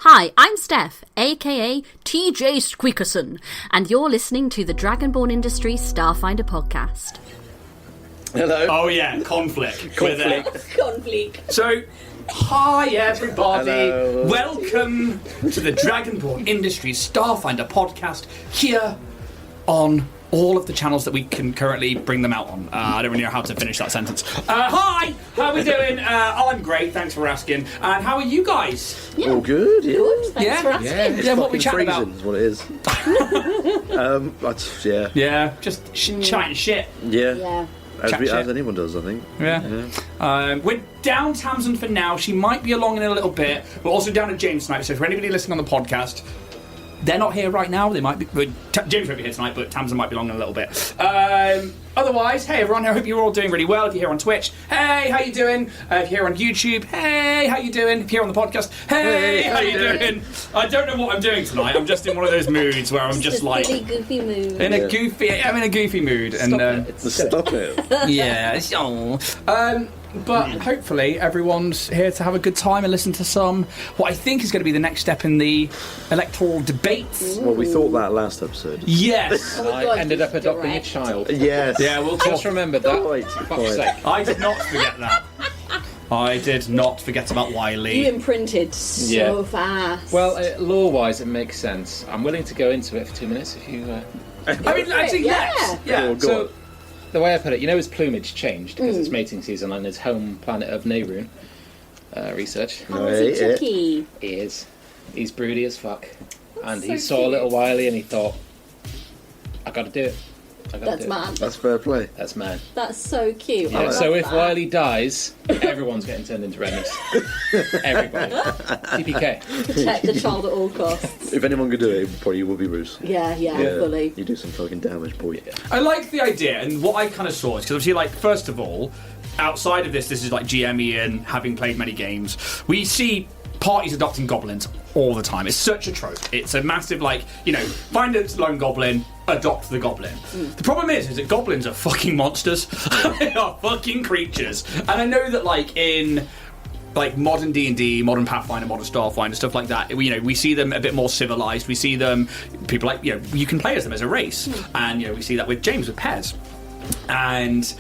Hi, I'm Steph, aka TJ Squeakerson, and you're listening to the Dragonborn Industry Starfinder podcast. Hello. Oh yeah, conflict. Conflict. So, hi everybody. Hello. Welcome to the Dragonborn Industry Starfinder podcast here on all of the channels that we can currently bring them out on. I don't really know how to finish that sentence. Hi, how are we doing? I'm great, thanks for asking. And how are you guys? Yeah. All good, yeah. Good, thanks for asking. Yeah, what we chatting about? Is what it is. Yeah, just chatting shit. Yeah. As Chat shit. anyone does, I think. Yeah. We're down Tamsin for now. She might be along in a little bit. We're also down at James tonight. So for anybody listening on the podcast, they're not here right now. They might be. James won't be here tonight, but Tamsin might be along in a little bit. Otherwise, hey everyone, I hope you're all doing really well. If you're here on Twitch, hey, how you doing? If you're here on YouTube, hey, how you doing? If you're here on the podcast, hey, how you doing? I don't know what I'm doing tonight. I'm just in one of those moods where I'm just like really goofy mood. I'm in a goofy mood, Stop it. yeah. But hopefully everyone's here to have a good time and listen to what I think is going to be the next step in the electoral debates. Well, we thought that last episode. Yes. Oh my I God, ended up just adopting a direct. child. Yes. Yeah, we'll Just talk. remember that. Quite, For quite. fuck's sake. I did not forget that. I did not forget about Wiley. You imprinted so Yeah. fast. Well, law-wise, it makes sense. I'm willing to go into it for 2 minutes if you... I mean, actually, Yeah. yes. Yeah. Oh, go So, on. the way I put it, his plumage changed because it's mating season on his home planet of Nehruun. Research. How is he Chucky? He is. He's broody as fuck. And so he saw cute. little Wiley and he thought, I gotta do it. That's mad. That's fair play. That's man. That's so cute. I Yeah, love so if that. Wiley dies, everyone's getting turned into remnants. Everybody. TPK. Protect the child at all costs. If anyone could do it, it probably would be Bruce. Yeah, fully. You do some fucking damage, boy. I like the idea, and what I kind of saw is because obviously, like, first of all, outside of this is like GM Ian having played many games. We see parties adopting goblins all the time. It's such a trope. It's a massive, find a lone goblin, adopt the goblin. The problem is that goblins are fucking monsters. They are fucking creatures. And I know that, in modern D&D, modern Pathfinder, modern Starfinder, stuff like that, we see them a bit more civilized. We see them, people you can play as them as a race. And, we see that with James, with Pez. And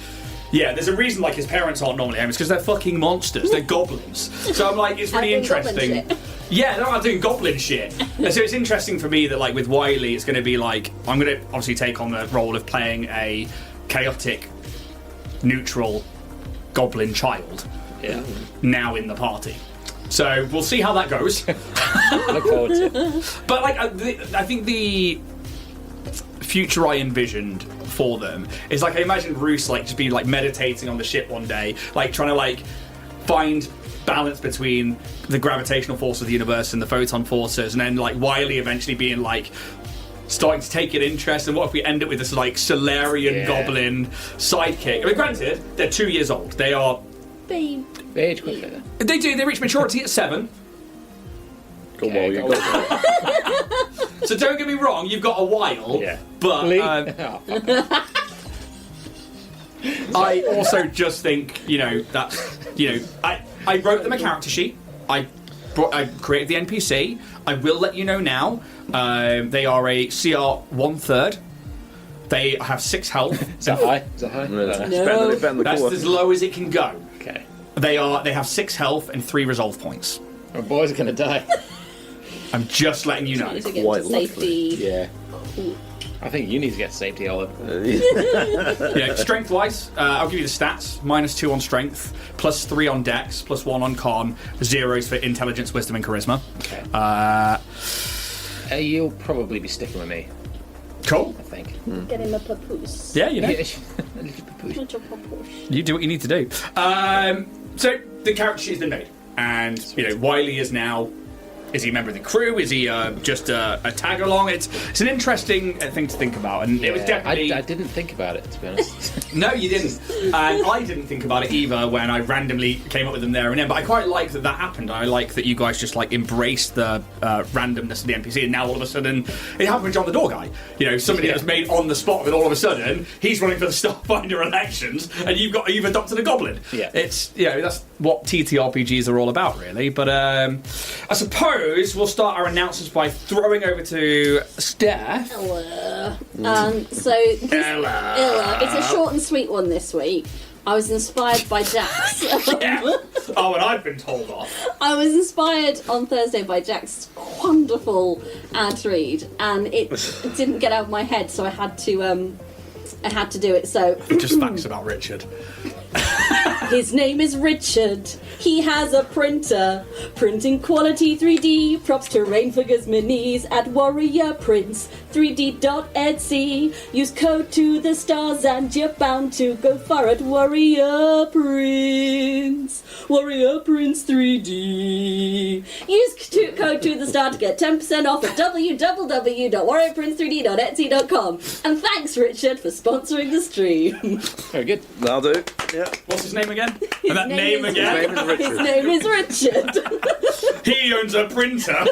yeah, there's a reason his parents aren't normally home. It's because they're fucking monsters. They're goblins. So I'm like, it's really Doing goblin interesting. shit. Yeah, they're not doing goblin shit. And so it's interesting for me that with Wiley, it's going to be I'm going to obviously take on the role of playing a chaotic, neutral goblin child. Yeah. Now in the party. So we'll see how that goes. Look forward to it. But I think the future I envisioned for them is I imagine Bruce just be meditating on the ship one day, trying to find balance between the gravitational force of the universe and the photon forces, and then Wiley eventually being starting to take an interest. And what if we end up with this Solarian goblin sidekick? I mean, granted, they're 2 years old. They are. Babe. They age quickly then. They reach maturity at 7. Go Okay, on, you go go. on. So don't get me wrong, you've got a while. Yeah. But Oh, fuck. I also just think, that's, I wrote them a character sheet. I created the NPC. I will let you know now. They are a CR 1/3. They have 6 health. Is that high? Is that high? No. I don't know. It's better than- better than That's core. as low as it can go. Okay. They have 6 health and 3 resolve points. My boys are gonna die. I'm just letting you know. Need to get Quite to safety. Yeah. I think you need to get safety, Olive. Strength-wise, I'll give you the stats. -2 on strength, +3 on dex, +1 on con, 0s for intelligence, wisdom, and charisma. Okay. You'll probably be sticking with me, Cool. I think. Get him a papoose. Yeah, you know. Yeah, a little papoose. Little papoose. You do what you need to do. So the character sheet has been made, and Wiley is now. Is he a member of the crew? Is he just a tag along? It's an interesting thing to think about, and it was definitely. I didn't think about it, to be honest. No, you didn't, and I didn't think about it either when I randomly came up with them there and then. But I quite like that happened. I like that you guys just embraced the randomness of the NPC, and now all of a sudden it happened with John the Door Guy. Somebody that was made on the spot, and all of a sudden he's running for the Starfinder elections, and you've adopted a goblin. Yeah. It's that's what TTRPGs are all about, really. But I suppose we'll start our announcements by throwing over to Steph. Ella. So Ella. It's a short and sweet one this week. I was inspired by Jax. Oh, and I've been told off. I was inspired on Thursday by Jack's wonderful ad read, and it didn't get out of my head, so I had to do it. So Just facts about Richard. his name is Richard. He has a printer, printing quality 3D props, terrain figures, minis at Warrior Prints 3D.etsy. Use code to the stars and you're bound to go far at Warrior Prints. Warrior Prints 3D. Use code to the star to get 10% off at www.warriorprints3d.etsy.com. And thanks, Richard, for sponsoring the stream. Very good. That'll do. Yeah. What's his name again? And that name again? His name is Richard. He owns a printer.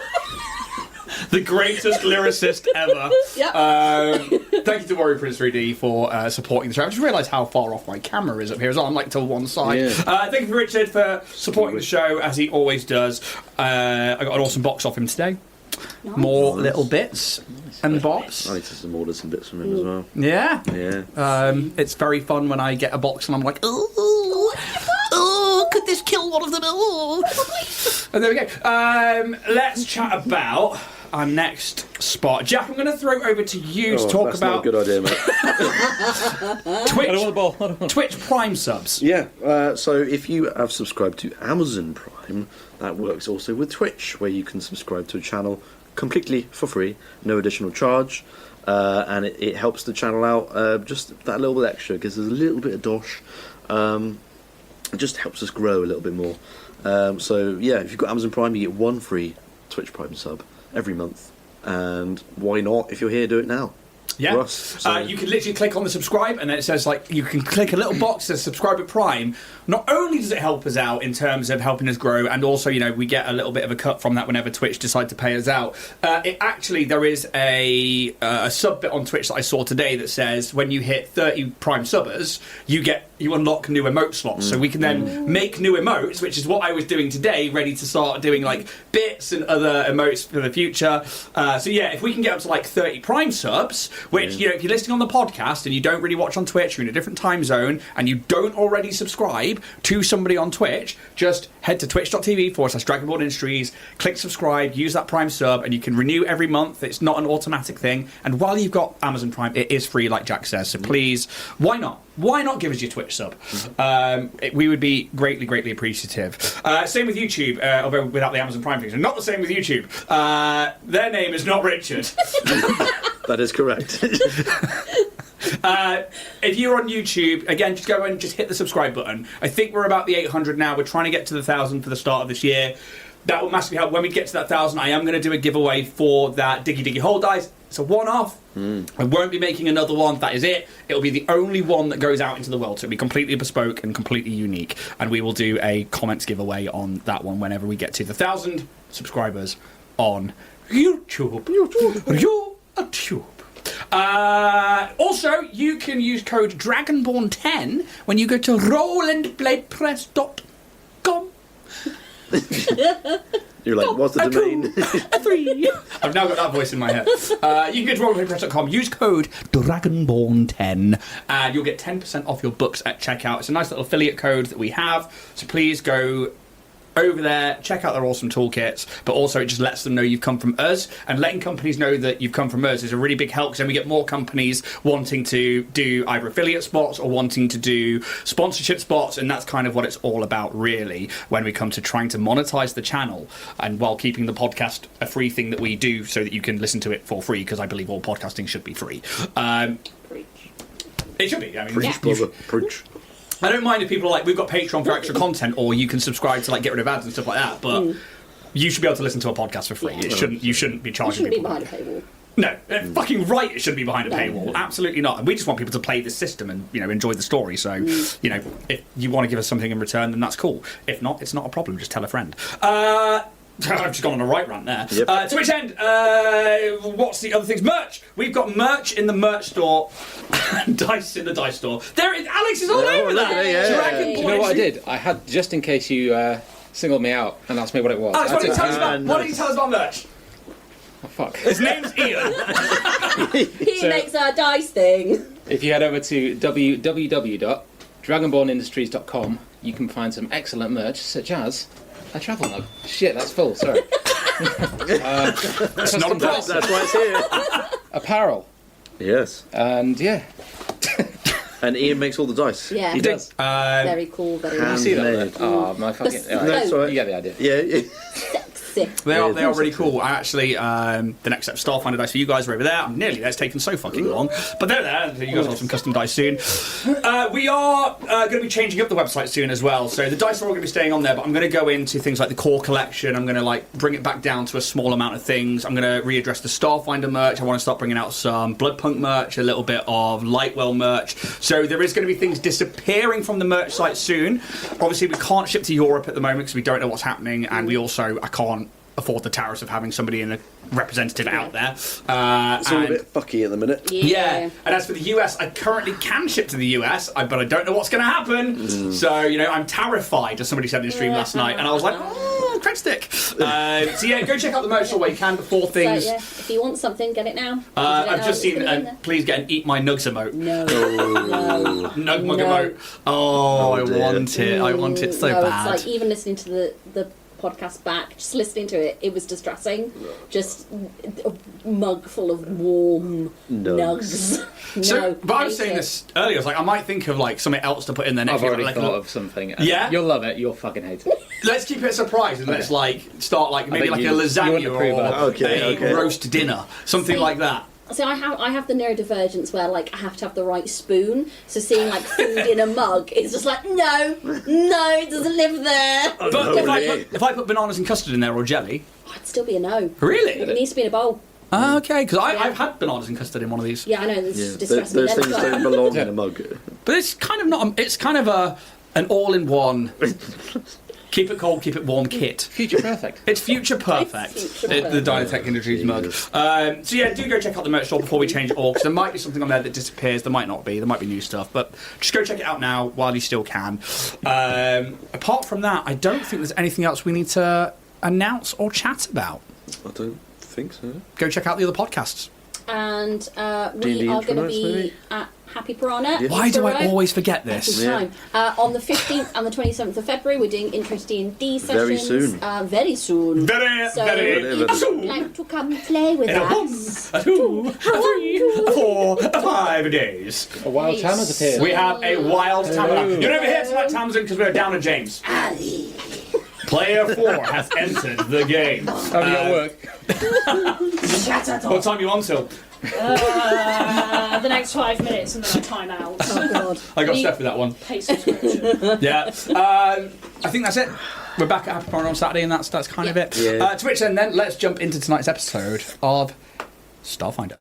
The greatest lyricist ever. Yep. Thank you to Warrior Prince 3D for supporting the show. I just realised how far off my camera is up here as well. I'm like to one side. Yeah. Thank you to Richard for supporting the show as he always does. I got an awesome box off him today. Nice. More little bits and bobs. I need to some order some bits from him as well. Yeah. Yeah. It's very fun when I get a box and I'm like, oh, could this kill one of them? Oh. And there we go. Let's chat about our next spot. Jack, I'm going to throw over to you to talk that's about not a good idea, mate. Twitch, I don't want the ball. Twitch Prime subs. Yeah, so if you have subscribed to Amazon Prime, that works also with Twitch, where you can subscribe to a channel completely for free, no additional charge, and it helps the channel out just that little bit extra, because there's a little bit of dosh. It just helps us grow a little bit more. So yeah, if you've got Amazon Prime, you get one free Twitch Prime sub every month, and why not, if you're here, do it now. Yeah, For us, so- you can literally click on the subscribe, and then it says like you can click a little box that says subscribe at Prime. Not only does it help us out in terms of helping us grow, and also we get a little bit of a cut from that whenever Twitch decide to pay us out. There is a sub bit on Twitch that I saw today that says when you hit 30 Prime subbers, you unlock new emote slots, so we can then make new emotes, which is what I was doing today, ready to start doing like bits and other emotes for the future. So yeah, if we can get up to like 30 Prime subs, which if you're listening on the podcast and you don't really watch on Twitch, you're in a different time zone and you don't already subscribe to somebody on Twitch, just head to twitch.tv/Dragonborn Industries, click subscribe, use that Prime sub, and you can renew every month. It's not an automatic thing, and while you've got Amazon Prime, it is free, like Jack says, so please, why not give us your Twitch sub? We would be greatly, greatly appreciative. Same with YouTube, although without the Amazon Prime things. And not the same with YouTube. Their name is not Richard. That is correct. If you're on YouTube, again, just go and just hit the subscribe button. I think we're about the 800 now. We're trying to get to the 1,000 for the start of this year. That will massively help. When we get to that 1,000, I am going to do a giveaway for that Diggy Diggy Hole dice. It's a one-off. I won't be making another one. That is it. It'll be the only one that goes out into the world. So it'll be completely bespoke and completely unique. And we will do a comments giveaway on that one whenever we get to the 1,000 subscribers on YouTube. YouTube. Also, you can use code Dragonborn10 when you go to rolandbladepress.com. You're like, what's the domain? I've now got that voice in my head. You can go to rolandbladepress.com, use code Dragonborn10, and you'll get 10% off your books at checkout. It's a nice little affiliate code that we have, so please go over there, check out their awesome toolkits, but also it just lets them know you've come from us, and letting companies know that you've come from us is a really big help, because then we get more companies wanting to do either affiliate spots or wanting to do sponsorship spots, and that's kind of what it's all about, really, when we come to trying to monetize the channel, and while keeping the podcast a free thing that we do so that you can listen to it for free, because I believe all podcasting should be free. It should be. I mean, Preach, brother. Preach. I don't mind if people are like, we've got Patreon for extra content, or you can subscribe to like get rid of ads and stuff like that, but you should be able to listen to a podcast for free. Yeah. You shouldn't be charging Shouldn't be people. behind a paywall. No, fucking right, it shouldn't be behind a paywall. Absolutely not. And we just want people to play the system and enjoy the story. So if you want to give us something in return, then that's cool. If not, it's not a problem. Just tell a friend. I've just gone on a right rant there. Yep. To which end, what's the other things? Merch! We've got merch in the merch store and dice in the dice store. There it is. Alex is all over look that. at it, yeah. Dragonborn. Do you know what I did? I had, just in case you singled me out and asked me what it was. Alex, I what do you took- tell us about? What do you tell us about merch? Oh, fuck. His name's Ian. He So- makes our dice thing. If you head over to www.dragonbornindustries.com, you can find some excellent merch, such as a travel mug. Shit, that's full, sorry. It's not a problem. That's why it's here. Apparel. Yes. And yeah, And Ian makes all the dice. Yeah. he does. Very cool, very Hand- You nice. see that? Made. Oh, my fucking... No, alright. it's all right. You get the idea. Yeah. Sexy. They Yeah, are really cool. I actually, the next set of Starfinder dice for you guys are over there. I'm nearly there. It's taken so fucking long. But they're there. You guys will have some custom dice soon. We are going to be changing up the website soon as well. So the dice are all going to be staying on there, but I'm going to go into things like the core collection. I'm going to bring it back down to a small amount of things. I'm going to readdress the Starfinder merch. I want to start bringing out some Bloodpunk merch, a little bit of Lightwell merch. So there is going to be things disappearing from the merch site soon. Obviously, we can't ship to Europe at the moment because we don't know what's happening, and I can't afford the tariffs of having somebody in a representative out there. It's all a bit fucky at the minute. Yeah, and as for the US, I currently can ship to the US, but I don't know what's going to happen. So, I'm terrified, as somebody said in the stream last night, and I was like, crack stick. So yeah, go check out the merch store where you can before things. So, yeah, if you want something, get it now. I've just seen, please get an Eat My Nugs emote. No. Nug mug No. emote. Oh, I dear. want it. I want it so no, bad. It's like even listening to the podcast back, just listening to it, it was distressing. Just a mug full of warm nugs. So, but I was hate saying it. this earlier. I was like, I might think of something else to put in there next I've year. already like, thought of something. and Yeah? You'll love it. You'll fucking hate it. Let's keep it a surprise and let's start maybe bet like a you lasagna wouldn't approve of or that. a roast dinner, something See, like that. So I have the neurodivergence where I have to have the right spoon. So seeing food in a mug, it's just no, it doesn't live there. But if I put bananas and custard in there or jelly, I'd still be a no. really? It needs to be in a bowl. Okay, because I've had bananas and custard in one of these. Yeah, I know. This Yeah, distresses me. those things don't belong in a mug. But it's kind of not. It's kind of an all-in-one. Keep it cold, keep it warm kit. Future perfect. It's future perfect. It's future The Dynatech Industries mug. Jesus. So yeah, do go check out the merch store before we change it all, because there might be something on there that disappears. There might not be. There might be new stuff, but just go check it out now while you still can. Apart from that, I don't think there's anything else we need to announce or chat about. I don't think so. Uh, Go check out the other podcasts. And D&D we are going to intro be notes, maybe? at Happy Piranha. Why do I Easter egg. always forget this? Every time. On the 15th and the 27th of February, we're doing intro to D&D sessions. Very soon. Very soon. Very, So very if you'd soon. like to come play with In a 1, us. a 2, a 3, a 4, a 5 days. A wild Yes. tam has appeared. We have a wild Tamsin. Hello. You're over here tonight, Tamsin, because we're down at James. Player 4 has entered the game. Have you got work? What time are you on till? The next 5 minutes and then I time out. Oh, God. I got You- Steph with that one. Pay subscription. Yeah. I think that's it. We're back at Happy Corner on Saturday, and that's kind of it. Yeah. To which then let's jump into tonight's episode of Starfinder.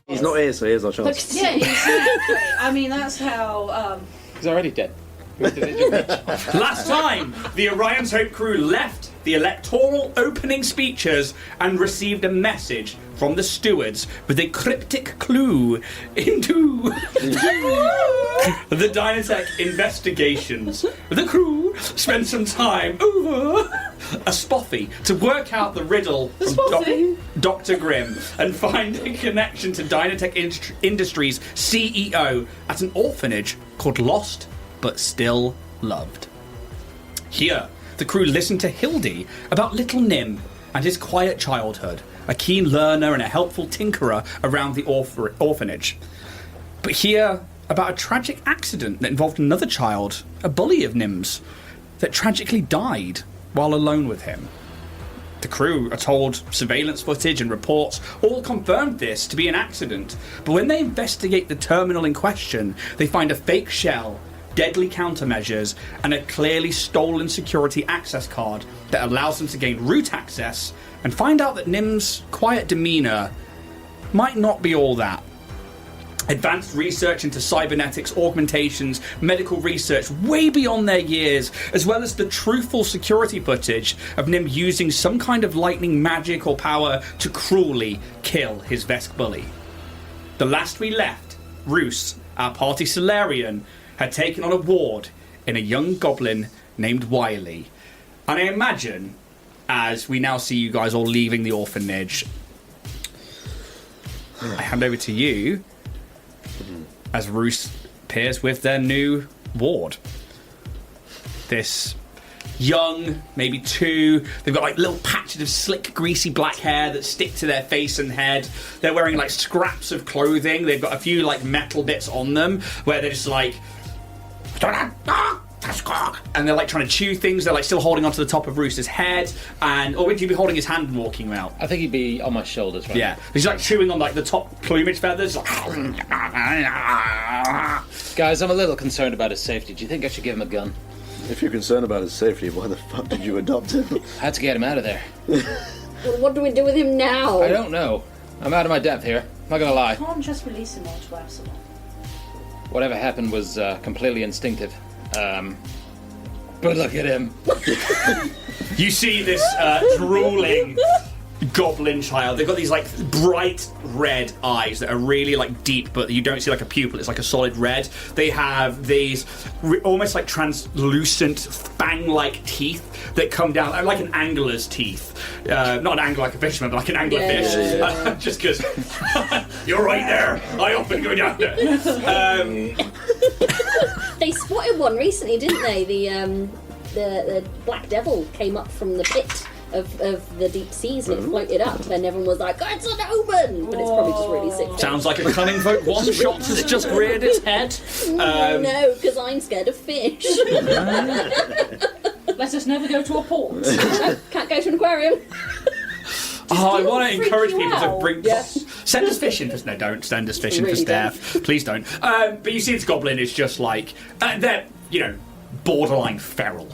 He's not here, so here's our chance. Yeah, exactly. I mean, that's how. He's already dead. Last time, the Orion's Hope crew left the electoral opening speeches and received a message from the stewards with a cryptic clue into the Dynatech investigations. The crew spent some time over a spoffy to work out the riddle from Dr. Grimm and find a connection to Dynatech Industries CEO at an orphanage called Lost but Still Loved. Here, the crew listened to Hildy about little Nim and his quiet childhood, a keen learner and a helpful tinkerer around the orphanage. but hear about a tragic accident that involved another child, a bully of Nim's, that tragically died while alone with him. The crew are told surveillance footage and reports all confirmed this to be an accident, but when they investigate the terminal in question, they find a fake shell, deadly countermeasures, and a clearly stolen security access card that allows them to gain root access and find out that Nim's quiet demeanour might not be all that. Advanced research into cybernetics, augmentations, medical research way beyond their years, as well as the truthful security footage of Nym using some kind of lightning magic or power to cruelly kill his Vesk bully. The last we left, Roos, our party Solarian, had taken on a ward in a young goblin named Wiley. And I imagine, as we now see you guys all leaving the orphanage, I hand over to you as Roos appears with their new ward. This young, maybe 2, they've got like little patches of slick, greasy black hair that stick to their face and head. They're wearing like scraps of clothing. They've got a few like metal bits on them where they're just like, and they're like trying to chew things. They're like still holding onto the top of Roos's head, or would you be holding his hand and walking out? I think he'd be on my shoulders, right? Yeah, he's like chewing on like the top plumage feathers. Like, guys, I'm a little concerned about his safety. Do you think I should give him a gun? If you're concerned about his safety, why the fuck did you adopt him? I had to get him out of there. Well, what do we do with him now? I don't know. I'm out of my depth here. I'm not gonna lie. Can't just release him onto Absalom. Whatever happened was completely instinctive. But look at him. You see this drooling goblin child. They've got these like bright red eyes that are really like deep, but you don't see like a pupil. It's like a solid red. They have these almost like translucent fang-like teeth that come down like an angler's teeth. Not an angler like a fisherman, but like an angler fish. Yeah. Just because you're right there. I often go down there. They spotted one recently, didn't they? The Black Devil came up from the pit of the deep seas and it floated up, and everyone was like, "Oh, it's an omen!" But it's probably just really sick. Sounds like a cunning folk one shot has just reared its head. No, because I'm scared of fish. Let us never go to a port. Can't go to an aquarium. I want to encourage freak you people to out. bring... Yeah. Send us fishing. No, don't send us fishing Really for staff. Please don't. But you see this goblin is just like... they're, borderline feral.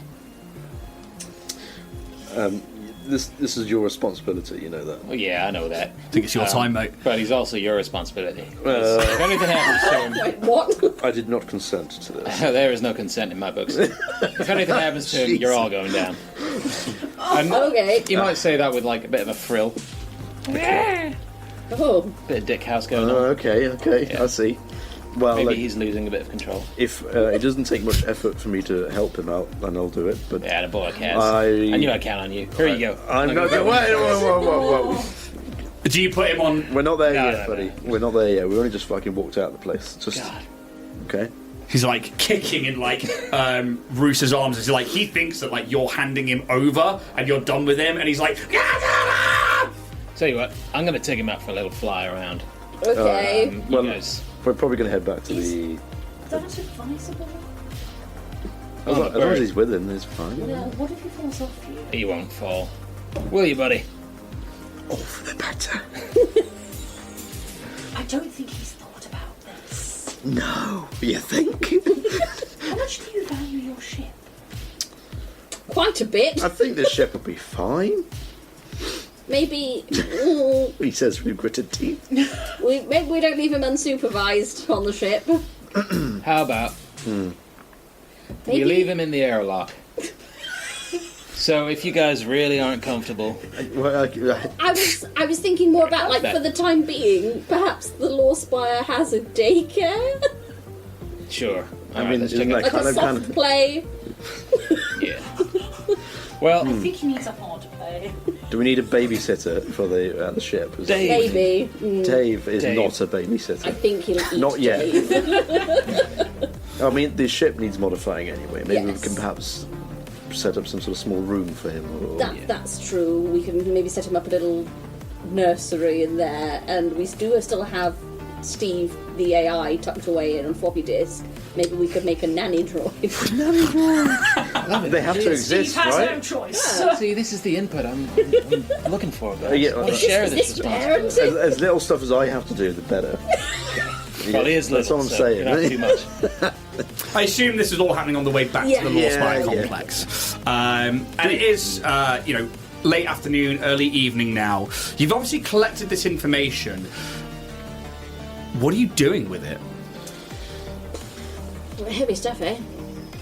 This is your responsibility, you know that. Well, yeah, I know that. I think it's your time, mate. But he's also your responsibility. If anything happens to him, Wait, what? I did not consent to this. there is no consent in my books. If anything happens to him, you're all going down. And Okay. you might say that with like a bit of a frill. Oh. Bit of dick house going on. Okay, Yeah. I see. Well, Maybe like, he's losing a bit of control. if it doesn't take much effort for me to help him out, then I'll do it. But Yeah, the boy Kaz. I knew I'd count on you. Here you go. I'm not. Whoa. Do you put him on... We're not there No, yet, no, buddy. We're not there yet. We only just fucking walked out of the place. Just God. okay. He's like kicking in like Roos's arms. It's like he thinks that like you're handing him over and you're done with him, and he's like... Tell you what, I'm going to take him out for a little fly around. Okay. You Well, guys... we're probably going to head back to the. That is advisable. As long as he's with him, it's fine. Well, what if he falls off you? He won't fall. Will you, buddy? All for the better. I don't think he's thought about this. No, you think? How much do you value your ship? Quite a bit. I think this ship will be fine. Maybe. He says with gritted teeth. Maybe we don't leave him unsupervised on the ship. How about Maybe. you leave him in the airlock? So if you guys really aren't comfortable, Well, I was thinking more about like that. for the time being, perhaps the Lorespire has a daycare, sure. I Alright, mean, let's isn't check that it. like a kind soft of- play. Yeah. Well, I think he needs a hard play. do we need a babysitter for the ship? Dave. Maybe. Dave is Dave. not a I babysitter. think he'll eat Not yet. Dave. I mean, the ship needs modifying anyway. Maybe we Yes. can perhaps set up some sort of small room for him. Or... That's true. We can maybe set him up a little nursery in there, and we do still have Steve, the AI, tucked away in a floppy disk, maybe we could make a nanny droid. They have to exist, Steve has right? no choice. See, this is the input I'm looking for. Guys. Yeah, I want to is share Is this this responsibility. parenting? As little stuff as I have to do, the better. Well, it is That's little, what I'm so saying. you don't have too much. I assume this is all happening on the way back Yeah. to the Lorespire Yeah. Complex. And it is, late afternoon, early evening now. You've obviously collected this information. What are you doing with it? Heavy stuff, eh?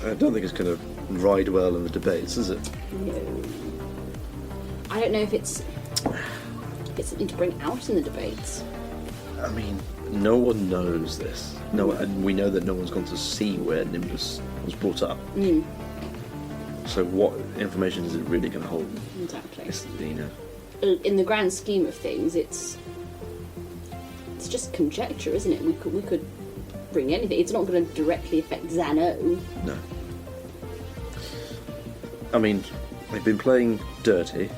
I don't think it's going to ride well in the debates, is it? No. I don't know if it's something to bring out in the debates. I mean, no one knows this. No, and we know that no one's gone to see where Nymbus was brought up. So what information is it really going to hold? Exactly. It's, In the grand scheme of things, it's just conjecture, isn't it? We could bring anything. It's not going to directly affect Xano. No. I mean, they've been playing dirty,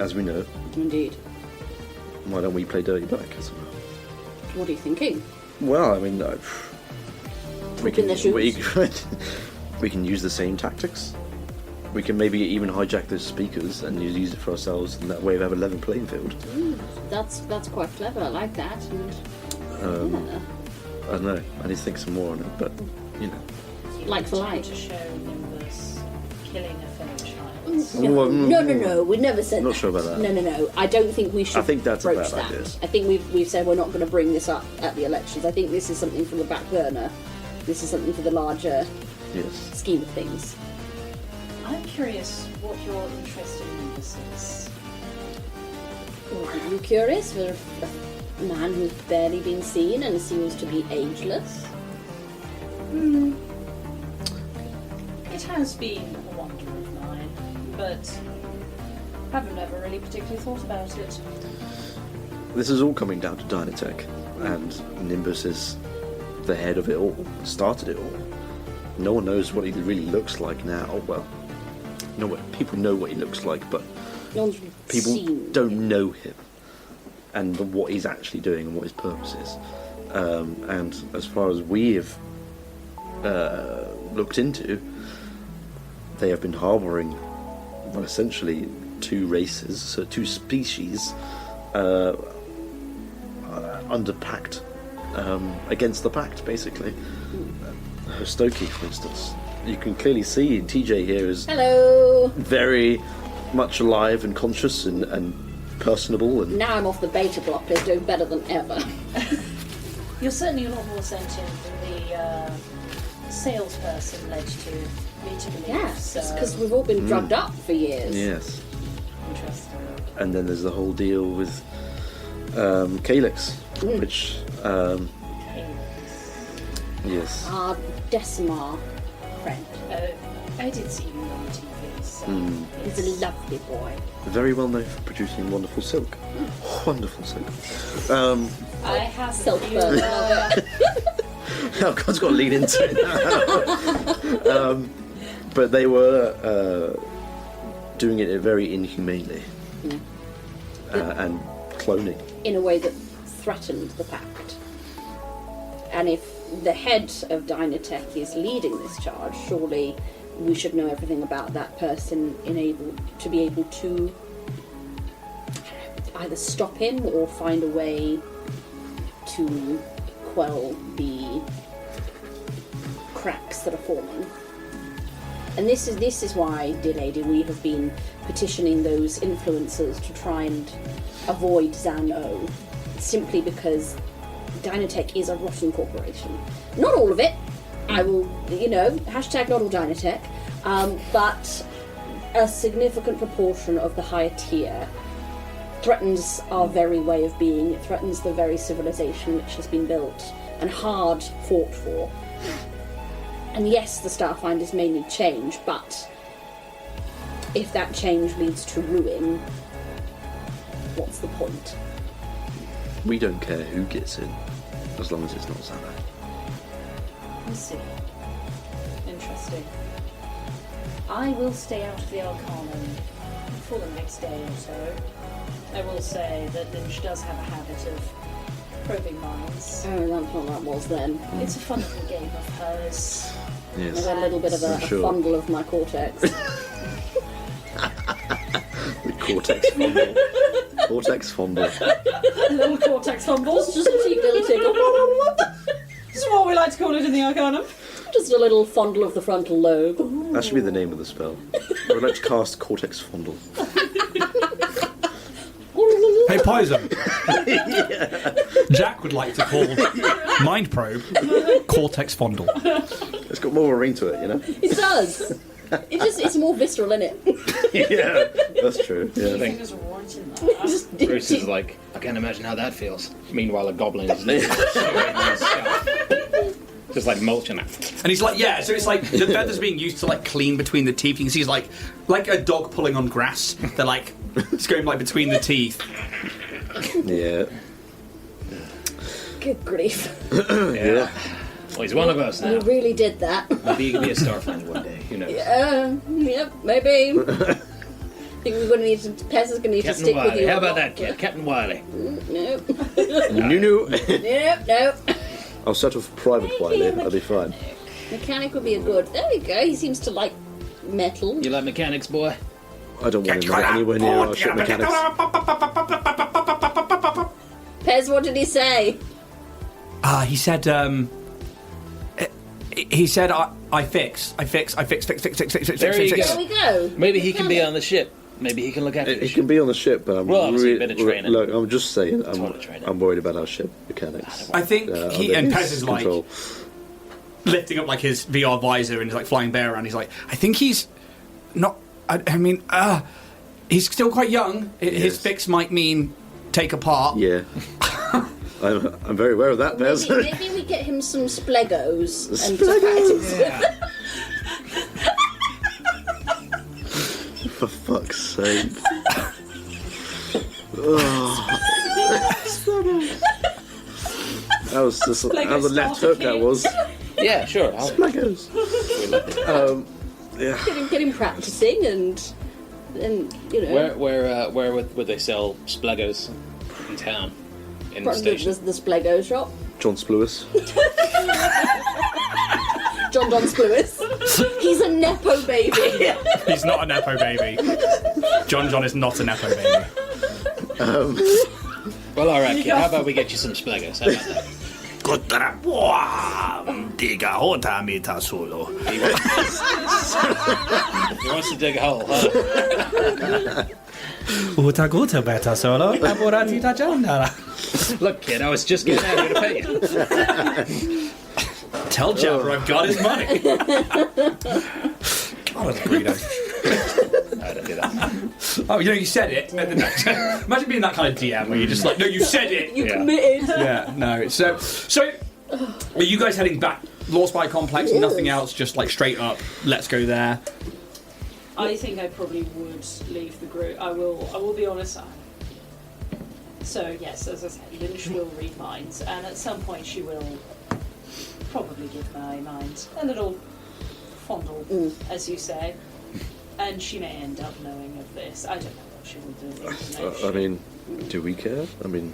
as we know. Indeed. Why don't we play dirty back as well? What are you thinking? Well, I mean, Walk in their shoes. we can use the same tactics. We can maybe even hijack those speakers and use it for ourselves, and that way we have a level playing field. That's quite clever. I like that. And, yeah. I don't know. I need to think some more on it, but Like for like. To show Nimbus killing a fellow child. No. We never said Not that. sure about that. No. I don't think we should. I think that's a broach bad that. idea. I think we've said we're not going to bring this up at the elections. I think this is something from the back burner. This is something for the larger yes. scheme of things. I'm curious what your interest in Nimbus is. Are you curious for a man who's barely been seen and seems to be ageless? It has been a wonder of mine, but I've never really particularly thought about it. This is all coming down to Dynatech, and Nimbus is the head of it all, started it all. No one knows what he really looks like now. Well, people know what he looks like, but No one's people seen don't him. know him and what he's actually doing and what his purpose is. And as far as we have looked into, they have been harbouring, well, essentially two races, so two species, under pact, against the pact, basically. Hostoki, for instance. You can clearly see TJ here is Hello! very much alive and conscious and personable. And Now I'm off the beta block, they're doing better than ever. You're certainly a lot more sentient than the salesperson led to me to believe. Yes, so because we've all been drugged up for years. yes. interesting. And then there's the whole deal with Calyx, which yes. Our Decimar friend. I did see him on TV, so He's a lovely boy. Very well known for producing wonderful silk. Wonderful silk. I have Silk a few, bird. Oh, God's got to lead into it now. But they were doing it very inhumanely. And cloning. In a way that threatened the pact. And if the head of Dynatech is leading this charge, surely we should know everything about that person to be able to either stop him or find a way to quell the cracks that are forming. And this is why, dear lady, we have been petitioning those influencers to try and avoid Xano, simply because Dynatech is a rotten corporation. Not all of it. I will, hashtag not all Dynatech, but a significant proportion of the higher tier threatens our very way of being. It threatens the very civilization which has been built and hard fought for. And yes, the Starfinders may need change, but if that change leads to ruin, what's the point? We don't care who gets in, as long as it's not Xano. I see. Interesting. I will stay out of the Arcanum for the next day or so. I will say that Lynch does have a habit of Probing Minds. Oh, that's what that was then. It's a fun little game of hers. Yes. There's a little bit of a sure. fondle of my cortex. The cortex fondle. Cortex fondle. Little cortex fumbles. Just a cheap little tickle. This is what we like to call it in the Arcanum. Just a little fondle of the frontal lobe. That should be the name of the spell. I would like to cast cortex fondle. Hey, Poison. Jack would like to call Mind Probe Cortex Fondle. It's got more of a ring to it, you know? It does. It's more visceral, isn't it? Yeah, that's true. Yeah. Fingers right in there. Just Bruce is like, I can't imagine how that feels. Meanwhile, a goblin is just like mulching it. And he's like, yeah, so it's like the feather's being used to like clean between the teeth. You can see he's like a dog pulling on grass. They're like, it's going like between the teeth. Yeah. Good grief. Yeah. Well, he's one of us You now. really did that. Maybe he can be a Starfinder one day. Who knows? Yep, maybe. I think we're going to need to. Pez is going to need to Captain stick with Wiley. you. How about that, kid? Captain Wiley. Nope. No. Nope. I'll settle for Private Wiley. I'll be fine. Mechanic would be a good. There we go. He seems to like metal. You like mechanics, boy? I don't want him to get anywhere near our ship mechanics. Pez, what did he say? He said, I fix. There you There we go. Maybe he can be on the ship. Maybe he can look after the He ship. can be on the ship, but I'm Well, obviously a bit of training. Look, I'm just saying, Toilet training. I'm worried about our ship mechanics. I think he and Pez is like Control. lifting up like his VR visor and he's like flying bear around. He's like, I think he's not. I mean, he's still quite young. His Yes. fix might mean take apart. Yeah. I'm very aware of that, Bez. Maybe we get him some splegos and Splegos? to practice with. For fuck's sake. Oh. That was just that was a left hook. That was. Yeah, sure. Legos. Yeah. Get him practicing and you know. Where would they sell splegos in town? In the station? The Splego shop. John Spluis. John Don Splewis. He's a Nepo baby. He's not a Nepo baby. John is not a Nepo baby. Well, alright, kid. How about we get you some splegos? How about that? He wants to dig a hole, huh? Look, kid, I was just getting out here to pay you. Tell Jabber I've got his money. God, that's burrito. I don't do that. Oh, you know, you said it. Imagine being that kind of DM where you're just like, no, you said it. You Yeah. committed. Yeah, no. So are you guys heading back? Lorespire Complex, Yes. nothing else, just like straight up, let's go there. I think I probably would leave the group. I will be honest. So yes, as I said, Lynch will read minds, and at some point she will probably give my mind a little fondle, as you say, and she may end up knowing of this. I don't know what she will do with the information. I mean, do we care? I mean,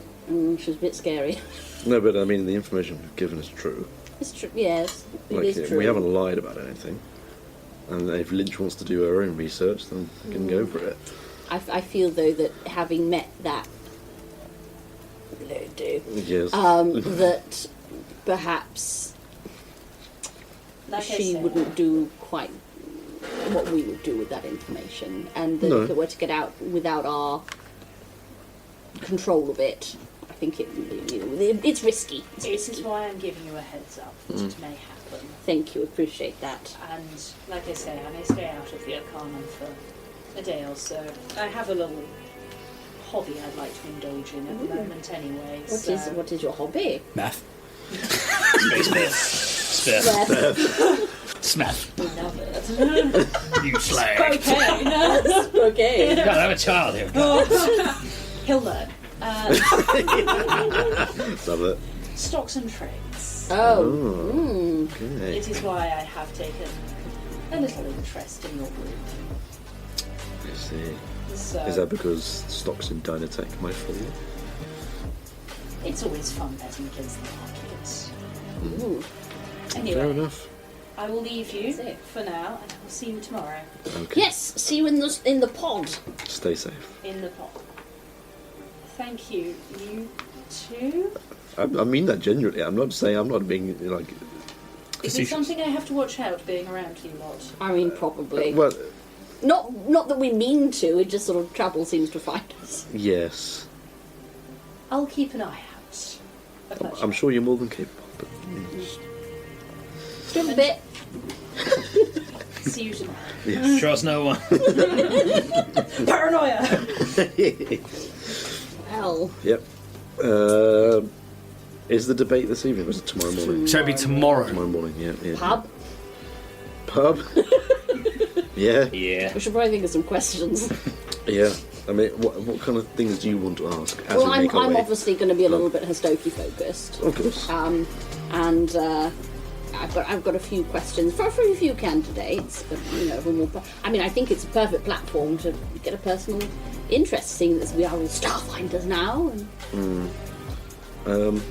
She's a bit scary. no, but I mean, the information we've given is true. It's true. Yes, it Like, is true. we haven't lied about anything. And if Lynch wants to do her own research, then we can go for it. I feel though that having met that dude, Yes. that perhaps Like I she said, wouldn't do quite what we would do with that information, and that No. if it were to get out without our control of it, I think it's risky. It's This risky. is why I'm giving you a heads up that it may happen. Thank you, appreciate that. And like I say, I may stay out of the Arcanum for a day or so. I have a little hobby I'd like to indulge in at the moment anyway. What is your hobby? Meth. Spiff. Smeth. Love it. You slag. Okay. Okay. God, I have a child here. He'll learn. Love it. Stocks and trades. Okay. It is why I have taken a little interest in your group. I see. So, Is that because stocks in Dynatech might fall? It's always fun betting against the market. Ooh. Anyway, Fair enough. I will leave you for now, and I will see you tomorrow. Okay. Yes, see you in the pod. Stay safe. In the pod. Thank you. You too? I mean that genuinely. I'm not saying I'm not being like. Is it something I have to watch out being around you lot? I mean, probably. Well, Not that we mean to, it just sort of trouble seems to find us. yes. I'll keep an eye out. A pleasure. I'm sure you're more than capable. But, Still a bit. See you tomorrow. yes. Trust no one. Paranoia! Well, Yep. Is the debate this evening? Or is it tomorrow morning? So it'd be tomorrow. Tomorrow morning. Yeah. pub. Pub. Yeah. Yeah. We should probably think of some questions. Yeah. I mean, what kind of things do you want to ask? As Well, we I'm make our way? obviously going to be a little bit Hastoki focused. Of course. And I've got a few questions for a few candidates, but I mean, I think it's a perfect platform to get a personal interest, seeing that we are all Starfinders now. And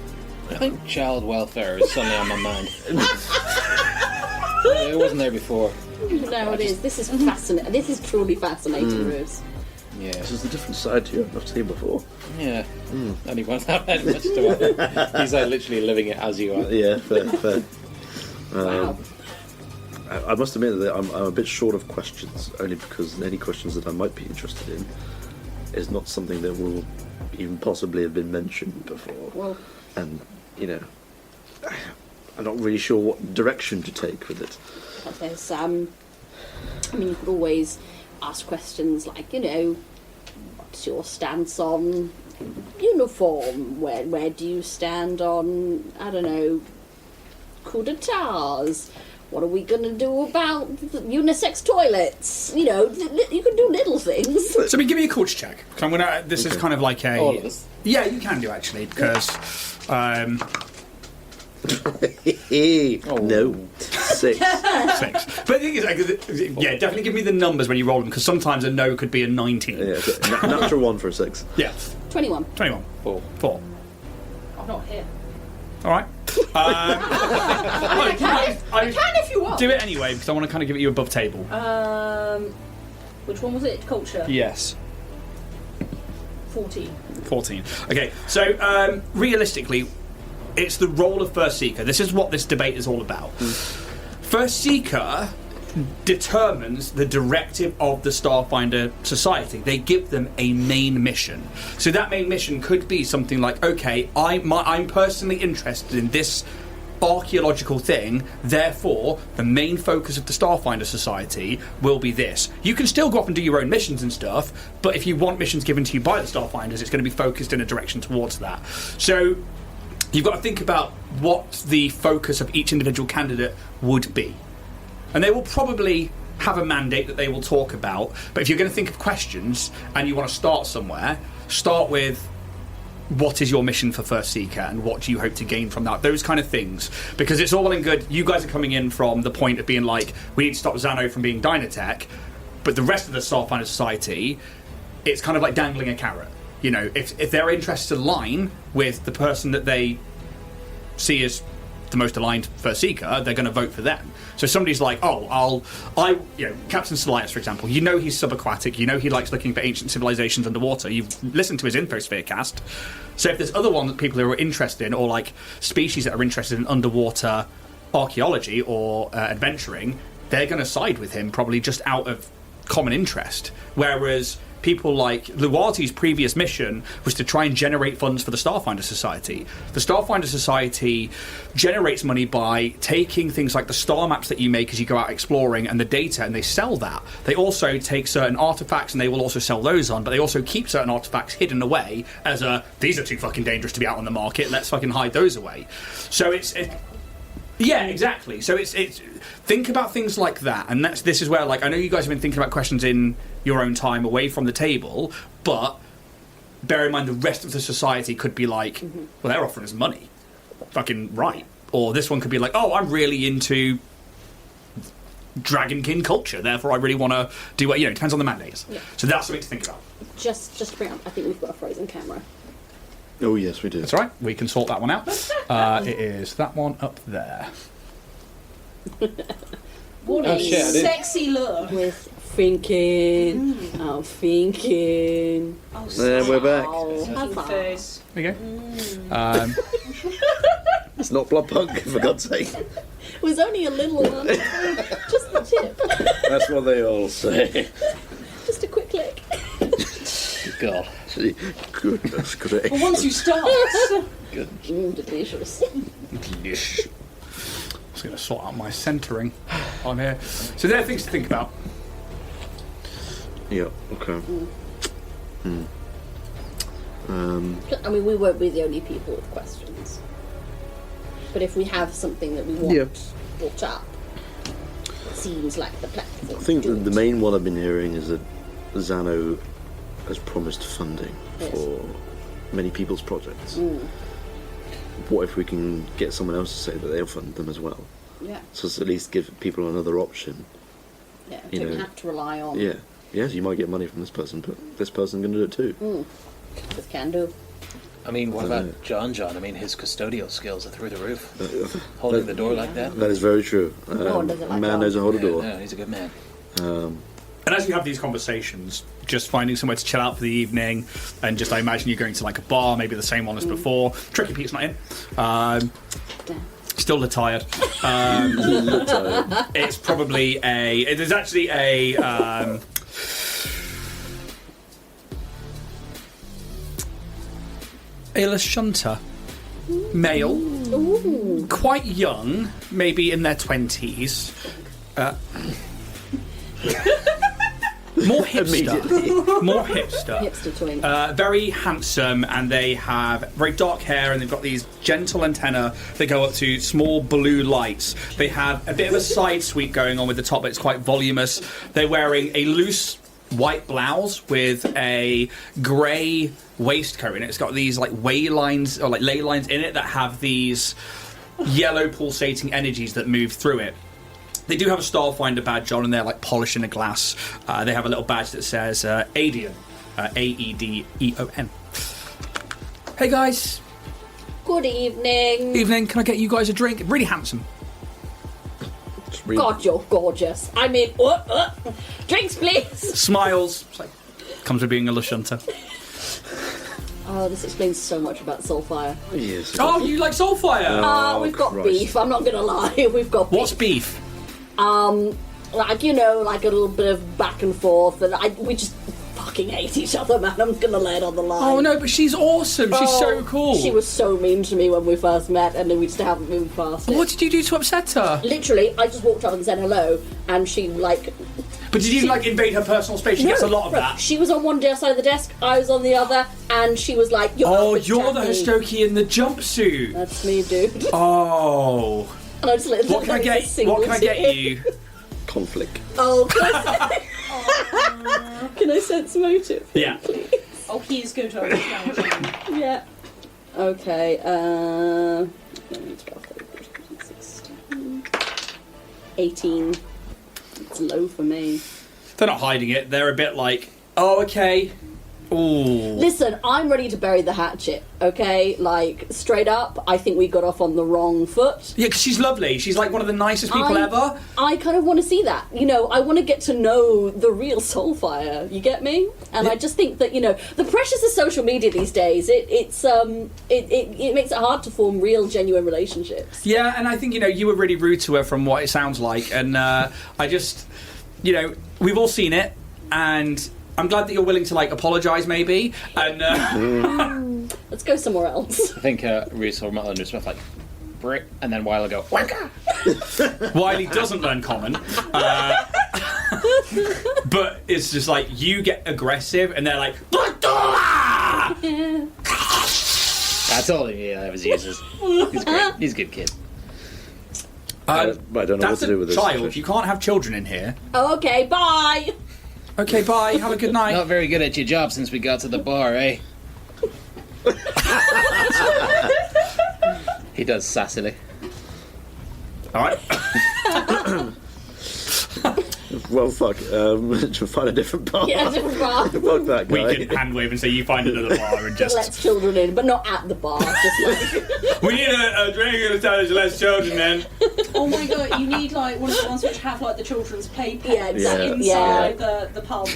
I think child welfare is suddenly on my mind. It wasn't there before. no, it is. This is fascinating. This is truly fascinating, Rose. Yeah. This is a different side to you I've not seen before. Yeah. Only one that had much to He's like literally living it as you are. Yeah, fair. Wow. I must admit that I'm a bit short of questions, only because any questions that I might be interested in is not something that will even possibly have been mentioned before. Well, And, I'm not really sure what direction to take with it. there's I mean, you could always ask questions like, what's your stance on uniform? Where do you stand on, I don't know, coup d'etats? What are we going to do about unisex toilets? You can do little things. So give me a culture check. 'Cause I'm gonna. This is kind of like a. All of us. Yeah, you can do actually because. No. 6. 6. But the thing is, yeah, definitely give me the numbers when you roll them because sometimes a no could be a 19. Yeah, okay. Natural 1 for a 6. Yeah, 21. 21. 4. I'm not here. All right. I can if you want. Do it anyway because I want to kind of give it you above table. Which one was it? Culture? Yes. 14. 14. Okay, so realistically, it's the role of First Seeker. This is what this debate is all about. First Seeker determines the directive of the Starfinder Society. They give them a main mission. So that main mission could be something like, okay, I'm personally interested in this archaeological thing, therefore the main focus of the Starfinder Society will be this. You can still go off and do your own missions and stuff, but if you want missions given to you by the Starfinders, it's going to be focused in a direction towards that. So you've got to think about what the focus of each individual candidate would be. And they will probably have a mandate that they will talk about, but if you're going to think of questions and you want to start somewhere, start with what is your mission for First Seeker and what do you hope to gain from that? Those kind of things. Because it's all well and good, you guys are coming in from the point of being like, we need to stop Xano from being Dynatech, but the rest of the Starfinder Society, it's kind of like dangling a carrot. If their interests align with the person that they see as the most aligned First Seeker, they're going to vote for them. So somebody's like, Captain Solias, for example, he's subaquatic, he likes looking for ancient civilizations underwater, you've listened to his Infosphere cast. So if there's other people who are interested in, or like species that are interested in underwater archaeology or adventuring, they're going to side with him probably just out of common interest. Whereas people like Luarti's previous mission was to try and generate funds for the Starfinder Society. The Starfinder Society generates money by taking things like the star maps that you make as you go out exploring and the data, and they sell that. They also take certain artifacts and they will also sell those on, but they also keep certain artifacts hidden away as these are too fucking dangerous to be out on the market, let's fucking hide those away. So yeah, exactly. So it's think about things like that, and this is where, like, I know you guys have been thinking about questions in your own time away from the table, but bear in mind the rest of the society could be like, well, they're offering us money, fucking right. Or this one could be like, oh, I'm really into Dragonkin culture, therefore I really want to do what, it depends on the mandates. Yeah. So that's something to think about. Just to bring up, I think we've got a frozen camera. Oh, yes, we do. That's right. We can sort that one out. It is that one up there. What Oh, a shit, I did. sexy look. With thinking. I'm thinking. Oh, There, we're back. Oh, Thinking high five. face. There you go. It's not blood punk, for God's sake. It was only a little one. Just the tip. That's what they all say. Just a quick click. God. Actually, goodness gracious. But once you start, Delicious. Delish. Just going to sort out my centering on here. So there are things to think about. Yeah, okay. I mean, we won't be the only people with questions. But if we have something that we want brought up, it seems like the platform. I think to do the it. main one I've been hearing is that Xano has promised funding for many people's projects. What if we can get someone else to say that they'll fund them as well? Yeah, So it's at least give people another option. yeah. You Don't know, have to rely on. Yeah. Yes, you might get money from this person, but this person's going to do it too. Just can do. I mean, what about John? I mean, his custodial skills are through the roof. Holding the door like that. That is very true. one does it A like man John. knows how to hold a door. Yeah, he's a good man. And as you have these conversations, just finding somewhere to chill out for the evening, and just I imagine you're going to like a bar, maybe the same one as before. Tricky Pete's not in. Damn. Still tired. It's probably it is actually a Lashunta, male, quite young, maybe in their 20s. More hipster. More hipster. Hipster twin. Very handsome, and they have very dark hair, and they've got these gentle antennae that go up to small blue lights. They have a bit of a side sweep going on with the top, but it's quite voluminous. They're wearing a loose white blouse with a grey waistcoat in it. It's got these like ley lines in it that have these yellow pulsating energies that move through it. They do have a Starfinder badge on, and they're like polishing a glass. They have a little badge that says Aedeon, Aedeon. Hey guys, Good evening. evening. Can I get you guys a drink? Really handsome. Just read- God, you're gorgeous. I mean, drinks, please. Smiles. It's like, comes with being a Lashunta. Oh, this explains so much about Soulfire. Yes. Oh, you like Soulfire? We've got Christ. beef. I'm not gonna lie. We've got beef. What's beef? Like, you know, like a little bit of back and forth, and we just fucking hate each other, man. I'm gonna lay it on the line. Oh no, but she's awesome. She's so cool. She was so mean to me when we first met, and then we just haven't moved past it. What did you do to upset her? Literally, I just walked up and said hello, and she, like... But did you like invade her personal space? She gets a lot of bro, that. She was on one side of the desk, I was on the other, and she was like, Oh, outfit's you're the tacky. Hostoki in the jumpsuit. That's me, dude. Oh. And I just let What can I get? What can I get you? Conflict. Oh, can I sense motive? Yeah. Please. oh, he's going to understand you. Yeah. Okay, 18. It's low for me. They're not hiding it. They're a bit like, oh, okay. Ooh. Listen, I'm ready to bury the hatchet, okay? Like, straight up, I think we got off on the wrong foot. Yeah, because she's lovely. She's like one of the nicest people ever. I kind of want to see that. You know, I want to get to know the real Soulfire. You get me? And I just think that, you know, the pressures of social media these days, it makes it hard to form real, genuine relationships. Yeah, and I think, you know, you were really rude to her from what it sounds like. And I just, you know, we've all seen it. And I'm glad that you're willing to, like, apologise, maybe. And Let's go somewhere else. I think Reese or Matt just went like, brick, and then a while ago, wanker! Wiley doesn't learn common. But it's just like, you get aggressive, and they're like, That's all he ever uses. He's great. He's a good kid. I don't know what that's to do with a this. child. You can't have children in here. Oh, okay, bye! Okay, bye. Have a good night. Not very good at your job since we got to the bar, eh? He does sassily. All right. Well, fuck. Find a different bar. Yeah, different bar. Fuck that guy. We can hand wave and say you find another bar and just. Lets children in, but not at the bar. Just like We need a drink and a salad, less children then. Oh my god, you need like one of the ones which have like the children's playpen Yeah, exactly. inside the pub.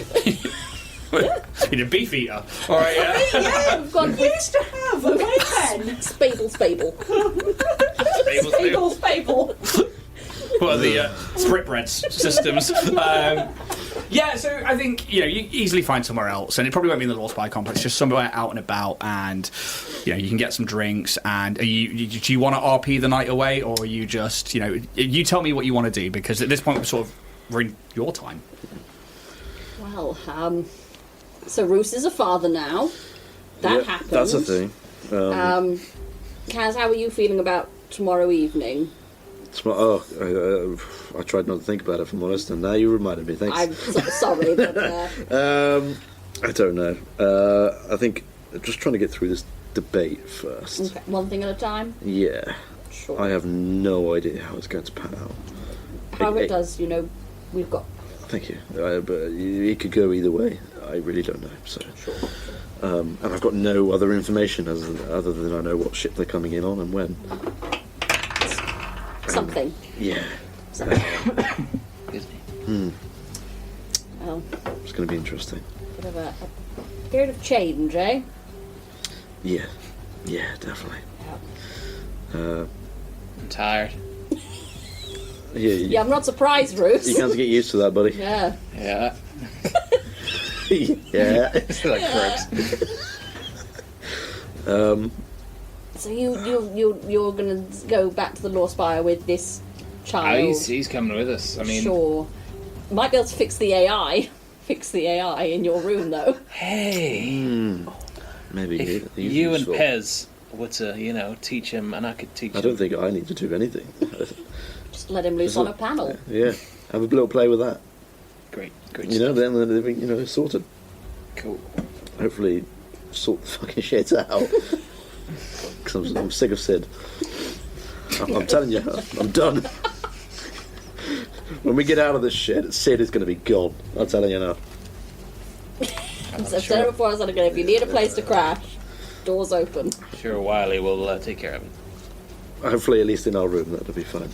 You need a beef eater. Alright, yeah. Yeah, we've got we used to have a playpen. Spable. Fable. What are the sprit breads systems? Yeah, so I think you easily find somewhere else, and it probably won't be in the Lorespire Complex. Just somewhere out and about, and you can get some drinks. And do you want to RP the night away, or are you just you tell me what you want to do, because at this point we're in your time. Well, so Roos is a father now. That happened. That's a thing. Kaz, how are you feeling about tomorrow evening? I tried not to think about it, if I'm honest, and now you reminded me. Thanks. I'm sorry, but... I don't know. I think I'm just trying to get through this debate first. Okay, one thing at a time? Yeah. Sure. I have no idea how it's going to pan out. How it does, we've got... Thank you. But it could go either way. I really don't know. So. Sure. And I've got no other information other than I know what ship they're coming in on and when. Something. Yeah. Excuse me. Well, It's going to be interesting. bit of a period of change, eh? Yeah. Yeah, definitely. Yeah. I'm tired. Yeah, I'm not surprised, Roos. You can't get used to that, buddy. Yeah. Yeah. Yeah. It's like crooks. So you're gonna go back to the Lorespire with this child? He's coming with us. I mean, sure. Might be able to fix the AI. Fix the AI in your room, though. hey, Maybe if you and Pez were to, teach him, and I could teach I him. don't think I need to do anything. Just let him loose on a panel. Yeah. Have a little play with that. Great Then it's sorted. Cool. Hopefully sort the fucking shit out. Because I'm sick of Sid. I'm telling you, I'm done. When we get out of this shit, Sid is going to be gone. I'm telling you now. I've said it before, I said again, if you need a place to crash, doors open. Sure, Wiley will take care of it. Hopefully, at least in our room, that'll be fine.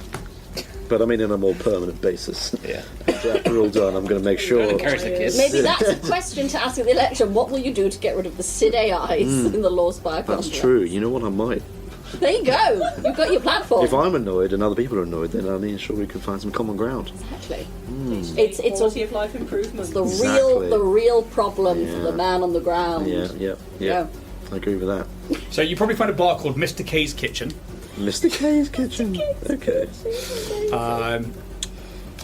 But I mean, on a more permanent basis. Yeah. After we're all done, I'm going to make sure. Encourage the kids. Maybe that's a question to ask at the election. What will you do to get rid of the Sid AIs in the Lorespire Complex? That's true. You know what? I might. There you go. You've got your platform. If I'm annoyed and other people are annoyed, then I mean, sure we can find some common ground. Exactly. It's quality of life improvement. the Exactly. real problem for Yeah. the man on the ground. Yeah. I agree with that. So you probably find a bar called Mr. K's Kitchen. Mr. K's Kitchen. Okay.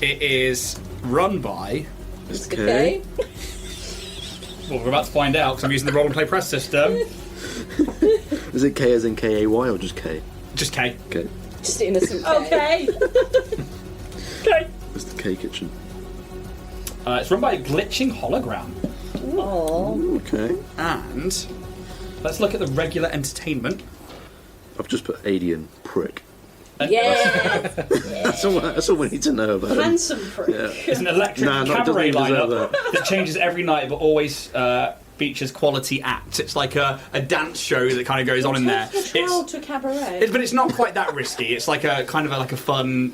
It is run by. Mr. Okay. Well, we're about to find out because I'm using the roll and play press system. Is it K as in K-A-Y or just K? Just K. Okay. Just innocent. Okay. Okay. Mr. K Kitchen. It's run by a glitching hologram. Oh. Okay. And let's look at the regular entertainment. I've just put Adian prick. Yeah. That's all we need to know about him. Handsome prick. It's an electric Nah, no, it cabaret doesn't deserve lineup that changes every night but always features quality acts. It's like a dance show that kind of goes on in there. Take your child to cabaret. But it's not quite that risky. It's like a kind of a fun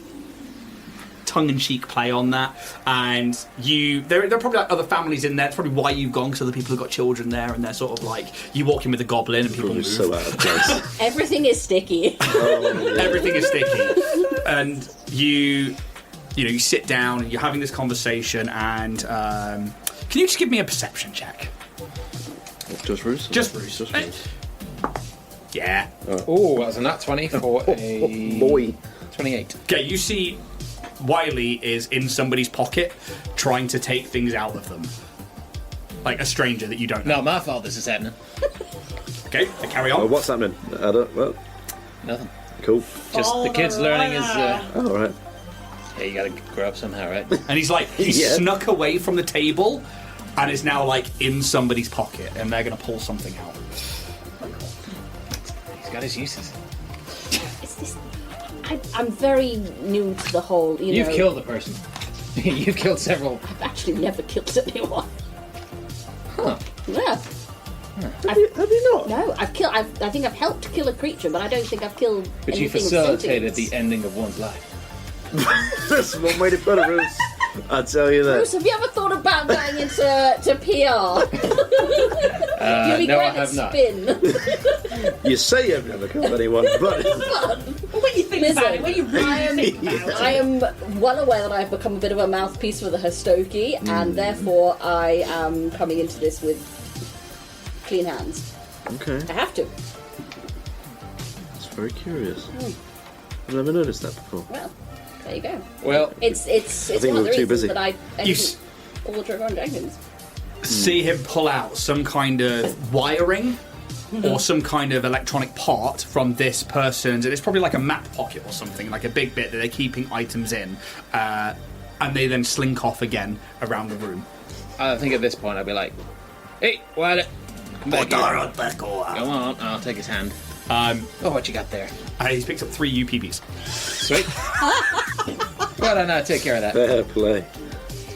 tongue-in-cheek play on that, and there are probably like other families in there. That's probably why you've gone, because other people have got children there, and they're sort of like, you walk in with a goblin and people Probably move. so out of place. Everything is sticky. Everything is sticky, and you sit down and you're having this conversation, and can you just give me a perception check? Just Bruce? Just Bruce. Just Bruce. Yeah. Oh, that was a nat 20 for a Boy. 28. Okay, you see Wiley is in somebody's pocket trying to take things out of them. Like a stranger that you don't know. Not my fault this is happening. Okay, carry on. What's happening? I don't. Well, Nothing. cool. Just the kids learning is. All right. Yeah, you gotta grow up somehow, right? And he's Yeah. snuck away from the table and is now like in somebody's pocket, and they're going to pull something out. He's got his uses. I'm very new to the whole, You've killed the person. You've killed several. I've actually never killed anyone. Huh. Yeah. Have you not? No, I think I've helped kill a creature, but I don't think I've killed. But you anything facilitated sentient. the ending of one's life. That's one way to put it, Bruce. I'll tell you that. Bruce, have you ever thought about going into PR? You'd be no, great I have at not. spin. You say you've never killed anyone, but When you think about it, when you really think about it. I am well aware that I've become a bit of a mouthpiece for the Hostoki, and therefore I am coming into this with clean hands. okay, I have to. it's very curious. I've never noticed that before. Well, there you go. Well, It's think one we of were the too reasons busy. that I You ended all the Dragonborn Dragons. See him pull out some kind of wiring or some kind of electronic part from this person's, and it's probably like a map pocket or something, like a big bit that they're keeping items in, and they then slink off again around the room. I think at this point I'd be like, "Hey, Wiley, come back here. Go on, I'll take his hand. What you got there? He's picked up 3 UPBs. Sweet. Why don't I take care of that? Fair play.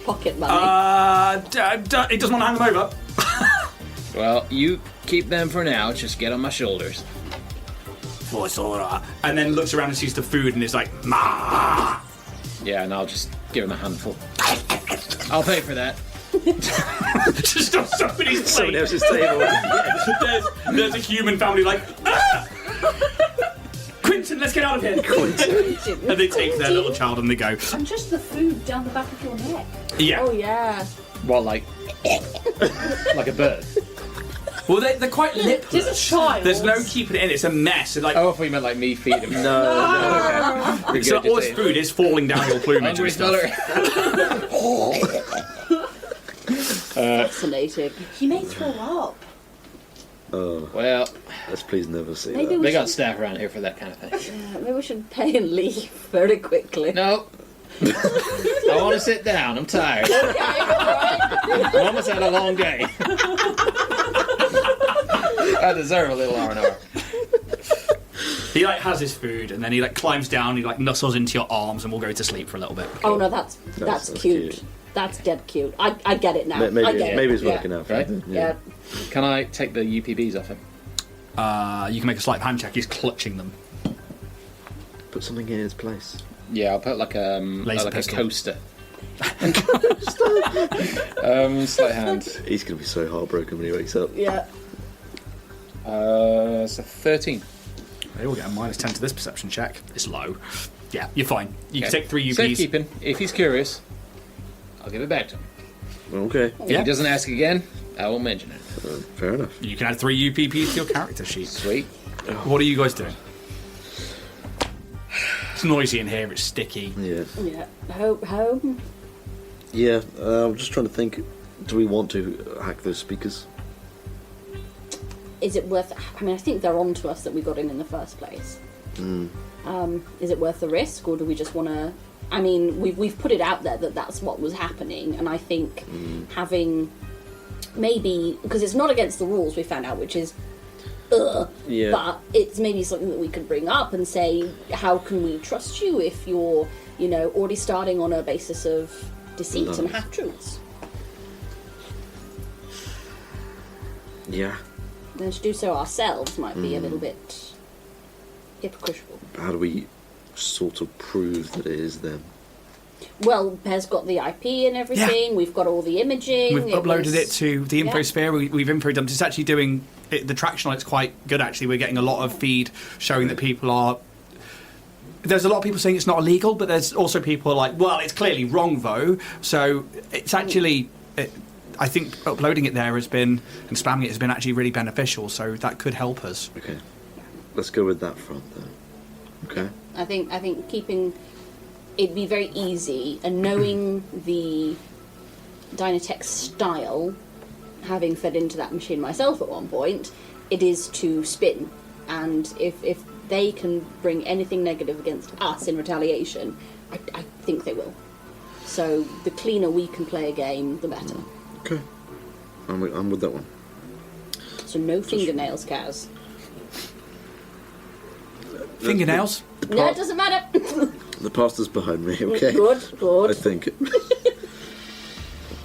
Pocket money. He doesn't want to hand them over. Well, you keep them for now. Just get on my shoulders. And then looks around and sees the food and is like, "Ma!" Yeah, and I'll just give him a handful. I'll pay for that. Just on somebody's Someone plate. else's table. There's a human family like, "Ah! Quentin, let's get out of here." And they take their little child and they go. And just the food down the back of your neck. Yeah. Oh yeah. What, like a bird? Well, they're quite lipless. There's a child. There's no keeping it in. It's a mess. It's like, Oh, I thought you meant like me feed him. No. Okay. so all this food is falling down your plumage Hungry and stuff. feller. Fascinating. He may throw up. Oh, Well, let's please never see Maybe that. we they got should, staff around here for that kind of thing. maybe we should pay and leave very quickly. No. I want to sit down. I'm tired. Okay, alright. I almost had a long day. I deserve a little R&R. He like has his food and then he like climbs down. He like nuzzles into your arms and we'll go to sleep for a little bit. Oh no, that's That's cute. cute. That's dead cute. I get it now. I Maybe, get it. maybe it's Yeah. working out. Right? Yeah. Can I take the UPBs off him? You can make a sleight of hand check. He's clutching them. Put something in its place. Yeah, I'll put like a pistol. coaster. Sleight hand. He's going to be so heartbroken when he wakes up. Yeah. It's a 13. They will get a -10 to this perception check. It's low. Yeah, you're fine. You can Okay. take 3 UPs. Safekeeping. If he's curious, I'll give it back to him. Okay, If Yeah. he doesn't ask again, I won't mention it. fair enough. You can add 3 UPPs to your character sheet. Sweet. What are you guys doing? It's noisy in here. It's sticky. Yeah. Yeah. Home. Yeah, I'm just trying to think. Do we want to hack those speakers? Is it worth? I mean, I think they're on to us that we got in the first place. Is it worth the risk, or do we just want to? I mean, we've put it out there that that's what was happening, and I think having maybe because it's not against the rules we found out, which is. Yeah. But it's maybe something that we could bring up and say, how can we trust you if you're, already starting on a basis of deceit and half-truths? Yeah. Then to do so ourselves might be a little bit hypocritical. How do we sort of prove that it is them? Well, Pez got the IP and everything. We've got all the imaging. We've uploaded was- it to the infosphere. We've info dumped. It's actually doing the traction on it's quite good. Actually, we're getting a lot of feed showing that people are. There's a lot of people saying it's not illegal, but there's also people like, well, it's clearly wrong though. So it's actually. I think uploading it there has been and spamming it has been actually really beneficial. So that could help us. Okay. Let's go with that front then. Okay. I think keeping it'd be very easy, and knowing the Dynatech style, having fed into that machine myself at one point, it is to spin. And if they can bring anything negative against us in retaliation, I think they will. So the cleaner we can play a game, the better. Okay. I'm with that one. So no fingernails, Kaz. Fingernails. No, it doesn't matter. The past is behind me, okay? Good. I think.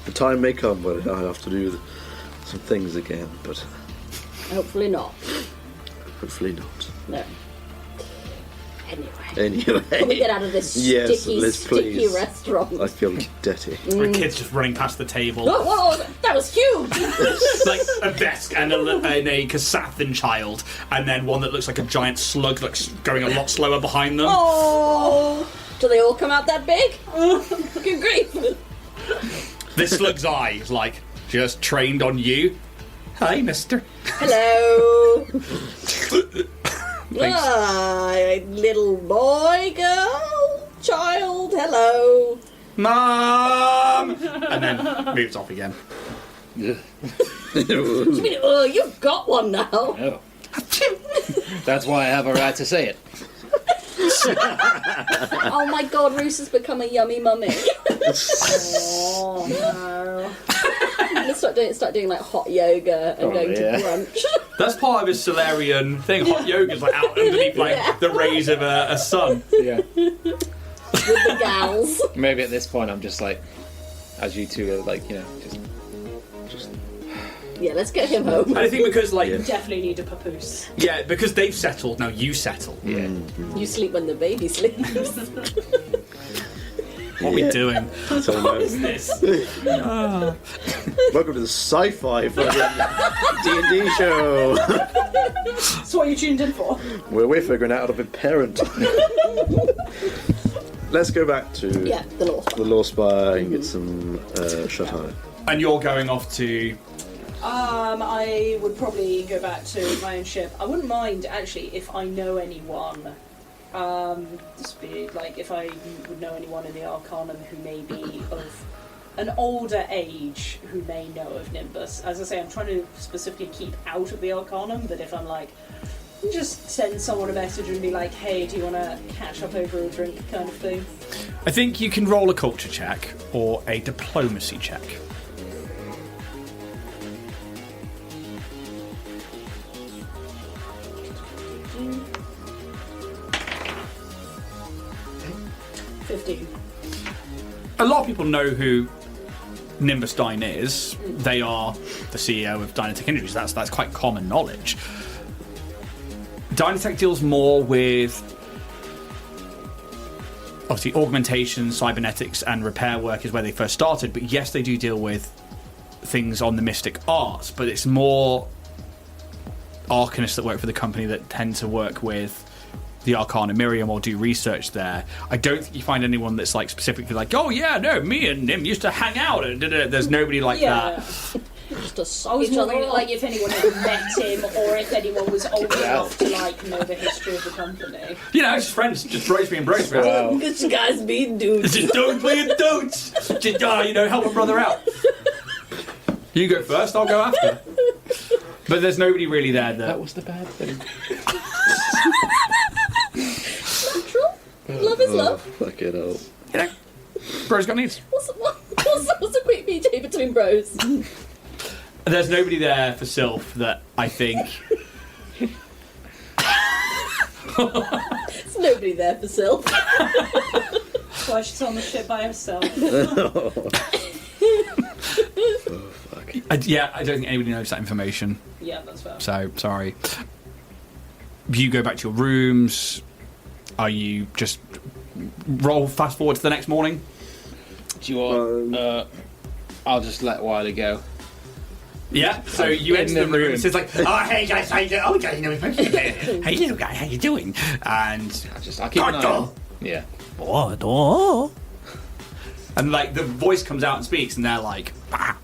The time may come when I have to do some things again, but Hopefully not. hopefully not. No. Anyway. Can we get out of this Yes, sticky please. restaurant? I feel dirty. The kid's just running past the table. Whoa, that was huge! Like a desk and a Kasathan child, and then one that looks like a giant slug, like going a lot slower behind them. Oh! Do they all come out that big? Good grief! This slug's eye is like just trained on you. Hi, mister. Hello! Thanks. Little boy, girl, child, hello. Mom! And then moves off again. You mean, you've got one now? Oh. That's why I have a right to say it. Oh my god, Roos has become a yummy mummy. Oh no. Let's start doing like hot yoga and going to brunch. That's part of his Solarian thing. Hot yoga's like out underneath like the rays of a sun. Yeah. With the gals. Maybe at this point I'm just like, as you two are like, just Yeah, let's get him home. And I think because like Definitely need a papoose. yeah, because they've settled, now you settle. yeah. You sleep when the baby sleeps. What are we doing? So, What is this? welcome to the sci-fi D&D show, That's what you tuned in for. where we're figuring out how to be parent. Let's go back to Yeah, the Lorespire. the Lorespire and get some shut-eye. And you're going off to I would probably go back to my own ship. I wouldn't mind, actually, if I know anyone. Just be like, if I would know anyone in the Arcanum who may be of an older age who may know of Nymbus. As I say, I'm trying to specifically keep out of the Arcanum, but if I'm like, just send someone a message and be like, hey, do you want to catch up over a drink kind of thing? I think you can roll a culture check or a diplomacy check. A lot of people know who Nymbus Dyns is. They are the CEO of Dynatech Industries. That's quite common knowledge. Dynatech deals more with obviously augmentation, cybernetics, and repair work is where they first started. But yes, they do deal with things on the mystic arts. But it's more arcanists that work for the company that tend to work with the Arcana Miriam or do research there. I don't think you find anyone that's like specifically like, oh yeah, no, me and Nim used to hang out and there's nobody like that. Just to I suck was each other wondering, off. like, if anyone had met him or if anyone was old enough to, like, know the history of the company. You know, it's just friends, just bros being bros. Wow. Good guys being dudes. Just don't play it, don't. Just, help a brother out. You go first, I'll go after. But there's nobody really there That was the bad thing. Love is love. Fucking hell. You know, bros got needs. What's a quick BJ between bros? There's nobody there for Sylph that I think. There's nobody there for Sylph. That's why she's on the ship by herself. Yeah, I don't think anybody knows that information. Yeah, that's fair. So, sorry. You go back to your rooms. Are you just roll fast forward to the next morning? Do you want? I'll just let Wiley go. Yeah. So you In enter the the room. room. So it's like, oh hey guys, how you doing? Oh guys, you know, hey little guy, how you doing? And I'll keep an eye on. Yeah. And like the voice comes out and speaks, and they're like, bah.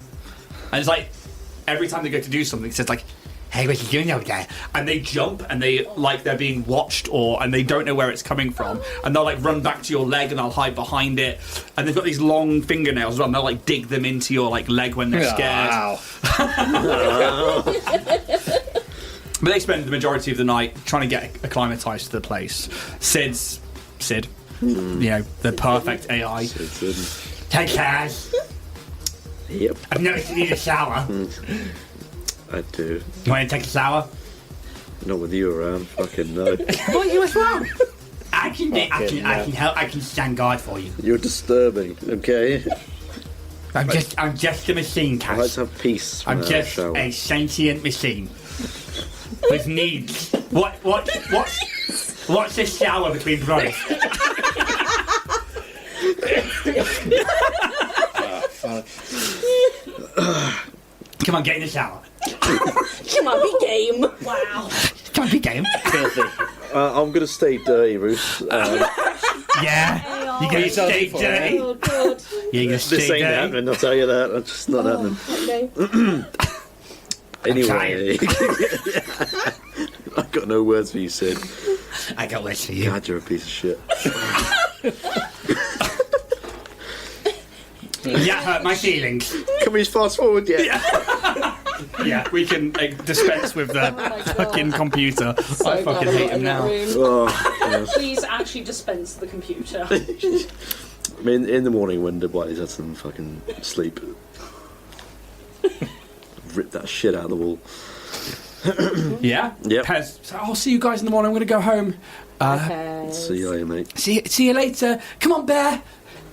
And it's like every time they go to do something, it says like, hey, what you doing over there? And they jump and they like they're being watched and they don't know where it's coming from. And they'll like run back to your leg and they'll hide behind it. And they've got these long fingernails as well, and they'll like dig them into your like leg when they're scared. Wow. But they spend the majority of the night trying to get acclimatized to the place. Sid, you know, the perfect AI. Hey, Kaz. Yep, I've noticed you need a shower. I do. You want to take a shower? Not with you around. Fucking no. What, you as well? I can stand guard for you. You're disturbing, okay? I'm just a machine, Cass. I like to have peace. I'm just a sentient machine with needs. What's a shower between brothers? Come on, get in the shower. Come on, be game. Wow. Come on, be game. Filthy. I'm going to stay dirty, Bruce. Yeah, you're gonna stay dirty. Oh, God. You're gonna This stay ain't dirty. happening, I'll tell you that. It's just not happening. Okay. Anyway. I've got no words for you, Sid. I got words for you. God, you're a piece of shit. That hurt my feelings. Can we just fast forward yet? Yeah, we can dispense with the fucking computer. I fucking hate him now. Oh, yes. Please actually dispense the computer. I mean, in the morning when the Whitey's had some fucking sleep, rip that shit out of the wall. Yeah? Yep. Pez, so I'll see you guys in the morning. I'm going to go home. Okay. See you later, mate. See you later. Come on, Bear.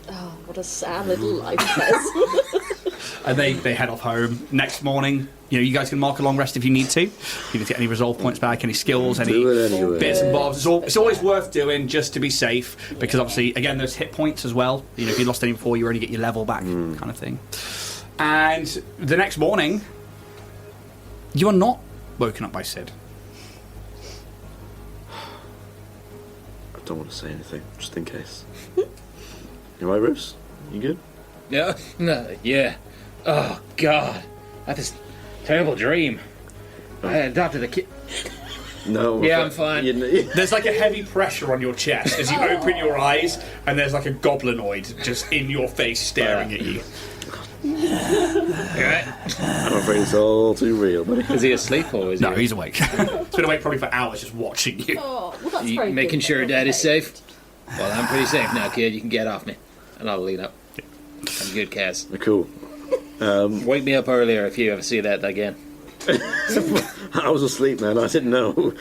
Oh, what a sad little life, Pez. And they head off home. Next morning, you guys can mark a long rest if you need to. If you need to get any resolve points back, any skills, any Do it anyway. bits and bobs. It's always worth doing just to be safe, because obviously, again, there's hit points as well. If you lost any before, you only get your level back, kind of thing. And the next morning, you are not woken up by Sid. I don't want to say anything, just in case. You alright, Bruce? You good? Yeah. No. Yeah. Oh God. I had this terrible dream. I adopted a kid. No. Yeah, I'm fine. There's like a heavy pressure on your chest as you open your eyes, and there's like a goblinoid just in your face staring at you. Alright. I'm afraid it's all too real, buddy. Is he asleep or is he? No, he's awake. He's been awake probably for hours just watching you. Oh, well, that's You very making good. sure Dad is safe? Well, I'm pretty safe now, kid. You can get off me. And I'll lead up. I'm good, Kaz. Cool. Wake me up earlier if you ever see that again. I was asleep, man. I didn't know.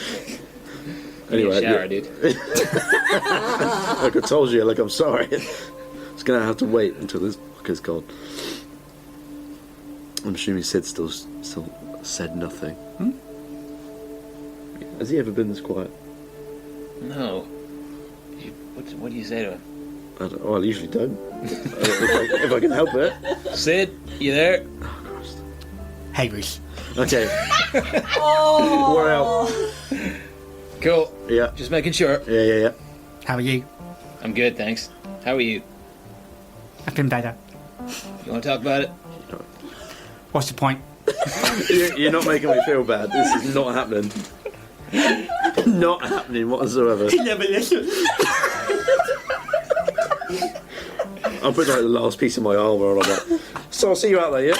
Anyway, Shower, dude. like I told you, I'm sorry. It's gonna have to wait until this book is gone. I'm assuming Sid still said nothing. Has he ever been this quiet? No. What do you say to him? I usually don't. if I can help it. Sid, you there? Oh, Christ. Hey, Reese. Okay. We're out. Cool. Yeah. Just making sure. Yeah. How are you? I'm good, thanks. How are you? I've been better. You want to talk about it? What's the point? You're not making me feel bad. This is not happening. Not happening whatsoever. He never listens. I'll put the last piece of my armour on that. So I'll see you out there, yeah?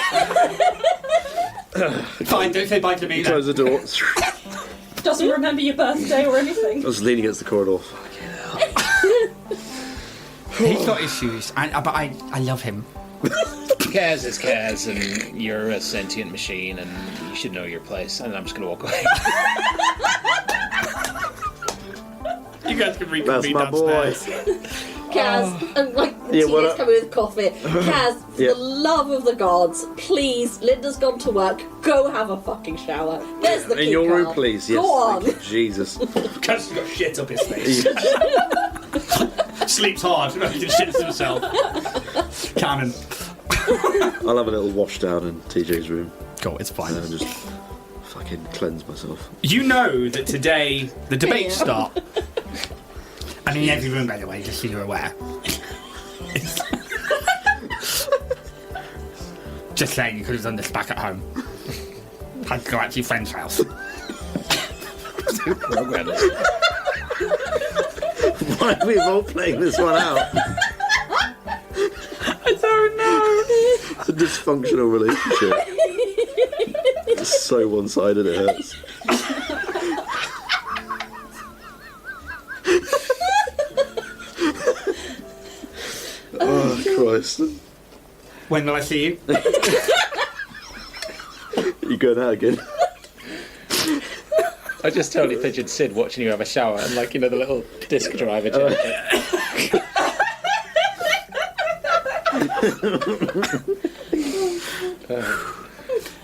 Fine, don't say bye to me then. Close the door. Doesn't remember your birthday or anything. I was leaning against the corridor. He's got issues, but I love him. Kaz is Kaz, and you're a sentient machine, and you should know your place. And I'm just going to walk away. You guys can read That's my boy. Kaz, and Tina's coming with coffee. Kaz, for the love of the gods, please, Linda's gone to work, go have a fucking shower. There's the In your card. room, please. Yes. Go on. Thank you, Jesus. Kaz has got shit up his face. Sleeps hard, he shits himself. Cannon. I'll have a little wash down in TJ's room Cool, it's fine. and just fucking cleanse myself. You know that today the debates start. I mean, every room, by the way, just so you're aware. Just saying, you could have done this back at home. Had to go out to your friend's house. Program it. Why are we all playing this one out? I don't know. It's a dysfunctional relationship. It's so one-sided it hurts. Oh, Christ. When will I see you? You going out again? I just totally pictured Sid watching you have a shower and, like, you know, the little disc driver.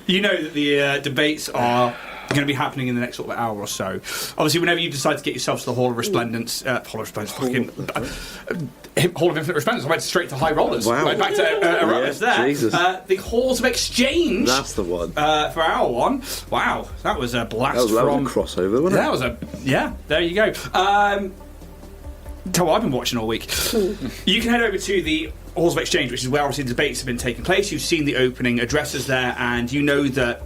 You know that the debates are going to be happening in the next sort of hour or so. Obviously, whenever you decide to get yourself to the Hall of Resplendence, Hall of Infinite Resplendence, I went straight to High Rollers. Wow. Went back to Erasmus there. Jesus. The Halls of Exchange. That's the one. For hour one. Wow, that was a blast. That was a crossover, wasn't it? That was there you go. Tell what I've been watching all week. You can head over to the Halls of Exchange, which is where obviously the debates have been taking place. You've seen the opening addresses there, and you know that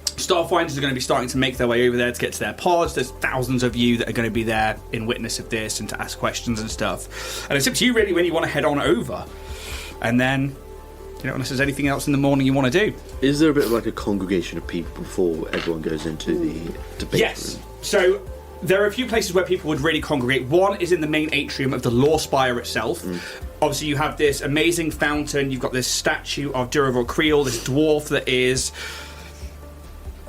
Starfinders are going to be starting to make their way over there to get to their pods. There's thousands of you that are going to be there in witness of this and to ask questions and stuff. And it's up to you really when you want to head on over. And then, you know, unless there's anything else in the morning you want to do. Is there a bit of like a congregation of people before everyone goes into the debate Yes. room? So there are a few places where people would really congregate. One is in the main atrium of the Lorespire itself. Obviously, you have this amazing fountain. You've got this statue of Durivor Creel, this dwarf that is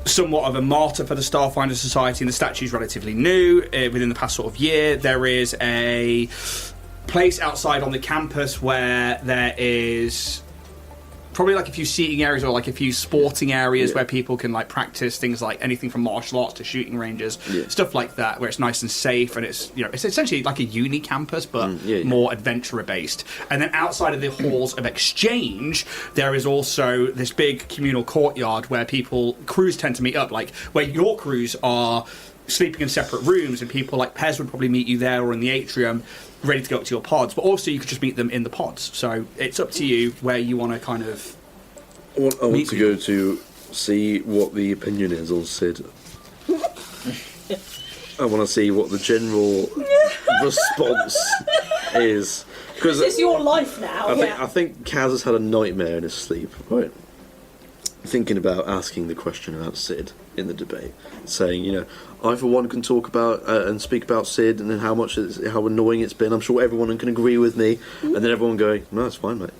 somewhat of a martyr for the Starfinder Society, and the statue's relatively new within the past sort of year. There is a place outside on the campus where there is probably like a few seating areas or like a few sporting areas where people can like practice things like anything from martial arts to shooting ranges, stuff like that, where it's nice and safe, and it's, you know, it's essentially like a uni campus but more adventurer based. And then outside of the Halls of Exchange, there is also this big communal courtyard where crews tend to meet up, like where your crews are sleeping in separate rooms, and people like Pez would probably meet you there or in the atrium, ready to go up to your pods, but also you could just meet them in the pods. So it's up to you where you want to kind of I want to go to see what the opinion is on Sid. I want to see what the general response is. This is your life now. I think Kaz has had a nightmare in his sleep, right? Thinking about asking the question about Sid in the debate, saying, you know, I for one can talk about and speak about Sid and then how annoying it's been. I'm sure everyone can agree with me, and then everyone going, no, it's fine, mate.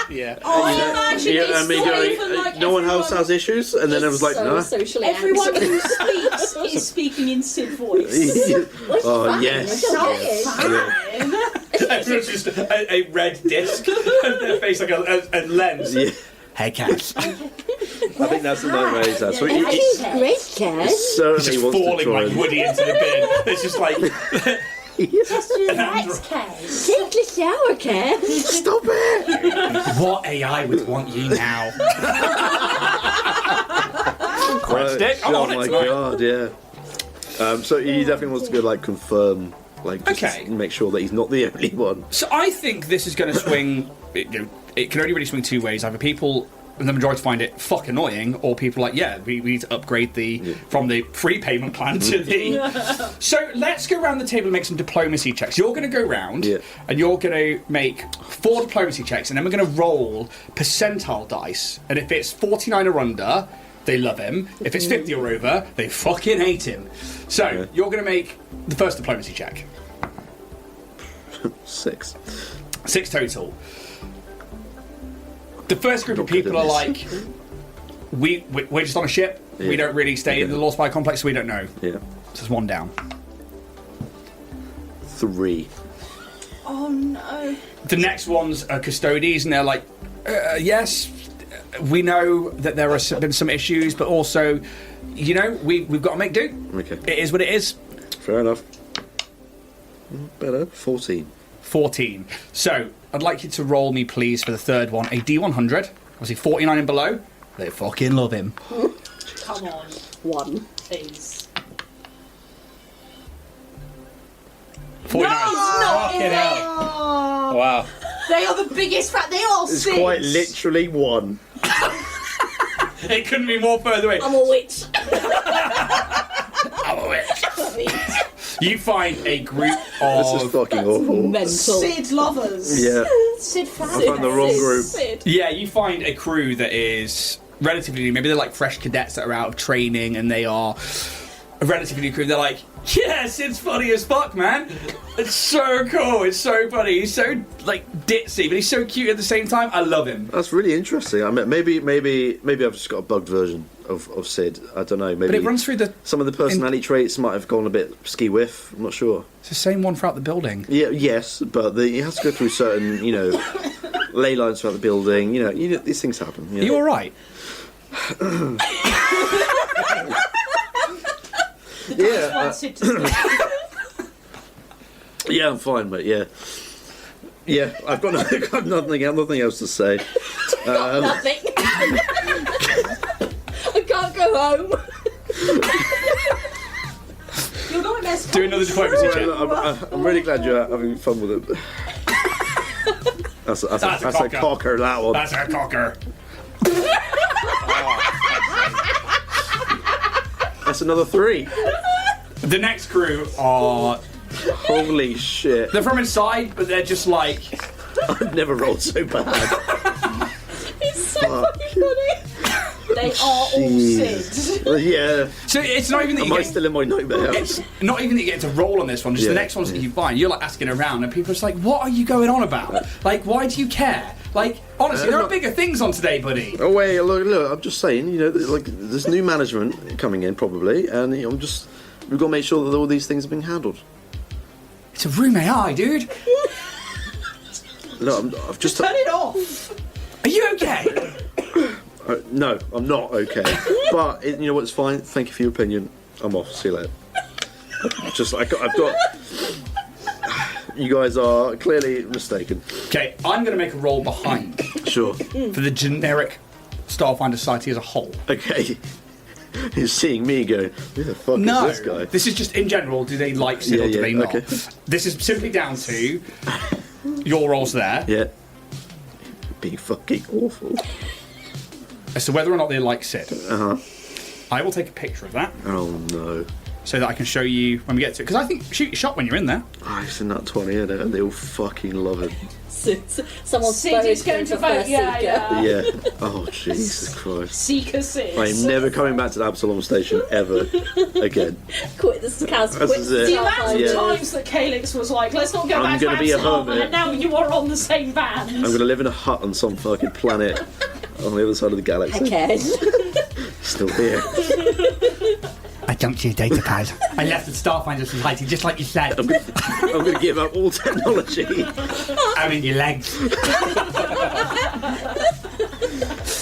Yeah. And me going, no one else has issues, and then I was like, no. Everyone who speaks is speaking in Sid voice. Oh yes. everyone's just a red disc and their face like a lens. Yeah. Hey, Cass. I think that's the nightmare he's had. So Great, Cass. certainly Just wants to falling try like Woody into the bin. It's just like Just relax, Kaz. Take the shower, Cass. Stop it! what AI would want you now? Stick, I'm oh on it my tonight. god, yeah. So he definitely wants to go like confirm, like just make sure that he's not the only one. So I think this is going to swing. It can only really swing two ways. Either people, the majority, find it fuck annoying, or people are like, yeah, we need to upgrade from the free payment plan to the. So let's go around the table and make some diplomacy checks. You're going to go round and you're going to make 4 diplomacy checks, and then we're going to roll percentile dice. And if it's 49 or under, they love him. If it's 50 or over, they fucking hate him. So you're going to make the first diplomacy check. 6 total. The first group of people are like, we're just on a ship. We don't really stay in the Lorespire Complex, so we don't know. Yeah. So there's 1 down. 3. Oh no. The next ones are custodies, and they're like, yes, we know that there have been some issues, but also, you know, we've got to make do. Okay. It is what it is. Fair enough. Better. 14. 14. So, I'd like you to roll me, please, for the third one, a D100. Obviously, 49 and below. They fucking love him. Come on. 1. Please. 49. Not in it. Wow. They are the biggest fat. They are It's six. quite literally 1. It couldn't be more further away. I'm a witch. I'm a witch. You find a group This is of... fucking awful. Mental. Sid lovers. Yeah. Sid fans. I found the wrong group. Sid. Yeah, you find a crew that is relatively new. Maybe they're like fresh cadets that are out of training, and they are a relatively new crew. They're like, yeah, Sid's funny as fuck, man. It's so cool. It's so funny. He's so like ditzy, but he's so cute at the same time. I love him. That's really interesting. I mean, maybe I've just got a bugged version of Sid. I don't know. Maybe But it runs through some of the personality traits might have gone a bit ski whiff. I'm not sure. It's the same one throughout the building. Yeah, yes, but he has to go through certain, ley lines throughout the building. These things happen. Are you all right? Yeah, yeah, I'm fine, mate. Yeah, I've got nothing else to say. Nothing. I can't go home. You're not best. Do another diplomacy check. I'm really glad you're having fun with it. That's a cocker, that one. That's a cocker. That's another 3. The next crew are... Holy shit. They're from inside, but they're just like... I've never rolled so bad. It's so fucking funny. They are all Sid. Yeah. So it's not even that Am I still in my nightmare? It's not even that you get to roll on this one, just Yeah. the next ones that you find. You're like asking around, and people are just like, what are you going on about? Like, why do you care? Like, honestly, there are bigger things on today, buddy. Oh wait, look! I'm just saying, like there's new management coming in probably, and we've got to make sure that all these things are being handled. It's a room AI, dude. No, I've just Turn it off. Are you okay? no, I'm not okay. But you know what's fine. Thank you for your opinion. I'm off. See you later. I've got. You guys are clearly mistaken. Okay, I'm going to make a roll behind Sure. for the generic Starfinder Society as a whole. Okay. You're seeing me go, who the fuck No, is this guy? this is just in general. Do they like Sid or do they not? okay. This is simply down to your rolls there Yeah. Being fucking awful. as to whether or not they like Sid. Uh-huh. I will take a picture of that Oh no. so that I can show you when we get to it. Because I think shoot your shot when you're in there. Oh, it's in that 20, and they all fucking love it. Someone's Sid is going to vote. First Seeker. Yeah. Oh, Jesus Christ. Seeker Sid. I'm never coming back to the Absalom station ever again. Quit this cast. This Quit is it. The amount of Yeah. times that Calyx was like, let's not go I'm back to gonna be a Absalom, hermit. and now you are on the same band. I'm going to live in a hut on some fucking planet on the other side of the galaxy. Okay. Still here. I dumped your data pad. I left the Starfinder Society just like you said. I'm going to give up all technology. I'm in your legs.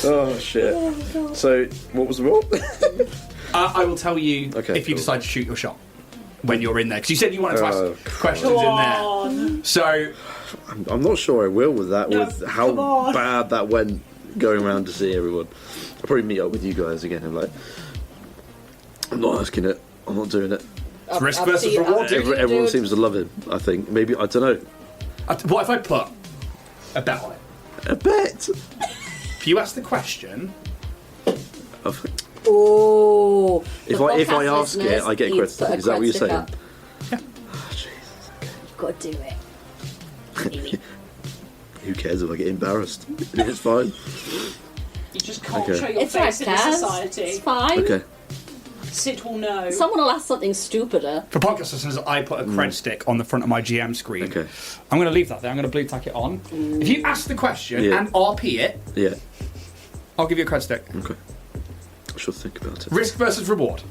Oh, shit. So, what was the roll? I will tell you Okay, if you cool. decide to shoot your shot when you're in there. Because you said you wanted to Oh, ask questions in there. So, I'm not sure I will with that, No, with how come on. bad that went going around to see everyone. I'll probably meet up with you guys again and I'm not asking it. I'm not doing it. risk Up to versus you, reward. up to you. Everyone dude. seems to love him, I think. Maybe, I don't know. What if I put a bet on it? A bet. If you ask the question, Oh. If I ask it, I get credit. Is that what you're saying? Up. yeah. Oh, Jesus. You've got to do it. Really. Who cares if I get embarrassed? It's fine. You just can't Okay. show your It's right, face in Kaz. society. It's fine. Okay. Sid will know. Someone will ask something stupider. For podcast listeners, I put a cred stick on the front of my GM screen. Okay. I'm going to leave that there. I'm going to blue tack it on. If you ask the question Yeah. and RP it, Yeah. I'll give you a cred stick. Okay. I should think about it. Risk versus reward.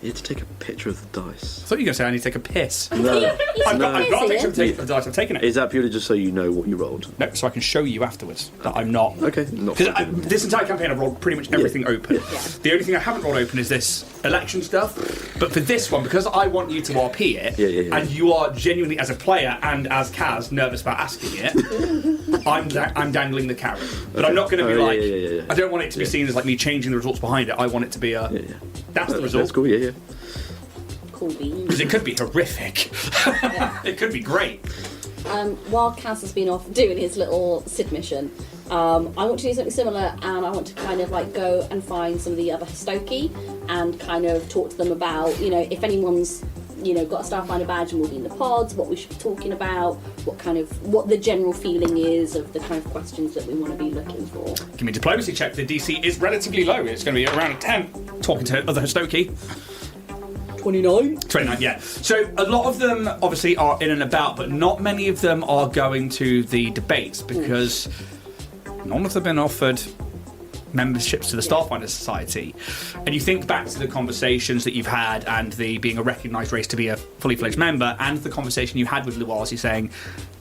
You had to take a picture of the dice. I thought you were going to say I need to take a piss. No. I've got a Is picture it? of the dice. I've taken it. Is that purely just so you know what you rolled? No, so I can show you afterwards that I'm not. Okay. Not Because this entire campaign I've rolled pretty much everything open. Yeah. The only thing I haven't rolled open is this election stuff. But for this one, because I want you to RP it, Yeah. and you are genuinely, as a player and as Kaz, nervous about asking it, I'm dangling the carrot. But I'm not going to be Oh, like... yeah. I don't want it to be seen as like me changing the results behind it. I want it to be a... Yeah. That's the That's result. cool. Yeah. Cool beans. Because it could be horrific. It could be great. While Kaz has been off doing his little Sid mission, I want to do something similar, and I want to kind of like go and find some of the other Histoki and kind of talk to them about, if anyone's got a Starfinder badge and we'll be in the pods, what we should be talking about, what the general feeling is of the kind of questions that we want to be looking for. Give me a diplomacy check. The DC is relatively low. It's going to be around a 10. Talking to other Hostoki. 29, yeah. So a lot of them obviously are in and about, but not many of them are going to the debates because none of them have been offered memberships to the Starfinder Society. And you think back to the conversations that you've had and the being a recognised race to be a fully fledged member, and the conversation you had with Luazi saying,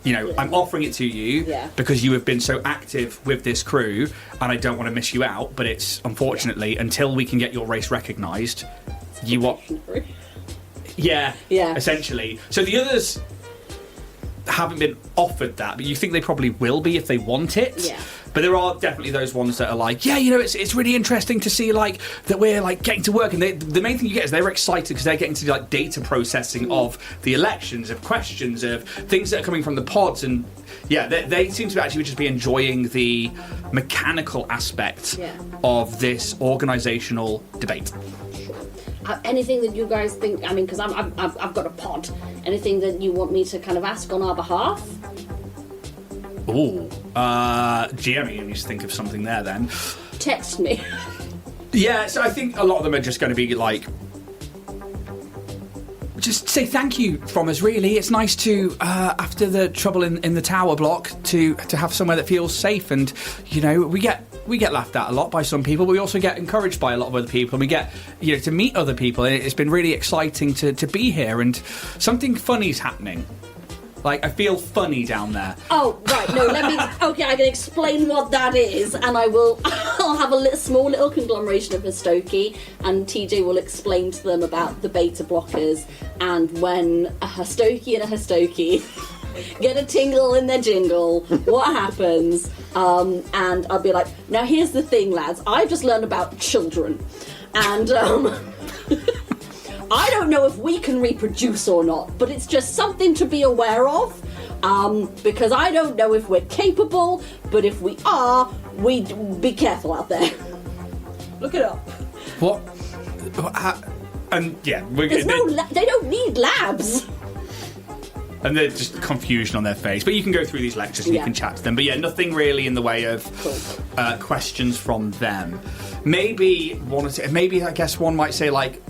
I'm offering it to you because you have been so active with this crew and I don't want to miss you out, but it's unfortunately until we can get your race recognised, you are... Yeah, essentially. So the others haven't been offered that, but you think they probably will be if they want it. Yeah. But there are definitely those ones that are like, it's really interesting to see like that we're like getting to work, and the main thing you get is they're excited because they're getting to do like data processing of the elections, of questions, of things that are coming from the pods, and they seem to actually just be enjoying the mechanical aspect of this organisational debate. Anything that you guys think, because I've got a pod, anything that you want me to kind of ask on our behalf? Ooh. GM, you need to think of something there then. Text me. Yeah, so I think a lot of them are just going to be like, just say thank you from us, really. It's nice to, after the trouble in the tower block, to have somewhere that feels safe, and, we get laughed at a lot by some people, but we also get encouraged by a lot of other people, and we get, to meet other people, and it's been really exciting to be here, and something funny's happening. Like, I feel funny down there. Oh, right, no, okay, I can explain what that is, and I'll have a small little conglomeration of Hostoki, and TJ will explain to them about the beta blockers, and when a Hostoki and a Hostoki get a tingle in their jingle, what happens, and I'll be like, now here's the thing, lads, I've just learned about children, and, I don't know if we can reproduce or not, but it's just something to be aware of, because I don't know if we're capable, but if we are, be careful out there. Look it up. What? And yeah, they don't need labs. And there's just confusion on their face. But you can go through these lectures and you can chat to them. But yeah, nothing really in the way of questions from them. Maybe I guess one might say like,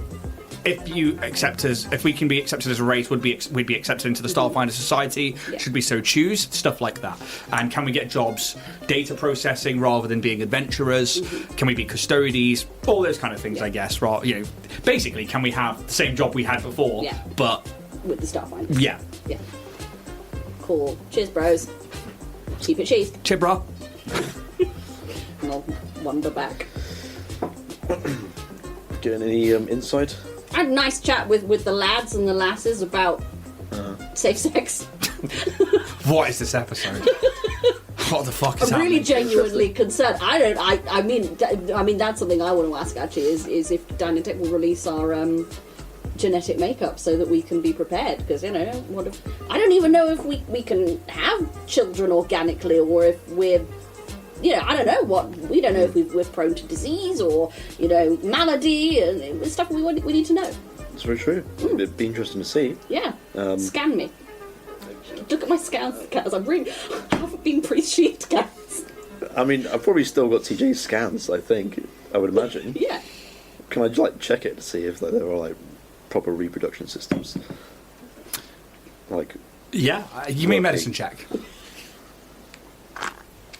if we can be accepted as a race, we'd be accepted into the Starfinder Society, should we so choose, stuff like that. And can we get jobs, data processing rather than being adventurers? Can we be custodies? All those kind of things, I guess. Basically, can we have the same job we had before, but with the Starfinder? Yeah. Cool. Cheers, bros. Keep it cheese. Cheers, bro. And I'll wander back. Getting any insight? I had a nice chat with the lads and the lasses about safe sex. What is this episode? What the fuck is I'm really happening? genuinely concerned. I mean that's something I want to ask actually is if Dynatech will release our genetic makeup so that we can be prepared, because I don't even know if we can have children organically, or if we're I don't know we don't know if we're prone to disease or malady, and stuff we need to know. That's very true. It'd be interesting to see. Yeah. Scan me. Look at my scans, I haven't been pre-sheet scans. I mean, I've probably still got TJ's scans, I think. I would imagine. Yeah. Can I check it to see if there are proper reproduction systems? Yeah, you mean medicine check?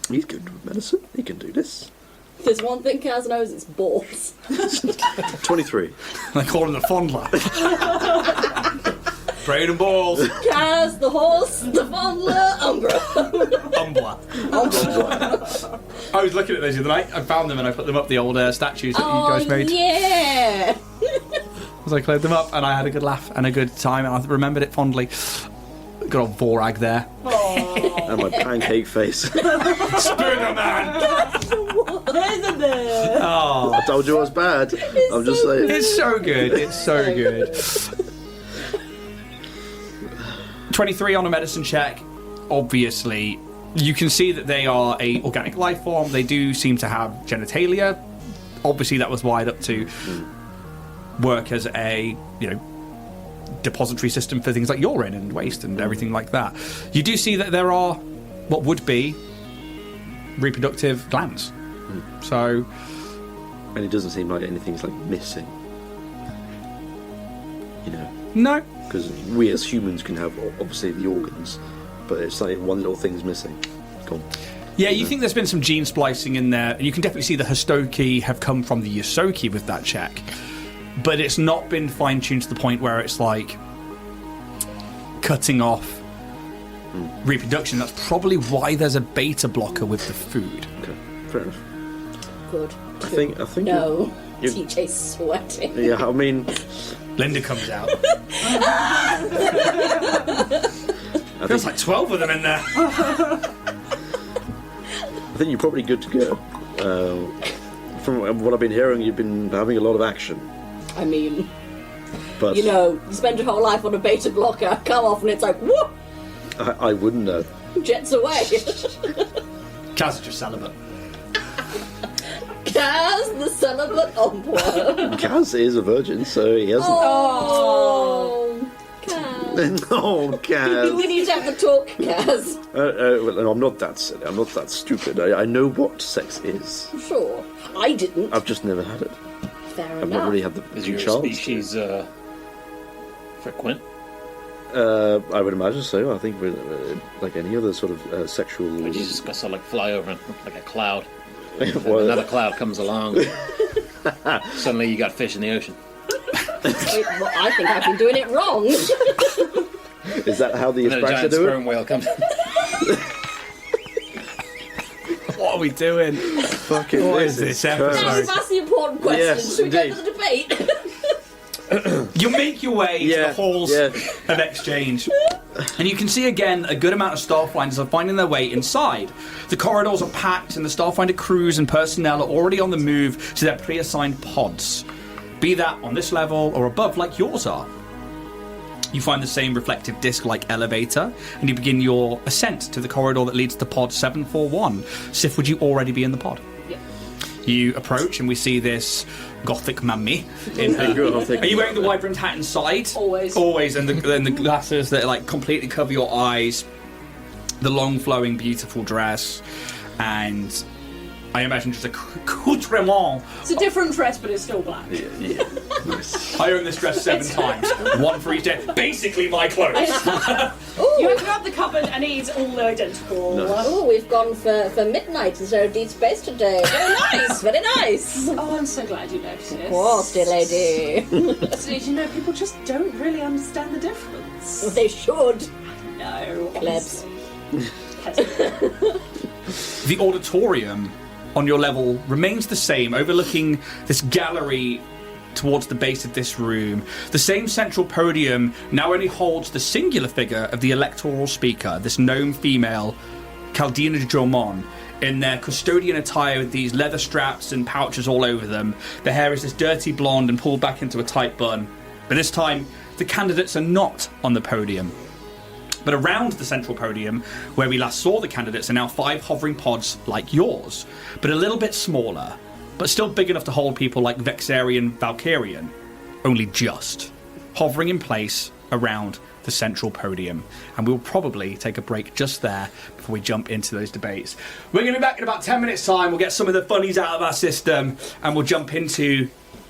He's good with medicine. He can do this. If there's one thing Kaz knows, it's balls. 23. They call him the fondler. Brain and balls. Kaz, the horse, the fondler, Umbra. I was looking at those the other night. I found them and I put them up, the old statues that you guys made. Yeah. As I cleared them up, and I had a good laugh and a good time, and I remembered it fondly. Good old Vorag there. And my pancake face. Spooner man! Isn't it? Oh, I told you I was bad. I'm just saying. it's so good. It's so good. 23 on a medicine check. Obviously, you can see that they are a organic life form. They do seem to have genitalia. Obviously, that was wired up to work as a, depository system for things like urine and waste and everything like that. You do see that there are what would be reproductive glands. So, and it doesn't seem like anything's like missing. You know. No. Because we as humans can have obviously the organs, but it's like one little thing's missing. Gone. Yeah, you think there's been some gene splicing in there, and you can definitely see the Hostoki have come from the Yosoki with that check. But it's not been fine-tuned to the point where it's like cutting off reproduction. That's probably why there's a beta blocker with the food. Okay, fair enough. Good. I think. No, TJ's sweating. Yeah, I mean, Linda comes out. There's like 12 of them in there. I think you're probably good to go. From what I've been hearing, you've been having a lot of action. I mean, but you know, you spend your whole life on a beta blocker, come off and it's like, whoop! I wouldn't know. Jets away. Kaz is just celibate. Kaz, the celibate umpire. Kaz is a virgin, so he hasn't. Oh, Kaz. No, Kaz. We need to have the talk, Kaz. Well, I'm not that silly. I'm not that stupid. I know what sex is. Sure. I didn't. I've just never had it. Fair I've enough. not really had the Is your chance. species frequent? I would imagine so. I think with like any other sort of sexual. Or you just go sort of like fly over and like a cloud. Well, Another cloud comes along. Suddenly you got fish in the ocean. Well, I think I've been doing it wrong. is that how the And then a Ispraxa giant do sperm it? whale comes. What are we doing? Fucking What is this episode? Now you've asked the important question. Yes, Should we go to indeed. the debate? You make your way to the halls yeah. of exchange, and you can see again a good amount of Starfinders are finding their way inside. The corridors are packed, and the Starfinder crews and personnel are already on the move to their pre-assigned pods, be that on this level or above, like yours are. You find the same reflective disc-like elevator, and you begin your ascent to the corridor that leads to pod 741. Sif, would you already be in the pod? Yeah. You approach, and we see this gothic mummy. Are you wearing the wide-brimmed hat inside? Always. Always, and the glasses that like completely cover your eyes, the long, flowing, beautiful dress, and I imagine just a accoutrement. It's a different dress, but it's still black. Yeah. Nice. I own this dress 7 times, one for each day. Basically, my clothes. You open up the cupboard and it's all identical. Nice. Oh, we've gone for midnight instead of Deep Space today. Very nice, very nice. Oh, I'm so glad you noticed. Of course, dear lady. So, you know, people just don't really understand the difference. They should. No, Plebs. The auditorium on your level remains the same, overlooking this gallery towards the base of this room. The same central podium now only holds the singular figure of the electoral speaker, this gnome female, Caldina Dromon, in their custodian attire with these leather straps and pouches all over them. The hair is this dirty blonde and pulled back into a tight bun. But this time, the candidates are not on the podium. But around the central podium, where we last saw the candidates, are now 5 hovering pods like yours, but a little bit smaller, but still big enough to hold people like Vexarian Valkyrian, only just, hovering in place around the central podium. And we'll probably take a break just there before we jump into those debates. We're going to be back in about 10 minutes' time. We'll get some of the funnies out of our system, and we'll jump into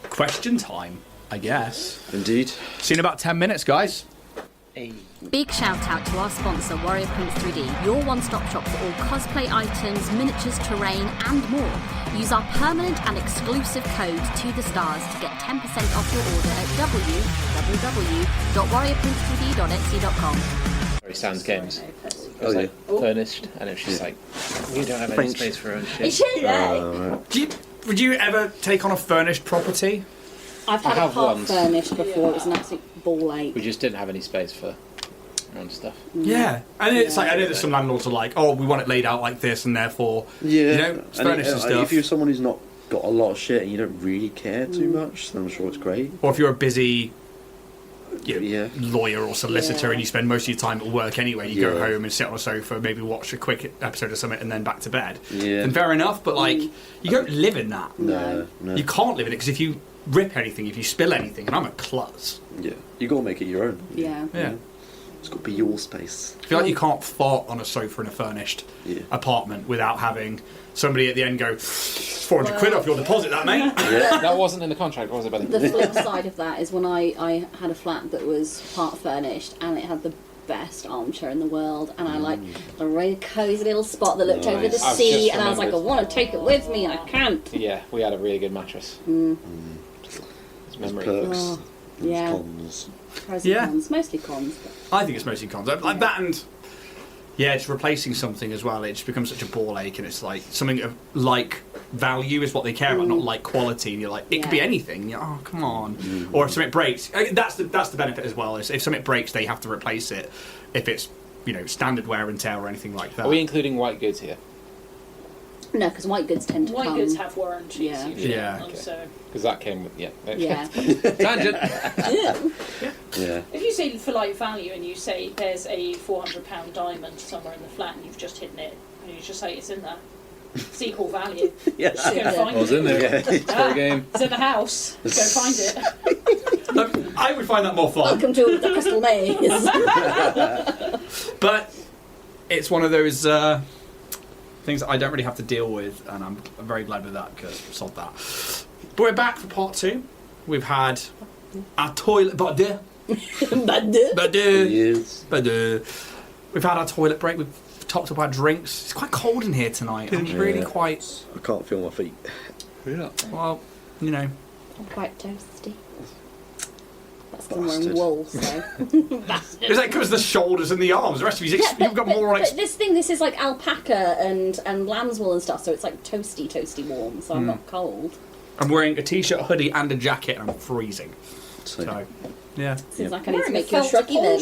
question time, I guess. Indeed. See you in about 10 minutes, guys. Big shout out to our sponsor, Warrior Prince 3D, your one-stop shop for all cosplay items, miniatures, terrain, and more. Use our permanent and exclusive code to the stars to get 10% off your order at www.warriorprince3d.etsy.com. Very Sans Games. It Oh, was yeah. like furnished, and it's just like, we don't have any French. space for our own shit. Would you ever take on a furnished property? I've had I a have part once. furnished before. It was an absolute ball ache. We just didn't have any space for our own stuff. Yeah, and it's like I know that some landlords are like, "Oh, we want it laid out like this, and therefore, Yeah. you know, furnish and stuff." If you're someone who's not got a lot of shit and you don't really care too much, then I'm sure it's great. Or if you're a busy Yeah. lawyer or solicitor Yeah. and you spend most of your time at work anyway, you go Yeah. home and sit on a sofa, maybe watch a quick episode of something, and then back to bed. Yeah. Then fair enough, but like, you don't live in that. No. You can't live in it because if you rip anything, if you spill anything, and I'm a klutz. Yeah, you got to make it your own. Yeah. It's got to be your space. I feel like you can't fart on a sofa in a furnished apartment without having somebody at the end go, 400 quid off your deposit, that, mate. That wasn't in the contract, was it, buddy? The flip side of that is when I had a flat that was part furnished and it had the best armchair in the world, and I like a really cosy little spot that looked over the sea, and I was like, I want to take it with me, and I can't. Yeah, we had a really good mattress. It's memory. Perks. Yeah. Cons. Pros and cons, mostly cons. But... I think it's mostly cons. Like that, and it's replacing something as well. It just becomes such a ball ache, and it's like something of like value is what they care about, not like quality. And you're like, it could be anything. You're, oh, come on. Or if something breaks, that's the benefit as well. Is if something breaks, they have to replace it. If it's standard wear and tear or anything like that. Are we including white goods here? No, because white goods tend to White come... goods have warranties usually. Yeah. Okay. So Because that came with... Yeah. Yeah. Tangent! Yeah. if you say for like value and you say there's a £400 diamond somewhere in the flat and you've just hidden it, and you just say it's in there, it's equal value. Yeah. Just go find I was it. in there. Yeah. For a game. It's in the house. Go find it. I would find that more fun. Welcome to the Crystal Maze. But it's one of those things that I don't really have to deal with, and I'm very glad with that because we solved that. But we're back for part 2. We've had our toilet... But Yes. we've had our toilet break. We've topped up our drinks. It's quite cold in here tonight. I'm really quite... I can't feel my feet. Well, you know... I'm quite toasty. That's because I'm wearing wool, so... It's like because the shoulders and the arms. The rest of you've got more like... But this is like alpaca and lamb's wool and stuff, so it's like toasty warm, so I'm not cold. I'm wearing a t-shirt, a hoodie, and a jacket, and I'm freezing. So, yeah. Seems like I need to Wearing make a you a felt shruggy then.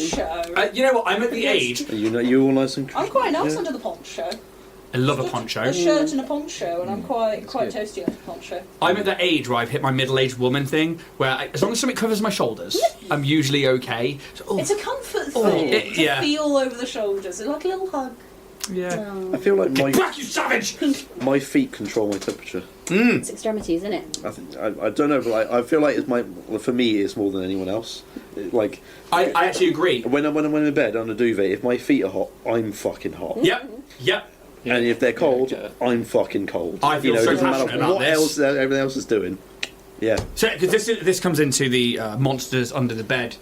poncho. You know what? I'm at the age... You all nice and... I'm quite nice under the poncho. I love a poncho. A shirt and a poncho, and I'm quite toasty under the poncho. I'm at that age where I've hit my middle-aged woman thing, where as long as something covers my shoulders, I'm usually okay. So, It's a comfort thing to yeah. feel over the shoulders. It's like a little hug. yeah. I feel like Back, you savage! my feet control my temperature. It's extremities, isn't it? I don't know, but I feel like for me it's more than anyone else. Like I actually agree. when I'm in bed on a duvet, if my feet are hot, I'm fucking hot. Yep. And if they're cold, I'm fucking cold. I feel it so doesn't passionate matter about what this. else everything else is doing. Yeah. So, because this comes into the monsters under the bed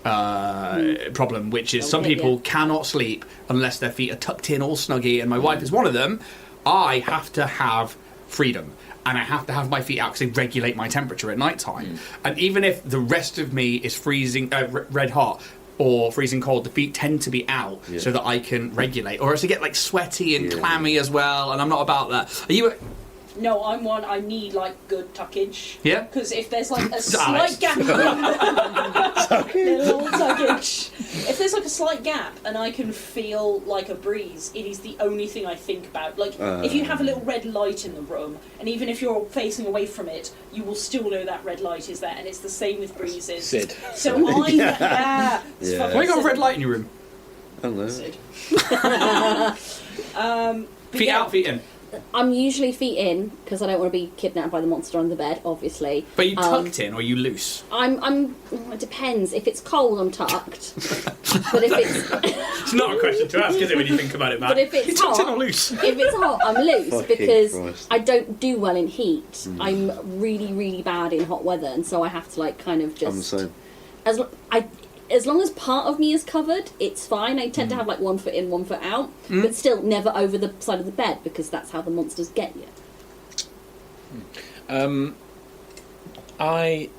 problem, which is some people cannot sleep unless their feet are tucked in all snuggy, and my wife is one of them. I have to have freedom, and I have to have my feet out because they regulate my temperature at night time. And even if the rest of me is freezing, red hot or freezing cold, the feet tend to be out so that I can regulate, or else I get like sweaty and clammy as well, and I'm not about that. Are you? No, I'm one. I need like good tuckage. Yeah. Because if there's like a slight gap, little tuckage. If there's like a slight gap and I can feel like a breeze, it is the only thing I think about. Like if you have a little red light in the room, and even if you're facing away from it, you will still know that red light is there, and it's the same with breezes. Sid. So I'm Yeah. Why you got a red light in your room? I don't know. Sid. Feet out, feet in. I'm usually feet in because I don't want to be kidnapped by the monster under the bed, obviously. But you tucked in, or are you loose? It depends. If it's cold, I'm tucked. But if it's It's not a question to ask, is it, when you think about it, Matt? But if it's you tucked hot, in or loose? if it's hot, I'm loose Fucking because Christ. I don't do well in heat. I'm really, really bad in hot weather, and so I have to like kind of just. I'm the same. As long as part of me is covered, it's fine. I tend to have like 1 foot in, 1 foot out, but still never over the side of the bed because that's how the monsters get you. I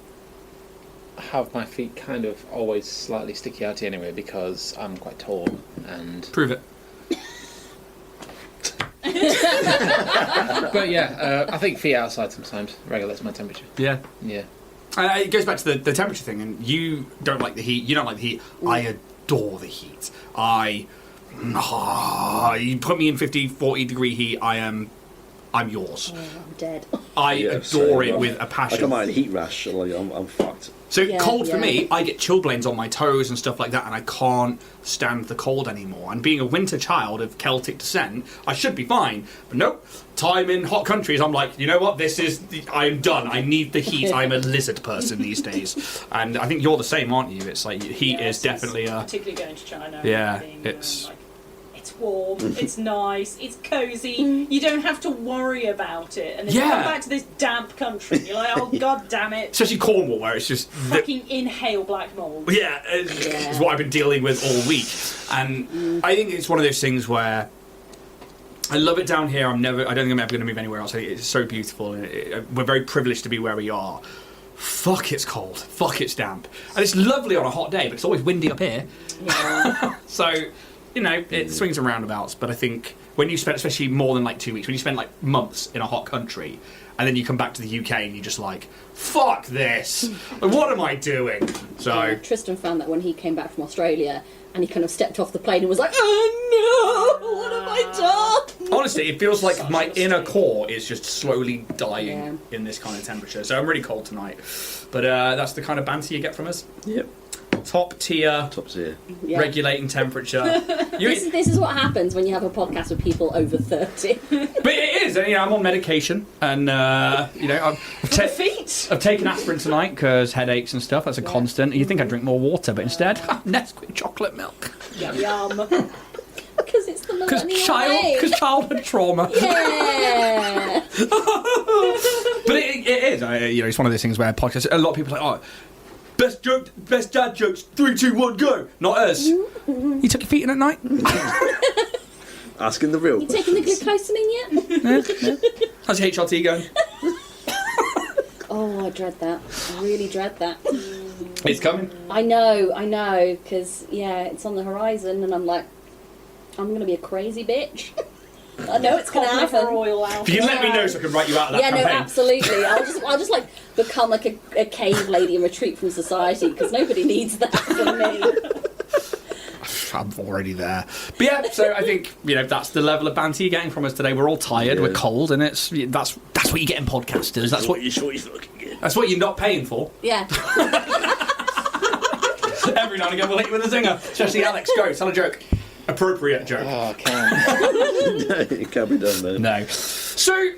have my feet kind of always slightly sticky outy anyway because I'm quite tall and... Prove it. But yeah, I think feet outside sometimes regulates my temperature. Yeah. Yeah. It goes back to the temperature thing, and you don't like the heat. You don't like the heat. I adore the heat. You put me in 50, 40 degree heat, I'm yours. I'm dead. I adore it with a I passion. come out in heat rash. Like I'm fucked. So Yeah, cold for yeah. me, I get chilblains on my toes and stuff like that, and I can't stand the cold anymore. And being a winter child of Celtic descent, I should be fine. But nope, time in hot countries, I'm like, you know what, I'm done. I need the heat. I'm a lizard person these days. And I think you're the same, aren't you? It's like, heat is definitely a... Particularly going to China. Yeah, it's... It's warm, it's nice, it's cosy, you don't have to worry about it. And then you come back to this damp country, you're like, oh god damn it. Especially Cornwall, where it's just... Fucking inhale black mold. Yeah, it's what I've been dealing with all week. And I think it's one of those things where I love it down here. I don't think I'm ever going to move anywhere else. It's so beautiful. We're very privileged to be where we are. Fuck, it's cold. Fuck, it's damp. And it's lovely on a hot day, but it's always windy up here. Yeah. So... You know, it swings and roundabouts, but I think when you spend, especially more than like 2 weeks, when you spend like months in a hot country, and then you come back to the UK and you're just like, fuck this! Like, what am I doing? So Tristan found that when he came back from Australia, and he kind of stepped off the plane and was like, oh no, what have I done? Honestly, it feels like my inner core is just slowly dying in this kind of temperature. So I'm really cold tonight. But that's the kind of banter you get from us. Yep. Top tier, regulating temperature. This is what happens when you have a podcast with people over 30. But it is, you know, I'm on medication, and you know, I've taken aspirin tonight because headaches and stuff. That's a constant. You think I'd drink more water, but instead, Nesquik chocolate milk. Yum. Because it's the millennial way. Because childhood trauma. Yeah. But it is, you know, it's one of those things where podcasts. A lot of people are like, oh. Best dad jokes, 3, 2, 1, go! Not us. You took your feet in at night? Asking the real You taking the glucosamine yet? Yeah. How's your HRT going? Oh, I dread that. I really dread that. It's coming. I know, because, it's on the horizon, and I'm like, I'm going to be a crazy bitch. I know it's going to happen. If you can let me know so I can write you out of that campaign. No, absolutely. I'll just like become like a cave lady and retreat from society, because nobody needs that from me. I'm already there. But yeah, so I think, you know, that's the level of banter you're getting from us today. We're all tired, we're cold, and that's what you get in podcasters. That's what you fucking get. That's what you're not paying for. Yeah. Every now and again we'll hit you with a zinger. Especially Alex. Go, tell a joke. Appropriate joke. Oh, I can't. No, it can't be done, though. No. So,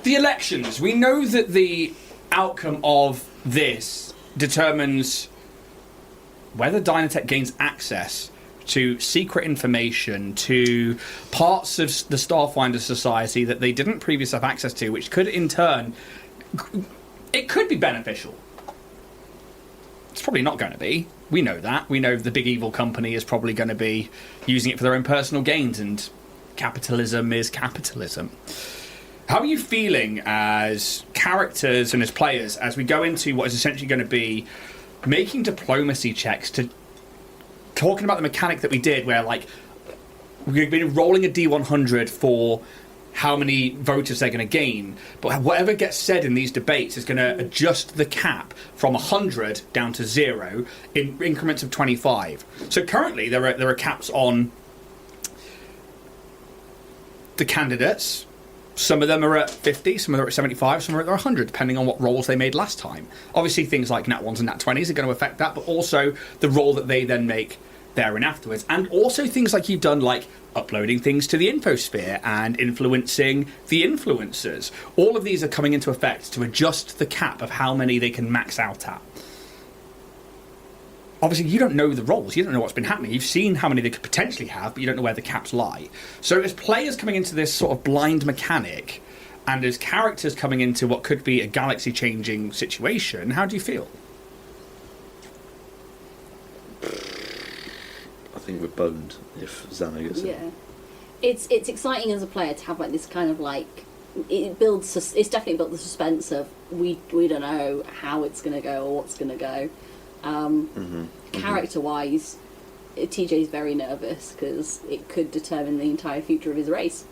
the elections. We know that the outcome of this determines whether Dynatech gains access to secret information, to parts of the Starfinder Society that they didn't previously have access to, which could, in turn, it could be beneficial. It's probably not going to be. We know that. We know the big evil company is probably going to be using it for their own personal gains, and capitalism is capitalism. How are you feeling as characters and as players as we go into what is essentially going to be making diplomacy checks, to talking about the mechanic that we did where, like, we've been rolling a D100 for how many voters they're going to gain, but whatever gets said in these debates is going to adjust the cap from 100 down to 0 in increments of 25. So currently there are caps on the candidates. Some of them are at 50, some of them are at 75, some are at 100, depending on what rolls they made last time. Obviously things like Nat 1s and Nat 20s are going to affect that, but also the roll that they then make there and afterwards. And also things like you've done, like uploading things to the infosphere and influencing the influencers. All of these are coming into effect to adjust the cap of how many they can max out at. Obviously, you don't know the roles. You don't know what's been happening. You've seen how many they could potentially have, but you don't know where the caps lie. So as players coming into this sort of blind mechanic, and as characters coming into what could be a galaxy-changing situation, how do you feel? I think we're boned if Xana gets it. Yeah. It's exciting as a player to have like this kind of like, it's definitely built the suspense of we don't know how it's going to go or what's going to go. Character-wise, TJ's very nervous because it could determine the entire future of his race.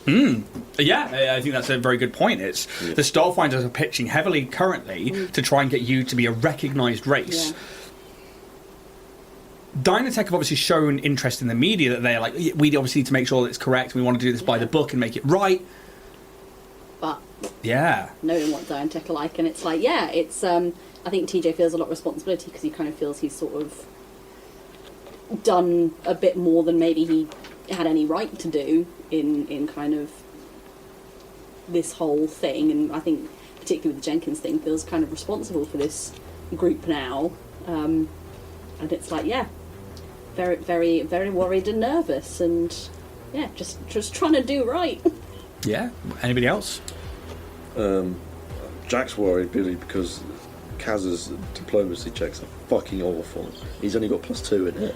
Yeah, I think that's a very good point. The Starfinders are pitching heavily currently to try and get you to be a recognised race. Yeah. Dynatech have obviously shown interest in the media, that they're like, we obviously need to make sure that it's correct, we want to do this by the book and make it right. But knowing what Diantech are like, and it's like, it's. I think TJ feels a lot of responsibility because he kind of feels he's sort of done a bit more than maybe he had any right to do in kind of this whole thing, and I think particularly with the Jenkins thing, feels kind of responsible for this group now, and it's like, very, very, very worried and nervous, and just trying to do right. Yeah. Anybody else? Jack's worried really because Kaz's diplomacy checks are fucking awful. He's only got +2 in it.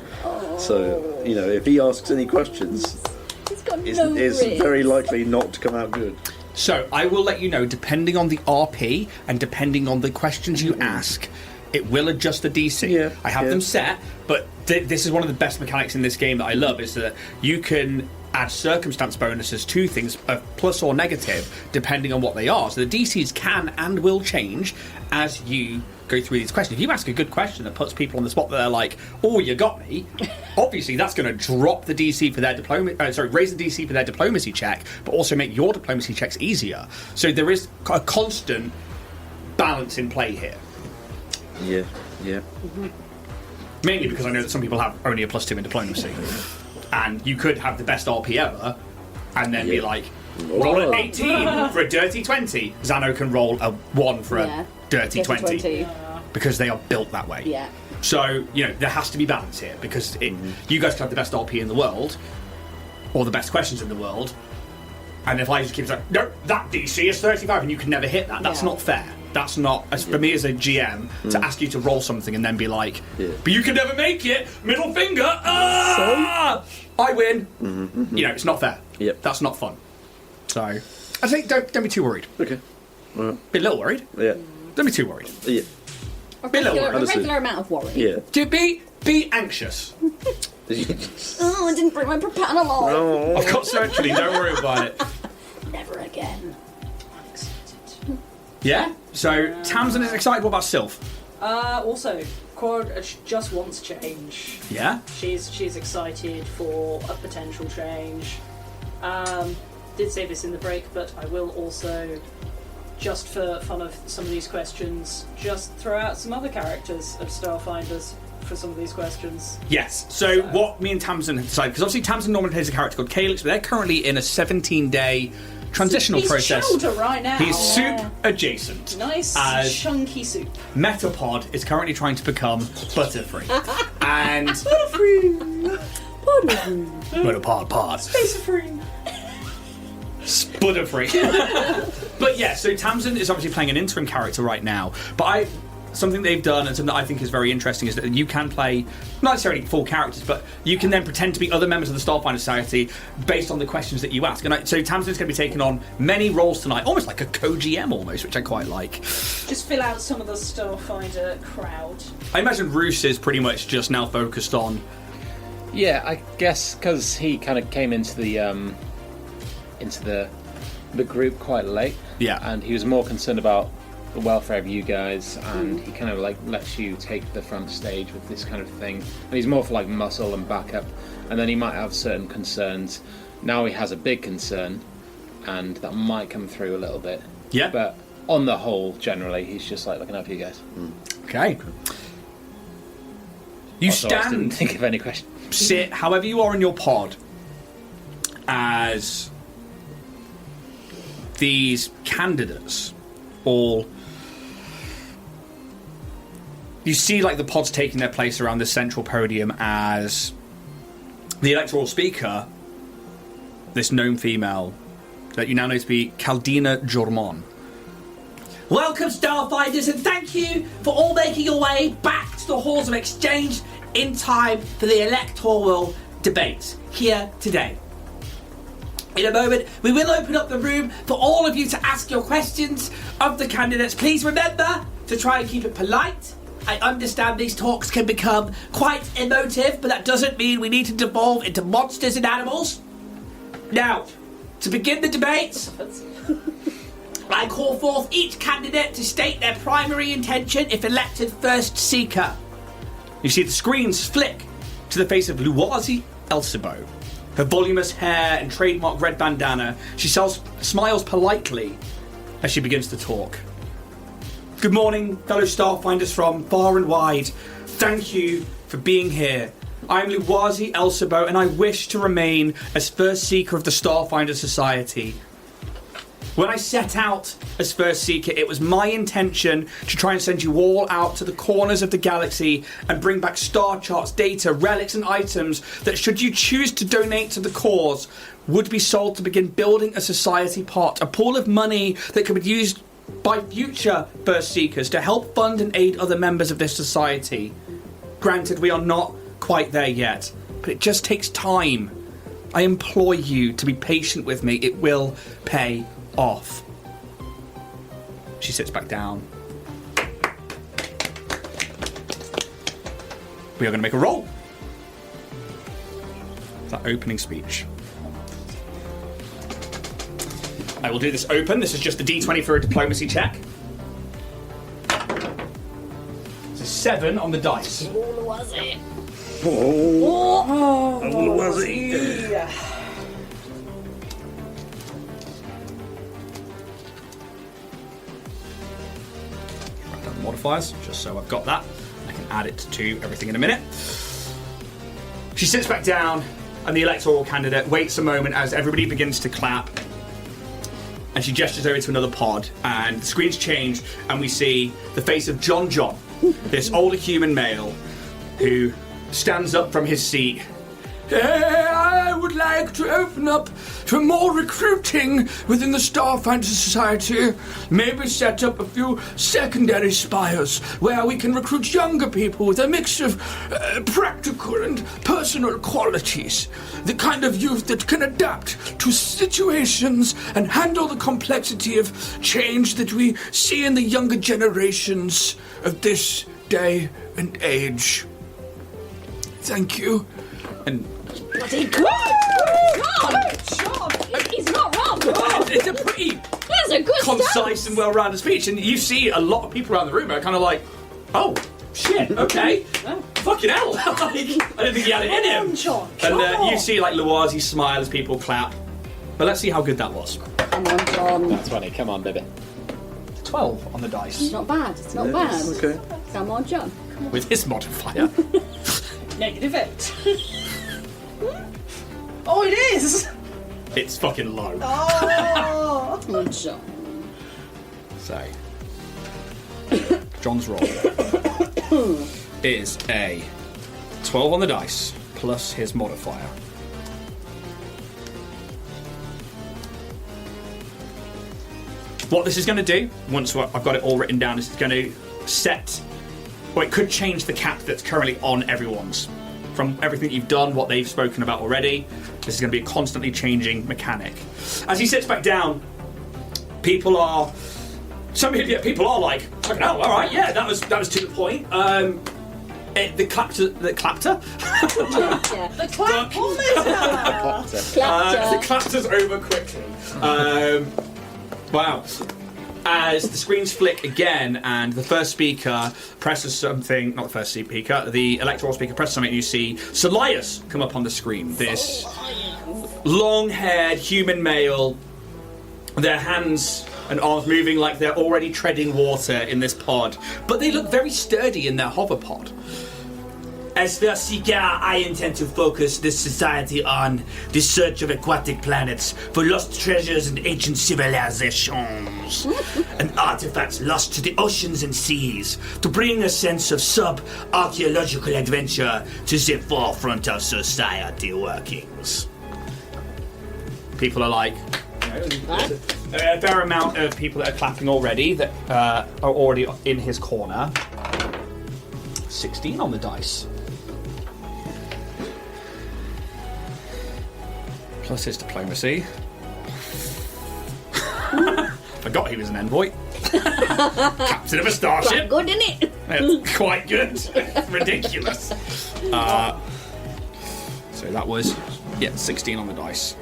So, if he asks any questions, He's got it's very likely not to come out good. So, I will let you know, depending on the RP and depending on the questions you ask, it will adjust the DC. Yeah, I have them set, but this is one of the best mechanics in this game that I love, is that you can add circumstance bonuses to things, plus or negative, depending on what they are. So the DCs can and will change as you go through these questions. If you ask a good question that puts people on the spot that they're like, oh, you got me, obviously that's going to drop the DC for their raise the DC for their diplomacy check, but also make your diplomacy checks easier. So there is a constant balance in play here. Yeah. Mainly because I know that some people have only a +2 in diplomacy. And you could have the best RP ever, and then be like, roll an 18 for a dirty 20. Xano can roll a 1 for a dirty 20. Because they are built that way. Yeah. So, there has to be balance here, because you guys can have the best RP in the world, or the best questions in the world, and if I just keep saying, no, that DC is 35, and you can never hit that, that's not fair. That's not, for me as a GM, to ask you to roll something and then be like, but you can never make it, middle finger, I win. It's not fair. Yep. That's not fun. So, I think don't be too worried. Okay. Right. Be a little worried. Yeah. Don't be too worried. Yeah. A Be a little worried. regular amount of worry. Yeah. To be anxious. Oh, I didn't bring my propan along. No. I've got surgery, don't worry about it. Never again. Yeah? So, Tamsin is excited. What about Sylph? Also, Quad just wants change. Yeah? She's excited for a potential change. Did say this in the break, but I will also, just for fun of some of these questions, just throw out some other characters of Starfinders for some of these questions. Yes. So what me and Tamsin have decided, because obviously Tamsin normally plays a character called Calyx, but they're currently in a 17-day transitional process. He's chowder right now. He's soup adjacent. Nice, chunky soup. Metapod is currently trying to become Butterfree. And... Butterfree. Pod. Space-free. Butterfree. But yeah, so Tamsin is obviously playing an interim character right now. But something they've done, and something that I think is very interesting, is that you can play, not necessarily full characters, but you can then pretend to be other members of the Starfinder Society based on the questions that you ask. And so Tamsin's going to be taking on many roles tonight, almost like a co-GM almost, which I quite like. Just fill out some of the Starfinder crowd. I imagine Roos is pretty much just now focused on... Yeah, I guess because he kind of came into the group quite late. Yeah. And he was more concerned about the welfare of you guys, and he kind of lets you take the front stage with this kind of thing. And he's more for muscle and backup, and then he might have certain concerns. Now he has a big concern, and that might come through a little bit. Yeah. But on the whole, generally, he's just looking out for you guys. Okay. You Also, I didn't think of any question. Sit however you are in your pod as these candidates all... You see the pods taking their place around the central podium as the electoral speaker, this gnome female that you now know to be Caldina Jormon. Welcome, Starfinders, and thank you for all making your way back to the halls of exchange in time for the electoral debate here today. In a moment, we will open up the room for all of you to ask your questions of the candidates. Please remember to try and keep it polite. I understand these talks can become quite emotive, but that doesn't mean we need to devolve into monsters and animals. Now, to begin the debate, I call forth each candidate to state their primary intention if elected First Seeker. You see the screens flick to the face of Luwazi Elsibo. Her voluminous hair and trademark red bandana, she smiles politely as she begins to talk. Good morning, fellow Starfinders from far and wide. Thank you for being here. I'm Luwazi Elsabo, and I wish to remain as First Seeker of the Starfinder Society. When I set out as First Seeker, it was my intention to try and send you all out to the corners of the galaxy and bring back star charts, data, relics and items that, should you choose to donate to the cause, would be sold to begin building a society pot, a pool of money that could be used by future First Seekers to help fund and aid other members of this society. Granted, we are not quite there yet, but it just takes time. I implore you to be patient with me. It will pay off. She sits back down. We are going to make a roll. That opening speech. I will do this open. This is just a D20 for a diplomacy check. It's a 7 on the dice. What was it? What was it? Write down the modifiers, just so I've got that. I can add it to everything in a minute. She sits back down, and the electoral candidate waits a moment as everybody begins to clap. And she gestures over to another pod, and the screens change, and we see the face of John, this older human male, who stands up from his seat. I would like to open up for more recruiting within the Starfinder Society. Maybe set up a few secondary spires where we can recruit younger people with a mix of practical and personal qualities. The kind of youth that can adapt to situations and handle the complexity of change that we see in the younger generations of this day and age. Thank you. And Bloody good! John! He's not wrong! it's a pretty That's a good concise and well-rounded speech, and you see a lot of people around the room are kind of like, oh, shit, okay. Fucking hell. I didn't think he had it in him. John, And you see like Luwazi smile as people clap. But let's see how good that was. Come on, John. That's funny. Come on, baby. 12 on the dice. It's not bad. It's not bad. Okay. Come on, John. With his modifier. -8. Oh, it is! It's fucking low. Oh! Come on, John. So, John's roll is a 12 on the dice plus his modifier. What this is going to do, once I've got it all written down, is it's going to set, or it could change the cap that's currently on everyone's. From everything you've done, what they've spoken about already, this is going to be a constantly changing mechanic. As he sits back down, people are like, fucking hell, all right, yeah, that was to the point. The clapter. The clap The clapter's over quickly. Wow. As the screens flick again, and the first speaker presses something, not the first speaker, the electoral speaker presses something, and you see Solias come up on the screen. This long-haired human male, their hands and arms moving like they're already treading water in this pod, but they look very sturdy in their hover pod. As First Seeker, I intend to focus this society on the search of aquatic planets for lost treasures and ancient civilizations, and artifacts lost to the oceans and seas, to bring a sense of sub-archaeological adventure to the forefront of society workings. People are like, a fair amount of people that are clapping already, that are already in his corner. 16 on the dice. Plus his diplomacy. Forgot he was an envoy. Captain of a starship. Quite good, isn't it? It's quite good. Ridiculous. So that was, 16 on the dice.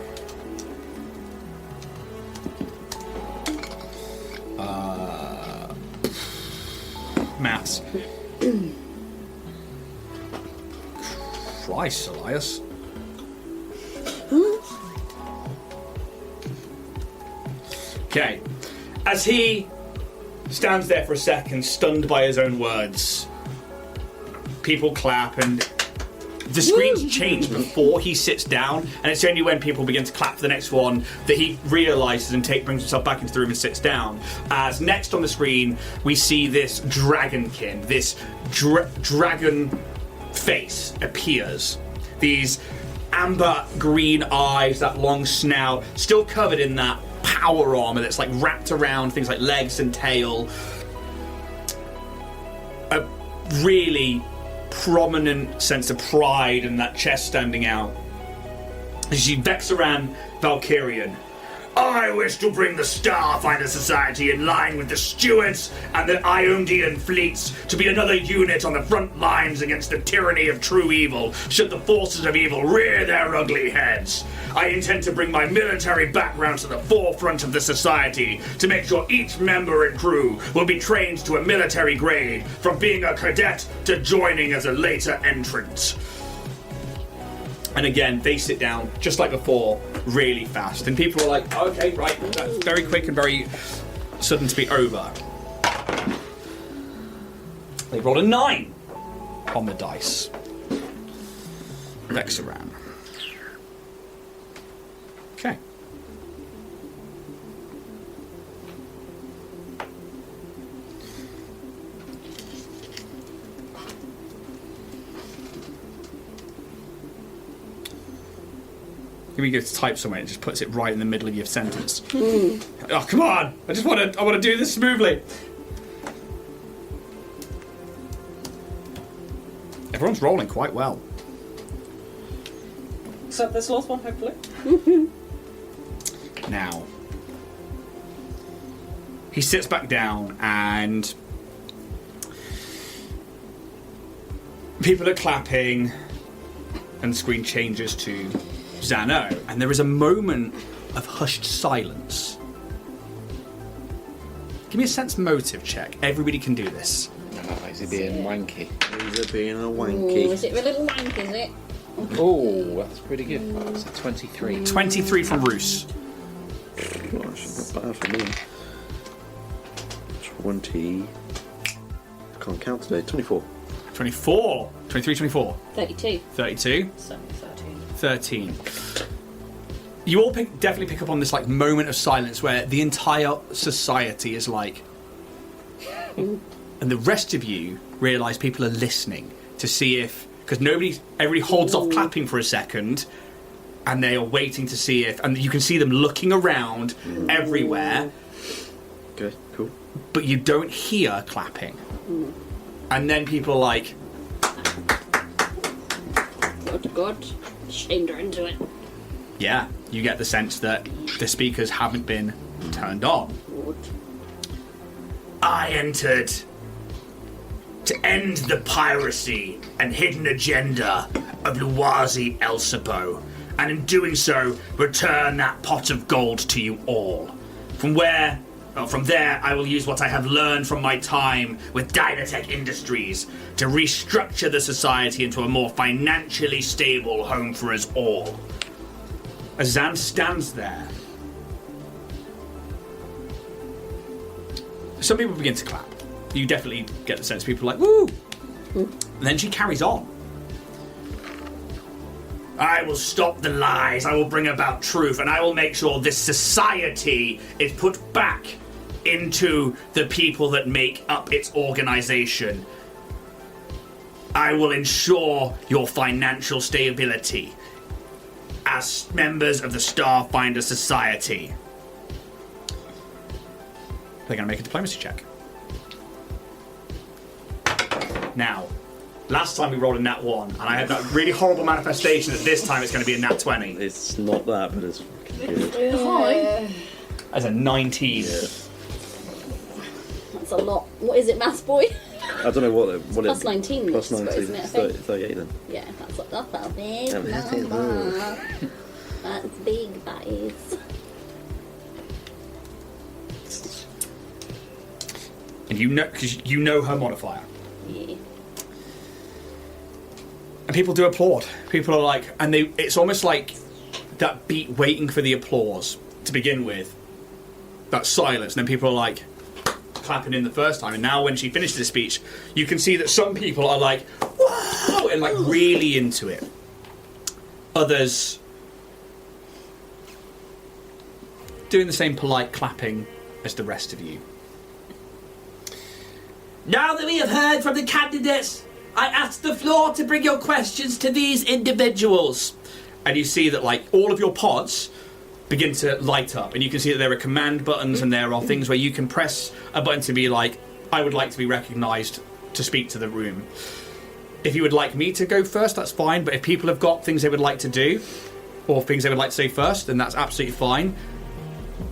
Maths. Christ, Elias. Okay. As he stands there for a second, stunned by his own words, people clap, and the screens change before he sits down, and it's only when people begin to clap for the next one that he realises and brings himself back into the room and sits down. As next on the screen, we see this dragonkin, this dragon face appears. These amber green eyes, that long snout, still covered in that power armor that's like wrapped around things like legs and tail. A really prominent sense of pride and that chest standing out. She Vexaran Valkyrian. I wish to bring the Starfinder Society in line with the stewards and the Iondian fleets to be another unit on the front lines against the tyranny of true evil, should the forces of evil rear their ugly heads. I intend to bring my military background to the forefront of the society to make sure each member and crew will be trained to a military grade, from being a cadet to joining as a later entrant. And again, they sit down, just like before, really fast. And people are like, okay, right, that's very quick and very sudden to be over. They rolled a 9 on the dice. Vexaran. Okay. We go to type somewhere, it just puts it right in the middle of your sentence. Oh, come on! I want to do this smoothly. Everyone's rolling quite well. Except this last one, hopefully. Now, he sits back down and people are clapping and the screen changes to Zano, and there is a moment of hushed silence. Give me a sense motive check. Everybody can do this. Oh, is he being wanky? He's being a wanky. Is it a little wank, is it? Oh, that's pretty good. It's a 23. 23 from Roos. Gosh, not bad for me. 20. Can't count today. 24. 24. 23, 24. 32. 32. So 13.13. You all definitely pick up on this like moment of silence where the entire society is like, and the rest of you realise people are listening to see if, because everybody holds off clapping for a second, and they are waiting to see if, and you can see them looking around everywhere. Okay, cool. But you don't hear clapping, and then people are like, Good. Shamed her into it. yeah, you get the sense that the speakers haven't been turned on. Good. I entered to end the piracy and hidden agenda of Luwazi Elsipo, and in doing so, return that pot of gold to you all. From there, I will use what I have learned from my time with Dynatech Industries to restructure the society into a more financially stable home for us all. As Zan stands there, some people begin to clap. You definitely get the sense people are like, woo! And then she carries on. I will stop the lies, I will bring about truth, and I will make sure this society is put back into the people that make up its organization. I will ensure your financial stability as members of the Starfinder Society. They're going to make a diplomacy check. Now, last time we rolled a nat 1, and I had that really horrible manifestation that this time it's going to be a nat 20. It's not that, but it's fucking good. Hi. That's a 19. Yeah. That's a lot. What is it, maths boy? I don't know what Plus 19, Plus I 19, suppose, isn't it, I it's think? 38 then. Yeah, that's a big Yeah, but that's it. number. That's big, that is. And you know, because you know her modifier. Yeah. And people do applaud. People are like, and it's almost like that beat waiting for the applause to begin with. that silence, and then people are like clapping in the first time, and now when she finishes the speech, you can see that some people are like, wow, and like really into it. Others doing the same polite clapping as the rest of you. Now that we have heard from the candidates, I ask the floor to bring your questions to these individuals. And you see that like all of your pods begin to light up, and you can see that there are command buttons, and there are things where you can press a button to be like, I would like to be recognised to speak to the room. If you would like me to go first, that's fine, but if people have got things they would like to do, or things they would like to say first, then that's absolutely fine.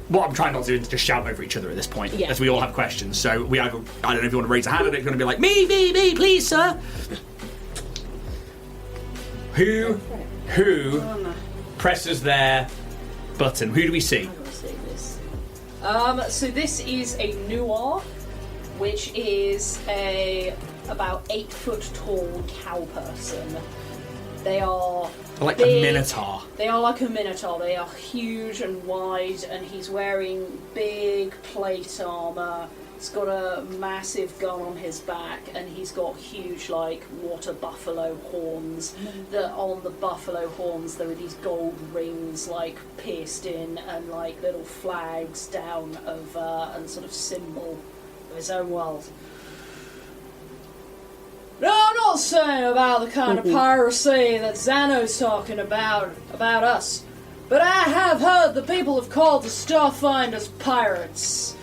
What I'm trying not to do is just shout over each other at this point, as we all have questions. So we either, I don't know if you want to raise a hand, or if you're going to be like, me, please, sir. Who presses their button? Who do we see? So this is a Noir, which is a about 8 foot tall cow person. They are like big, a minotaur. They are like a minotaur. They are huge and wide, and he's wearing big plate armor. He's got a massive gun on his back, and he's got huge, like, water buffalo horns. That on the buffalo horns there are these gold rings, like, pierced in, and like little flags down over, and sort of symbol of his own world. No, I'm not saying about the kind of piracy that Zano's talking about us, but I have heard the people have called the Starfinders pirates.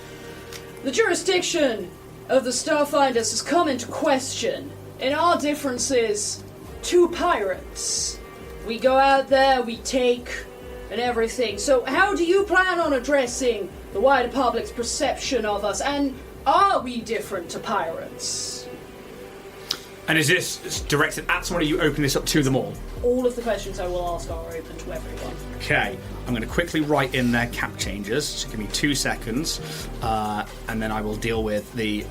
The jurisdiction of the Starfinders has come into question, and our difference is two pirates. We go out there, we take, and everything. So how do you plan on addressing the wider public's perception of us, and are we different to pirates? And is this directed at someone, or you open this up to them all? All of the questions I will ask are open to everyone. Okay, I'm going to quickly write in their cap changes, so give me 2 seconds, and then I will deal with the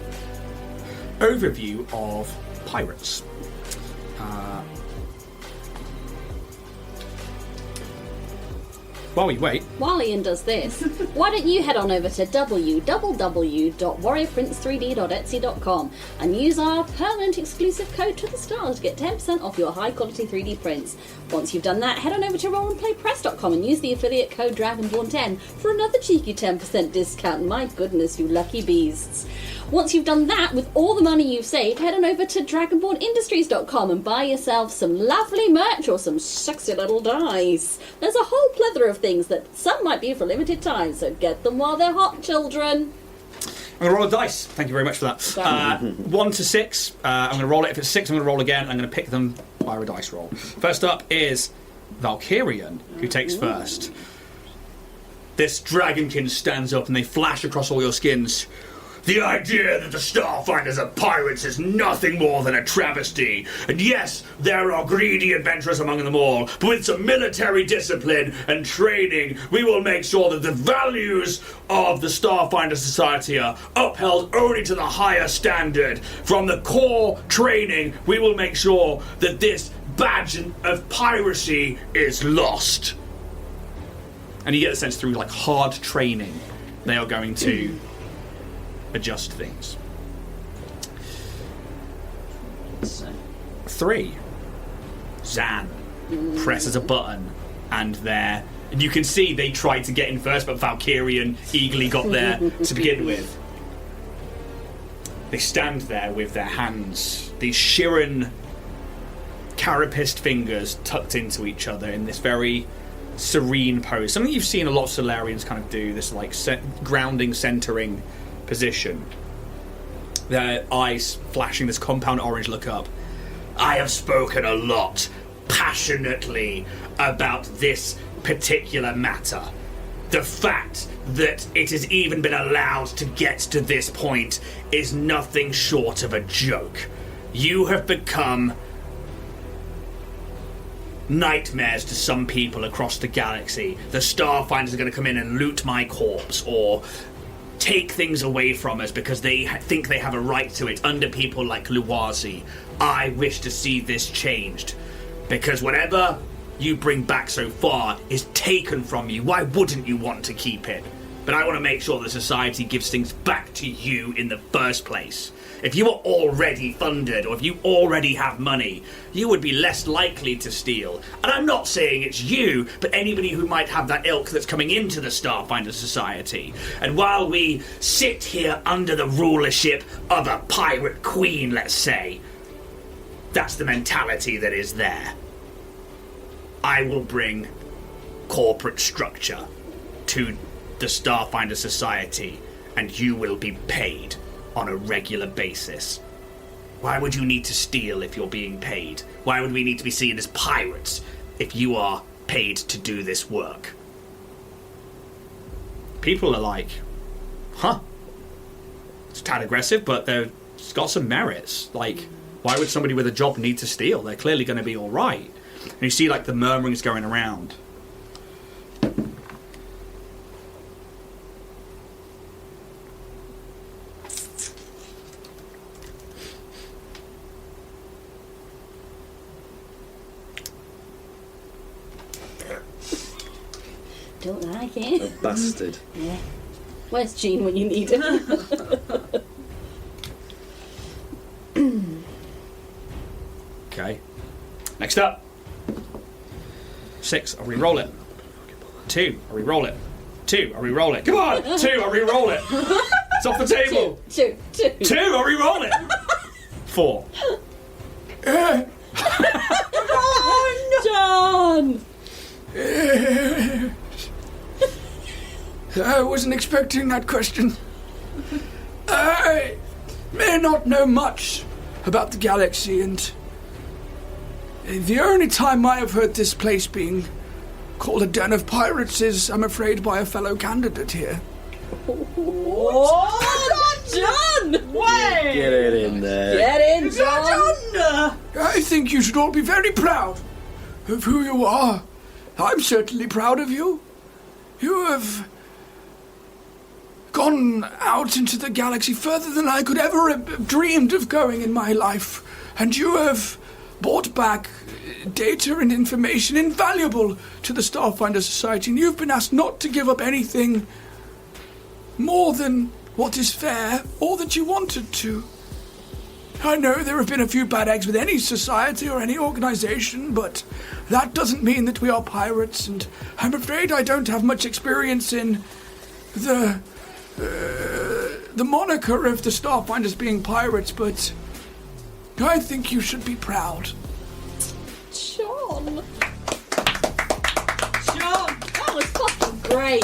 overview of pirates. While we wait... While Ian does this, why don't you head on over to www.warriorprince3d.etsy.com and use our permanent exclusive code to the stars to get 10% off your high quality 3D prints. Once you've done that, head on over to rollandplaypress.com and use the affiliate code Dragonborn10 for another cheeky 10% discount. My goodness, you lucky beasts. Once you've done that, with all the money you've saved, head on over to dragonbornindustries.com and buy yourself some lovely merch or some sexy little dice. There's a whole plethora of things that some might be for limited time, so get them while they're hot, children. I'm going to roll a dice. Thank you very much for that. 1 to 6. I'm going to roll it. If it's 6, I'm going to roll again. I'm going to pick them by a dice roll. First up is Valkyrian, who takes first. This dragonkin stands up and they flash across all your skins. The idea that the Starfinders are pirates is nothing more than a travesty. And yes, there are greedy adventurers among them all, but with some military discipline and training, we will make sure that the values of the Starfinder Society are upheld only to the higher standard. From the core training, we will make sure that this badge of piracy is lost. And you get the sense through like hard training, they are going to adjust things. 3. Zan presses a button, and there you can see they tried to get in first, but Valkyrian eagerly got there to begin with. They stand there with their hands, these Shirin carapaced fingers tucked into each other in this very serene pose. Something you've seen a lot of Solarians kind of do, this like grounding, centering position. Their eyes flashing this compound orange look up. I have spoken a lot, passionately, about this particular matter. The fact that it has even been allowed to get to this point is nothing short of a joke. You have become nightmares to some people across the galaxy. The Starfinders are going to come in and loot my corpse, or take things away from us because they think they have a right to it under people like Luwazi. I wish to see this changed, because whatever you bring back so far is taken from you. Why wouldn't you want to keep it? but I want to make sure the society gives things back to you in the first place. If you are already funded, or if you already have money, you would be less likely to steal. And I'm not saying it's you, but anybody who might have that ilk that's coming into the Starfinder Society. And while we sit here under the rulership of a pirate queen, let's say, that's the mentality that is there. I will bring corporate structure to the Starfinder Society, and you will be paid on a regular basis. Why would you need to steal if you're being paid? Why would we need to be seen as pirates if you are paid to do this work? People are like, huh, it's a tad aggressive, but it's got some merits. Like, why would somebody with a job need to steal? They're clearly going to be all right. And you see, like, the murmurings going around. Don't like it. A bastard. Yeah. Where's Jean when you need him? Okay. Next up. 6, I'll re-roll it. 2, I'll re-roll it. 2, I'll re-roll it. Come on! 2, I'll re-roll it. It's off the table. 2. 2, I'll re-roll it. 4. John! I wasn't expecting that question. I may not know much about the galaxy, and the only time I have heard this place being called a den of pirates is, I'm afraid, by a fellow candidate here. What? John! Wait! Get it in there. Get in, John! I think you should all be very proud of who you are. I'm certainly proud of you. You have gone out into the galaxy further than I could ever have dreamed of going in my life. And you have brought back data and information invaluable to the Starfinder Society. And you've been asked not to give up anything more than what is fair or that you wanted to. I know there have been a few bad eggs with any society or any organization, but that doesn't mean that we are pirates, and I'm afraid I don't have much experience in the moniker of the Starfinders being pirates, but I think you should be proud. John! John! That was fucking great!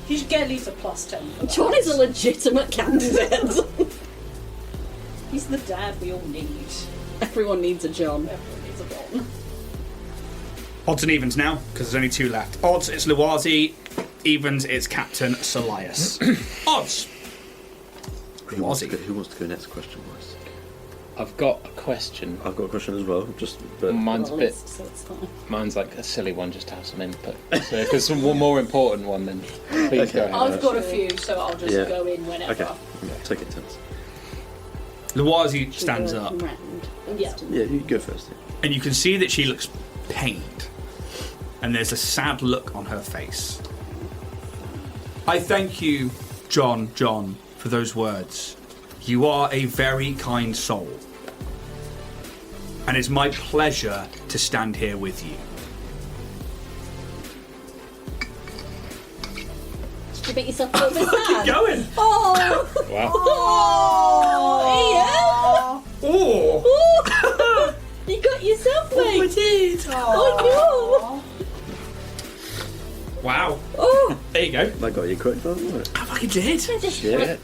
You should get at least a +10 for that. John is a legitimate candidate. He's the dad we all need. Everyone needs a John. Everyone needs a John. Odds and evens now, because there's only 2 left. Odds, it's Luwazi. Evens, it's Captain Solias. Odds. Who wants to go next question-wise? I've got a question. I've got a question as well. But Mine's a bit. So it's fine. Mine's like a silly one, just to have some input. So if there's one more important one, then please go ahead. I've got a few, so I'll just Yeah. go in whenever. Okay, take it turns. Luwazi stands up, Yeah. Yeah, you go first. and you can see that she looks pained. And there's a sad look on her face. I thank you, John, for those words. You are a very kind soul. And it's my pleasure to stand here with you. Did you make yourself a little bit sad? Going! Oh! Wow. Oh! Oh! Ian! You got yourself, mate! I did. Oh Wow. no! Oh! There you go. I got you correct, wasn't it? I fucking did. Yeah.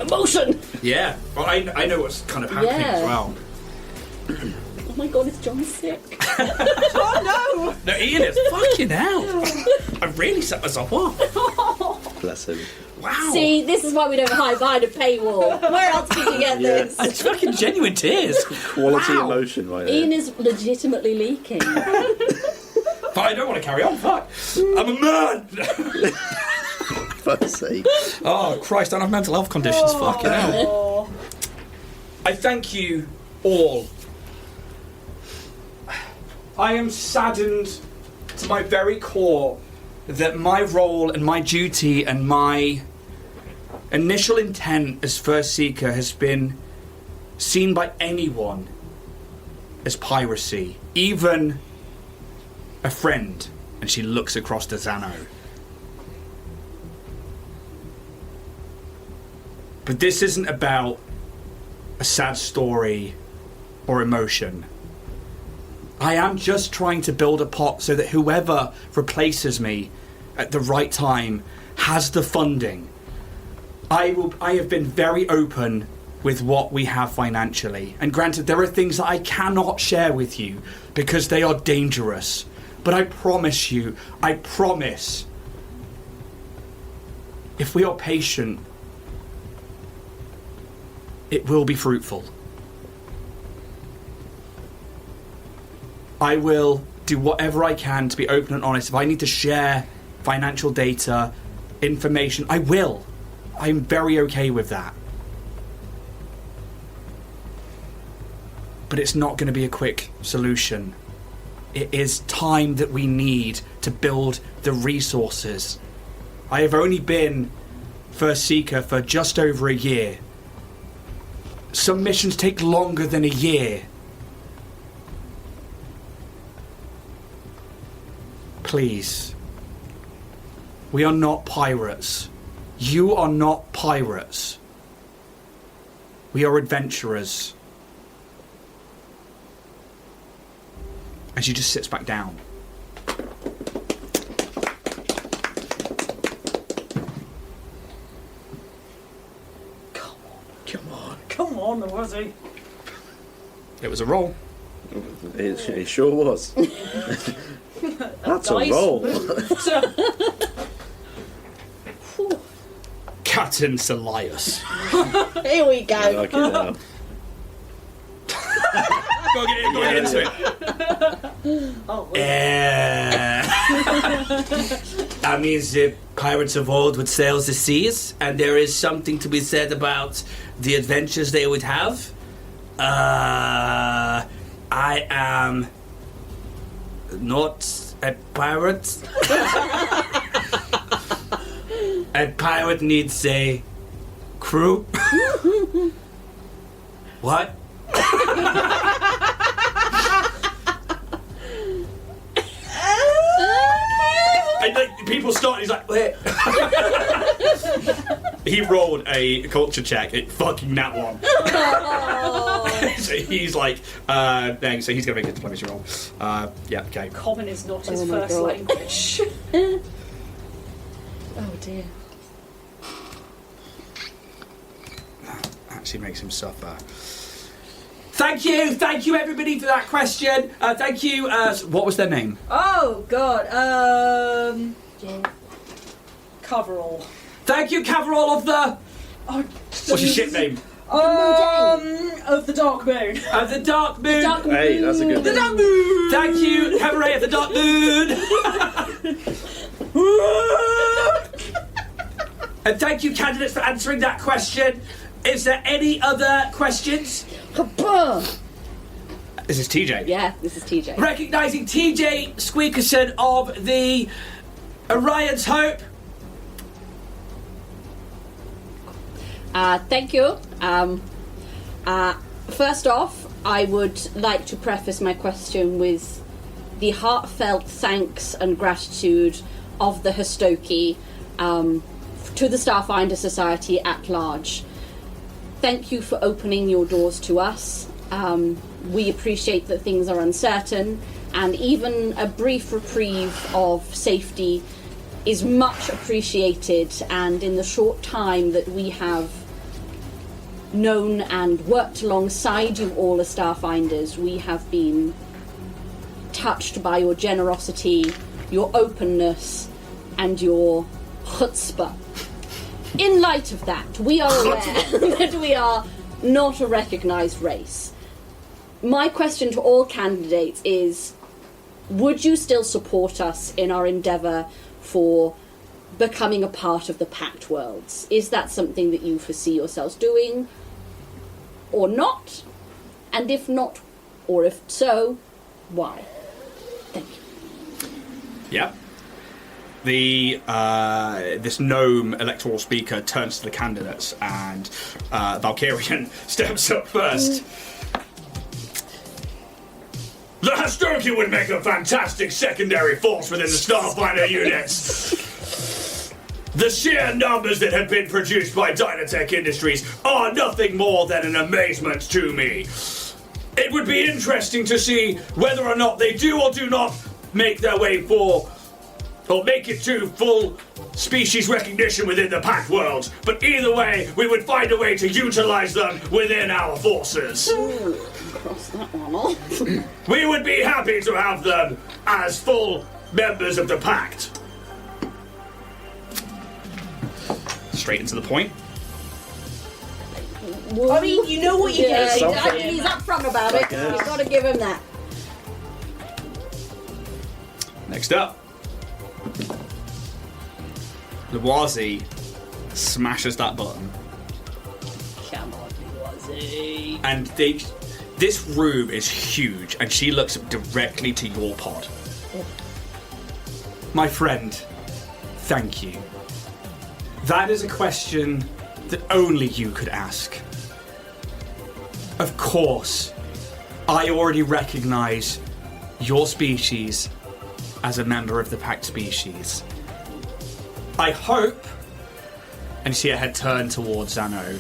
Emotion! Yeah. Well, I know what's kind of happening Yeah. as well. Oh my god, is John sick? Oh No, Ian is fucking hell. I really set myself off. Bless him. Wow. See, this is why we don't hide behind a paywall. Where else did you get this? It's fucking genuine tears. Quality Wow. emotion right there. Ian is legitimately leaking. But I don't want to carry on. Fuck. I'm a man. For fuck's sake. Oh, Christ, I don't have mental health conditions. Fucking hell. I thank you all. I am saddened to my very core that my role and my duty and my initial intent as First Seeker has been seen by anyone as piracy, even a friend. And she looks across to Zano. But this isn't about a sad story or emotion. I am just trying to build a pot so that whoever replaces me at the right time has the funding. I have been very open with what we have financially. And granted, there are things that I cannot share with you because they are dangerous. But I promise you, if we are patient, it will be fruitful. I will do whatever I can to be open and honest. If I need to share financial data, information, I will. I'm very okay with that. But it's not going to be a quick solution. It is time that we need to build the resources. I have only been First Seeker for just over a year. Some missions take longer than a year. Please. We are not pirates. You are not pirates. We are adventurers. And she just sits back down. Come on, Wazzy. It was a roll. It sure was. That's a roll. Captain Salias. Here we go. I like it now. Go get into it. That means the pirates of old would sail the seas, and there is something to be said about the adventures they would have. I am not a pirate. A pirate needs a crew. What? And like, people start, he's like, wait. He rolled a culture check, it fucking nat one. So he's like, dang, so he's going to make a diplomacy roll. Yeah, okay. Common is not his my first God. language. Oh dear. Actually makes him suffer. Thank you everybody for that question. Thank you. What was their name? Oh God. Coverall. Thank you, Caverall of the What's your ship name? Of the Dark Moon. of the Dark Moon. Hey, that's a good The one. Dark Moon. Thank you, Cabaret of the Dark Moon. And thank you, candidates, for answering that question. Is there any other questions? This is TJ. Yeah, this is TJ. Recognising TJ Squeakerson of the Orion's Hope. Thank you. First off, I would like to preface my question with the heartfelt thanks and gratitude of the Hostoki to the Starfinder Society at large. Thank you for opening your doors to us. We appreciate that things are uncertain, and even a brief reprieve of safety is much appreciated, and in the short time that we have known and worked alongside you all as Starfinders, we have been touched by your generosity, your openness, and your chutzpah. In light of that, we are aware that we are not a recognised race. My question to all candidates is, would you still support us in our endeavour for becoming a part of the Pact Worlds? Is that something that you foresee yourselves doing, or not? And if not, or if so, why? Thank you. Yeah. This gnome electoral speaker turns to the candidates, and Valkyrian steps up first. The Hastoki would make a fantastic secondary force within the Starfinder units. The sheer numbers that have been produced by Dynatech Industries are nothing more than an amazement to me. It would be interesting to see whether or not they do or do not make their way or make it to full species recognition within the Pact world. But either way, we would find a way to utilize them within our forces. Cross that one off. We would be happy to have them as full members of the Pact. Straight into the point. I mean, you know what you're getting. He's upfront about it. You've got to give him that. Next up, Lwazi smashes that button. Come on, Lwazi. And this room is huge, and she looks directly to your pod. My friend, thank you. That is a question that only you could ask. Of course, I already recognize your species as a member of the Pact species. I hope, and see her head turn towards Zano,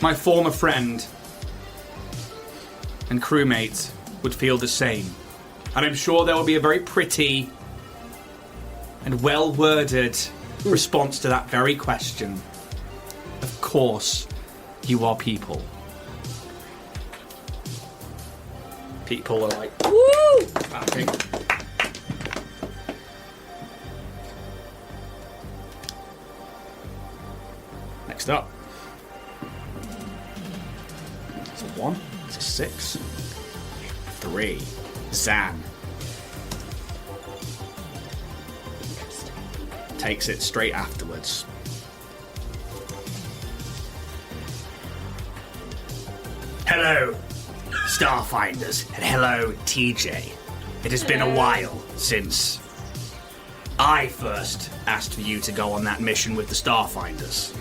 my former friend and crewmate would feel the same. And I'm sure there will be a very pretty and well-worded response to that very question. Of course, you are people. People are like, woo! Clapping. Next up. It's a 1, it's a 6, 3. Zan. Takes it straight afterwards. Hello, Starfinders, and hello, TJ. It has been a while since I first asked for you to go on that mission with the Starfinders.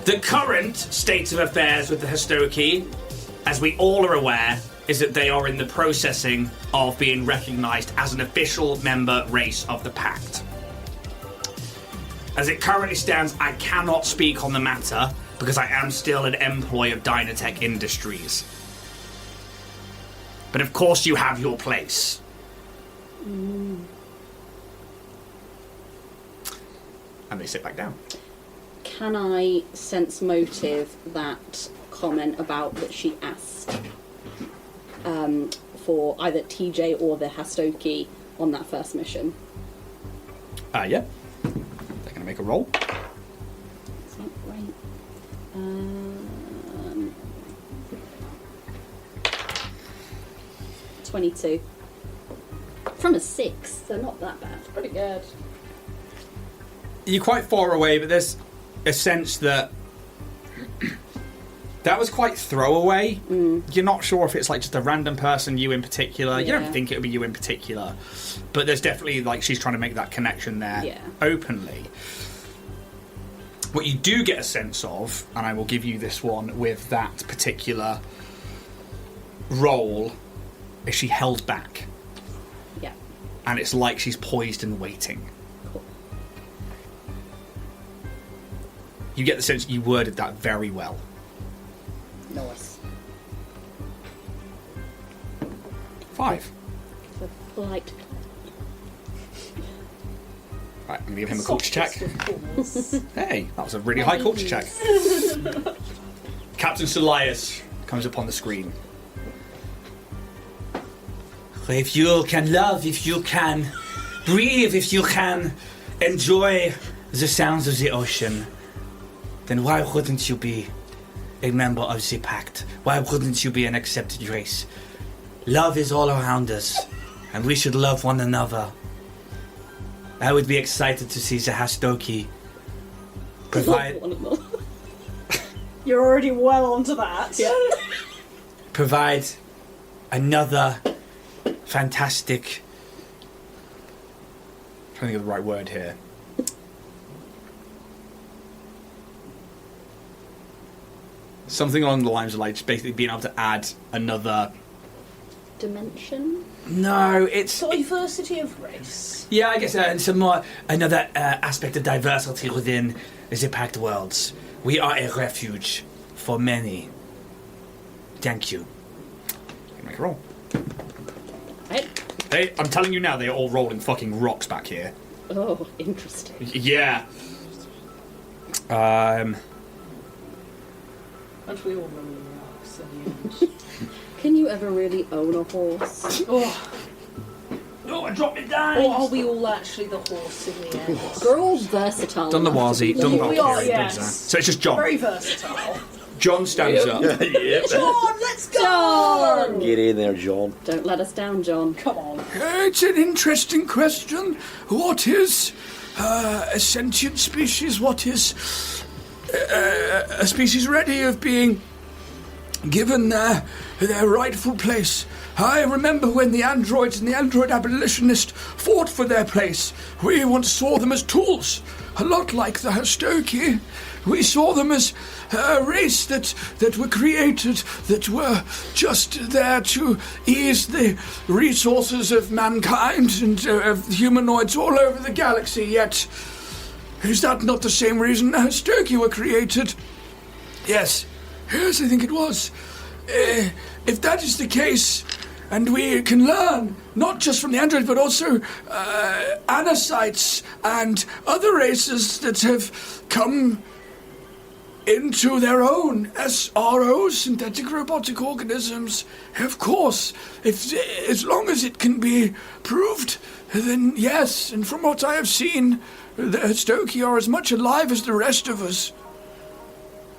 The current state of affairs with the Hastoki, as we all are aware, is that they are in the processing of being recognized as an official member race of the Pact. As it currently stands, I cannot speak on the matter because I am still an employee of Dynatech Industries. But of course you have your place. And they sit back down. Can I sense motive that comment about that she asked for either TJ or the Hastoki on that first mission? Yeah. They're going to make a roll. Is that right? 22. From a 6, so not that bad. Pretty good. You're quite far away, but there's a sense that that was quite throwaway. You're not sure if it's like just a random person, you in particular. You don't think it would be you in particular. But there's definitely, like, she's trying to make that connection there openly. What you do get a sense of, and I will give you this one with that particular role, is she held back. Yeah. And it's like she's poised and waiting. Cool. You get the sense you worded that very well. Nice. 5. The polite. Right, I'm going to give him a culture check. Hey, that was a really high culture check. Captain Solias comes up on the screen. If you can love, if you can breathe, if you can enjoy the sounds of the ocean, then why wouldn't you be a member of the Pact? Why wouldn't you be an accepted race? Love is all around us, and we should love one another. I would be excited to see the Hastoki provide You're already well onto that. Yeah. provide another fantastic trying to think of the right word here. Something along the lines of like just basically being able to add another Dimension? No, it's Diversity of race. Yeah, I guess some more another aspect of diversity within the Pact Worlds. We are a refuge for many. Thank you. Make a roll. Hey. I'm telling you now, they are all rolling fucking rocks back here. Oh, interesting. Yeah. And we all know the rocks in the end. Can you ever really own a horse? Oh, I dropped it down! Or are we all actually the horse in the end? We're all versatile. Done the Wazi, done the We are, Valkyrie, done that. yes. So it's just John. Very versatile. John stands up. John, let's go! John! Get in there, John. Don't let us down, John. Come on. It's an interesting question. What is a sentient species? What is a species ready of being given their rightful place? I remember when the androids and the android abolitionist fought for their place. We once saw them as tools, a lot like the Hastoki. We saw them as a race that were created, that were just there to ease the resources of mankind and of humanoids all over the galaxy. Yet, is that not the same reason the Hastoki were created? Yes, I think it was. If that is the case, and we can learn, not just from the androids, but also anacytes and other races that have come into their own SROs, synthetic robotic organisms. Of course, as long as it can be proved, then yes. And from what I have seen, the Hastoki are as much alive as the rest of us.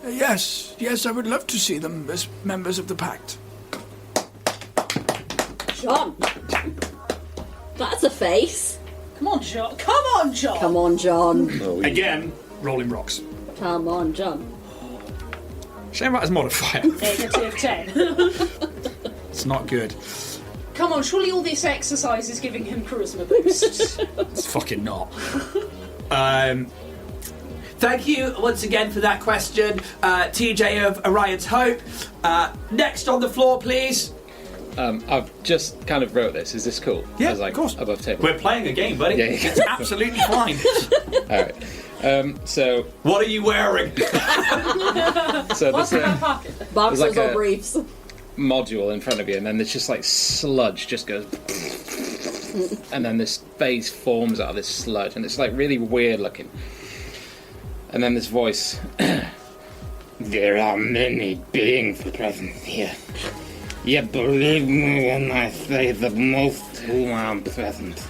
Yes, I would love to see them as members of the Pact. John! That's a face. Come on, John. Come on, John. Come on, John. Again, rolling rocks. Come on, John. Shame about his modifier. Negative 10. It's not good. Come on, surely all this exercise is giving him charisma boost. It's fucking not. Thank you once again for that question, TJ of Orion's Hope. Next on the floor, please. I've just kind of wrote this. Is this cool? Yeah, I was like, of course. above table. We're playing a game, buddy. Yeah. It's absolutely fine. All right. So What are you wearing? so What's there's in my a pocket? Boxers like or a- briefs? module in front of you, and then there's just like sludge just goes, and then this face forms out of this sludge, and it's like really weird looking. And then this voice. There are many beings present here. Yet believe me when I say that most who are present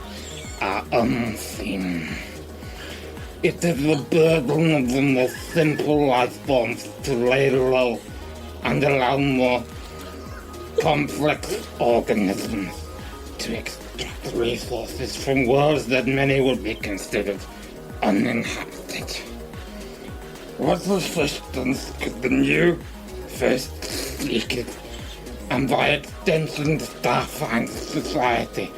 are unseen. It is the burden of the most simple life forms to lay low and allow more complex organisms to extract resources from worlds that many would be considered uninhabited. What resistance could the new First Seeker, and by extension the Starfinder Society,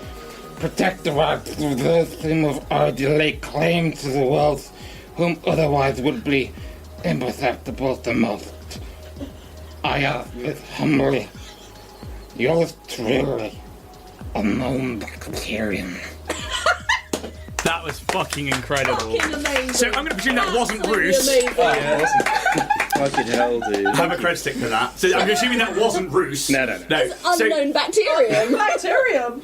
protect the rights of those who have already laid claim to the worlds whom otherwise would be imperceptible to most? I ask this humbly. Yours truly, unknown bacterium. That was fucking incredible. Fucking amazing. So I'm going to presume that wasn't Absolutely Bruce. amazing. Fucking hell, dude. I have a credit stick for that. So I'm assuming that wasn't Bruce. No. Unknown bacterium. Bacterium.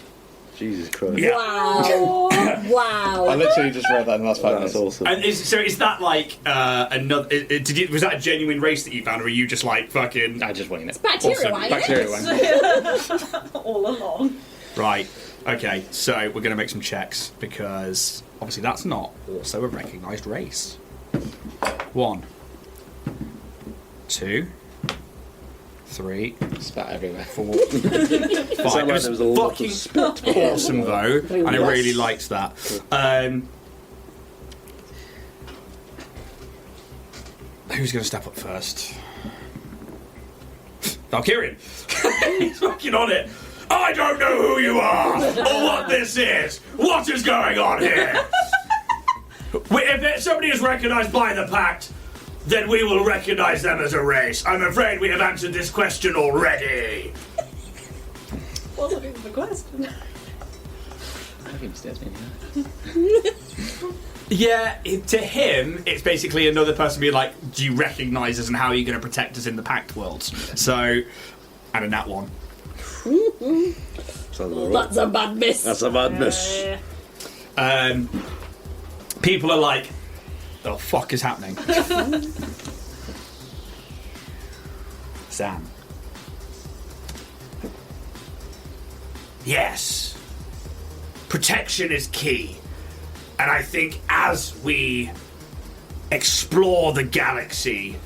Jesus Christ. Yeah. Wow. I Wow. literally just read that in the last 5 That's minutes. awesome. And is that like another? Was that a genuine race that you found, or were you just like fucking? I just winged it. Bacteria Awesome. wine. Bacteria one. All along. Right. Okay. So we're going to make some checks because obviously that's not also a recognised race. 1, 2, 3, Spat everywhere. 4, 5. Sounded It like was there was a lot of fucking spit. awesome though, and I really liked that. Who's going to step up first? Valkyrian. He's fucking on it. I don't know who you are or what this is. What is going on here? if somebody is recognised by the Pact, then we will recognise them as a race. I'm afraid we have answered this question already. Wasn't even the question. I think he stares me Yeah, to him, it's basically another person being like, do you recognise us and how are you going to protect us in the Pact worlds? So, and in that one. That's a bad miss. That's a bad miss. People are like, the fuck is happening? Sam. Yes. Protection is key. And I think as we explore the galaxy,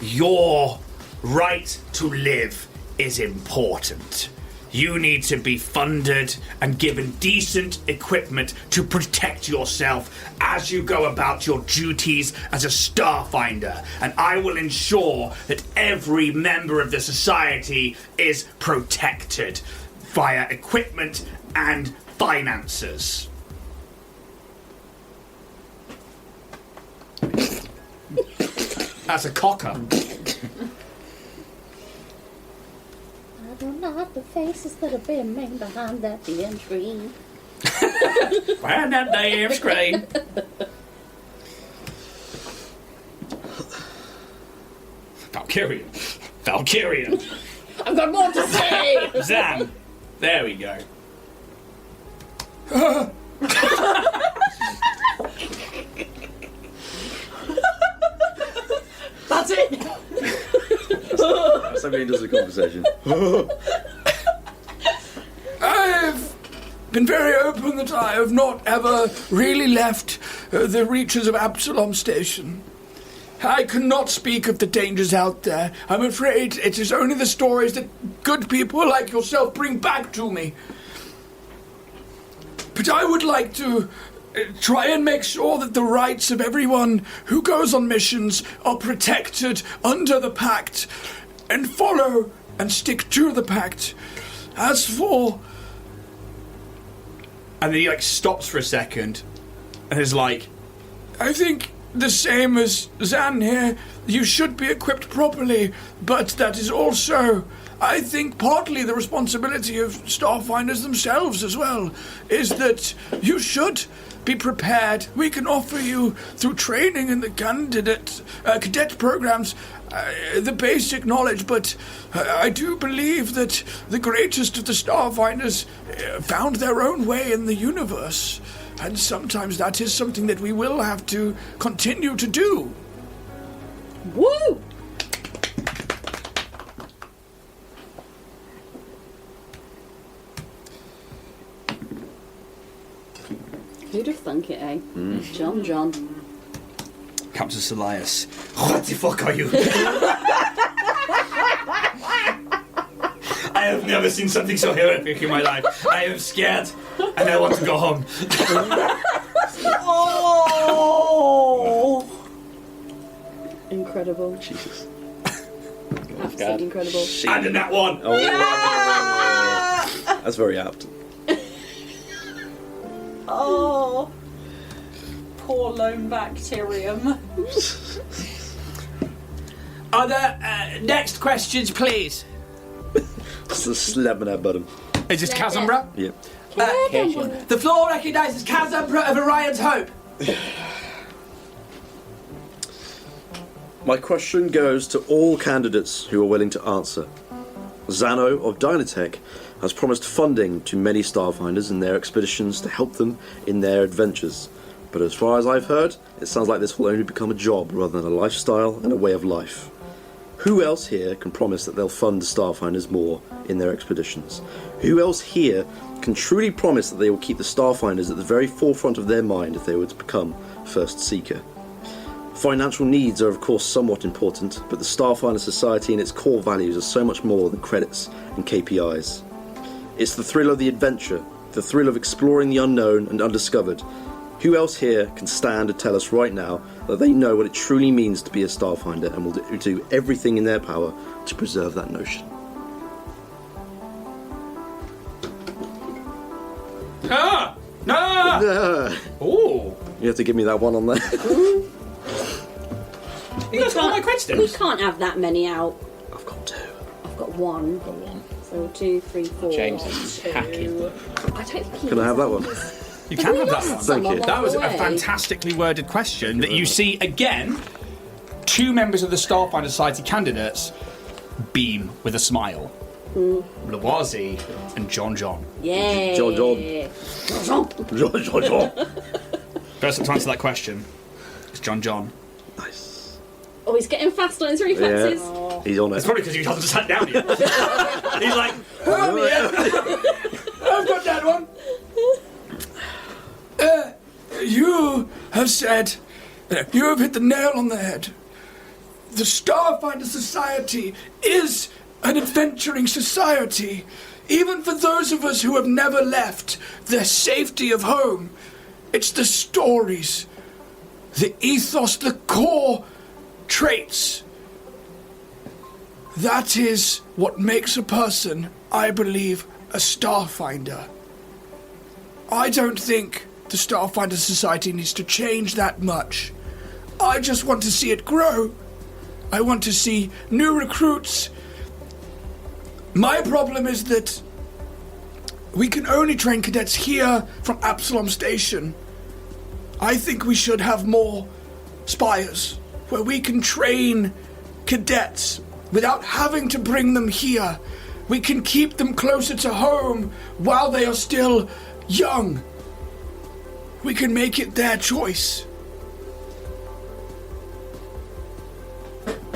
your right to live is important. You need to be funded and given decent equipment to protect yourself as you go about your duties as a Starfinder. And I will ensure that every member of the society is protected via equipment and finances. That's a cocker. I don't like the faces that have been made behind that damn screen. Behind that damn screen. Valkyrian. Valkyrian. I've got more to say! Zam. There we go. That's it. That's how he does the conversation. I've been very open that I have not ever really left the reaches of Absalom Station. I cannot speak of the dangers out there. I'm afraid it is only the stories that good people like yourself bring back to me. But I would like to try and make sure that the rights of everyone who goes on missions are protected under the Pact and follow and stick to the Pact. As for... And then he like stops for a second and is like, I think the same as Zan here, you should be equipped properly, but that is also, I think, partly the responsibility of Starfinders themselves as well, is that you should be prepared. We can offer you, through training in the cadet programs, the basic knowledge, but I do believe that the greatest of the Starfinders found their own way in the universe, and sometimes that is something that we will have to continue to do. Woo! Who'd have thunk it, eh? John. Captain Elias. What the fuck are you? I have never seen something so horrific in my life. I am scared and I want to go home. Oh! Incredible. Jesus. Absolutely incredible. And in that one. Oh, that's very apt. Oh. Poor lone bacterium. Are there next questions, please? Just slapping that button. Is this Kazumbra? Yeah. The floor recognises Kazumbra of Orion's Hope. My question goes to all candidates who are willing to answer. Zano of Dynatech has promised funding to many Starfinders in their expeditions to help them in their adventures. But as far as I've heard, it sounds like this will only become a job rather than a lifestyle and a way of life. Who else here can promise that they'll fund the Starfinders more in their expeditions? Who else here can truly promise that they will keep the Starfinders at the very forefront of their mind if they were to become First Seeker? Financial needs are of course somewhat important, but the Starfinder Society and its core values are so much more than credits and KPIs. It's the thrill of the adventure, the thrill of exploring the unknown and undiscovered. Who else here can stand and tell us right now that they know what it truly means to be a Starfinder and will do everything in their power to preserve that notion? Ah! No! Ah, Ooh. You have to give me that one on there. You guys got all my We questions. can't have that many out. I've got 2. I've got one. Got one. So 2, 3, 4. James is hacking. I don't think he Can I have that one? You can have that one. Thank you. That was a Away. fantastically worded question that you see again. 2 members of the Starfinder Society candidates beam with a smile. Lawasi and John. Yeah. John. First to answer that question is John. Nice. Oh, he's getting fast on his reflexes. Yeah. He's on it. It's probably because he hasn't sat down yet. He's like, I've got that one. You have said, you have hit the nail on the head. The Starfinder Society is an adventuring society. Even for those of us who have never left the safety of home, it's the stories, the ethos, the core traits. That is what makes a person, I believe, a Starfinder. I don't think the Starfinder Society needs to change that much. I just want to see it grow. I want to see new recruits. My problem is that we can only train cadets here from Absalom Station. I think we should have more spires where we can train cadets without having to bring them here. We can keep them closer to home while they are still young. We can make it their choice.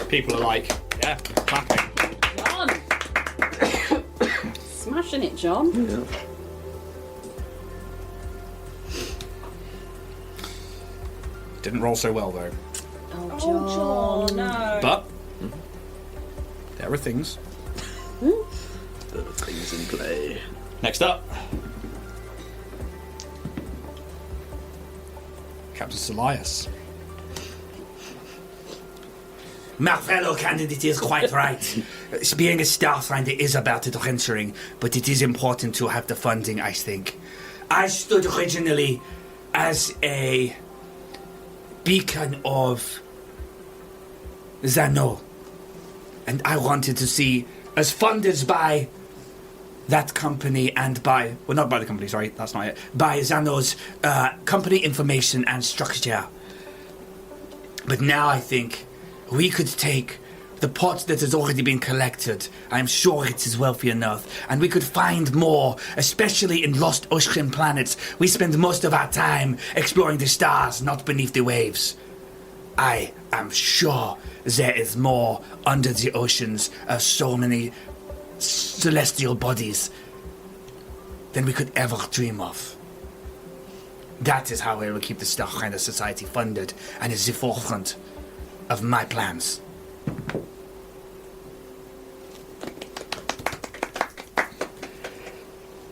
people are like, yeah, clapping. John! Smashing it, John. Yeah. Didn't roll so well though. Oh, John. no. But there are things. There are things in play. Next up, Captain Salias. My fellow candidate is quite right. Being a Starfinder is about adventuring, but it is important to have the funding, I think. I stood originally as a beacon of Zano, and I wanted to see us funded by that company and by, well, not by the company, sorry, that's not it, by Zano's company information and structure. But now I think we could take the pot that has already been collected. I'm sure it is wealthy enough. And we could find more, especially in lost ocean planets. We spend most of our time exploring the stars, not beneath the waves. I am sure there is more under the oceans of so many celestial bodies than we could ever dream of. That is how I will keep the Starfinder Society funded and is the forefront of my plans.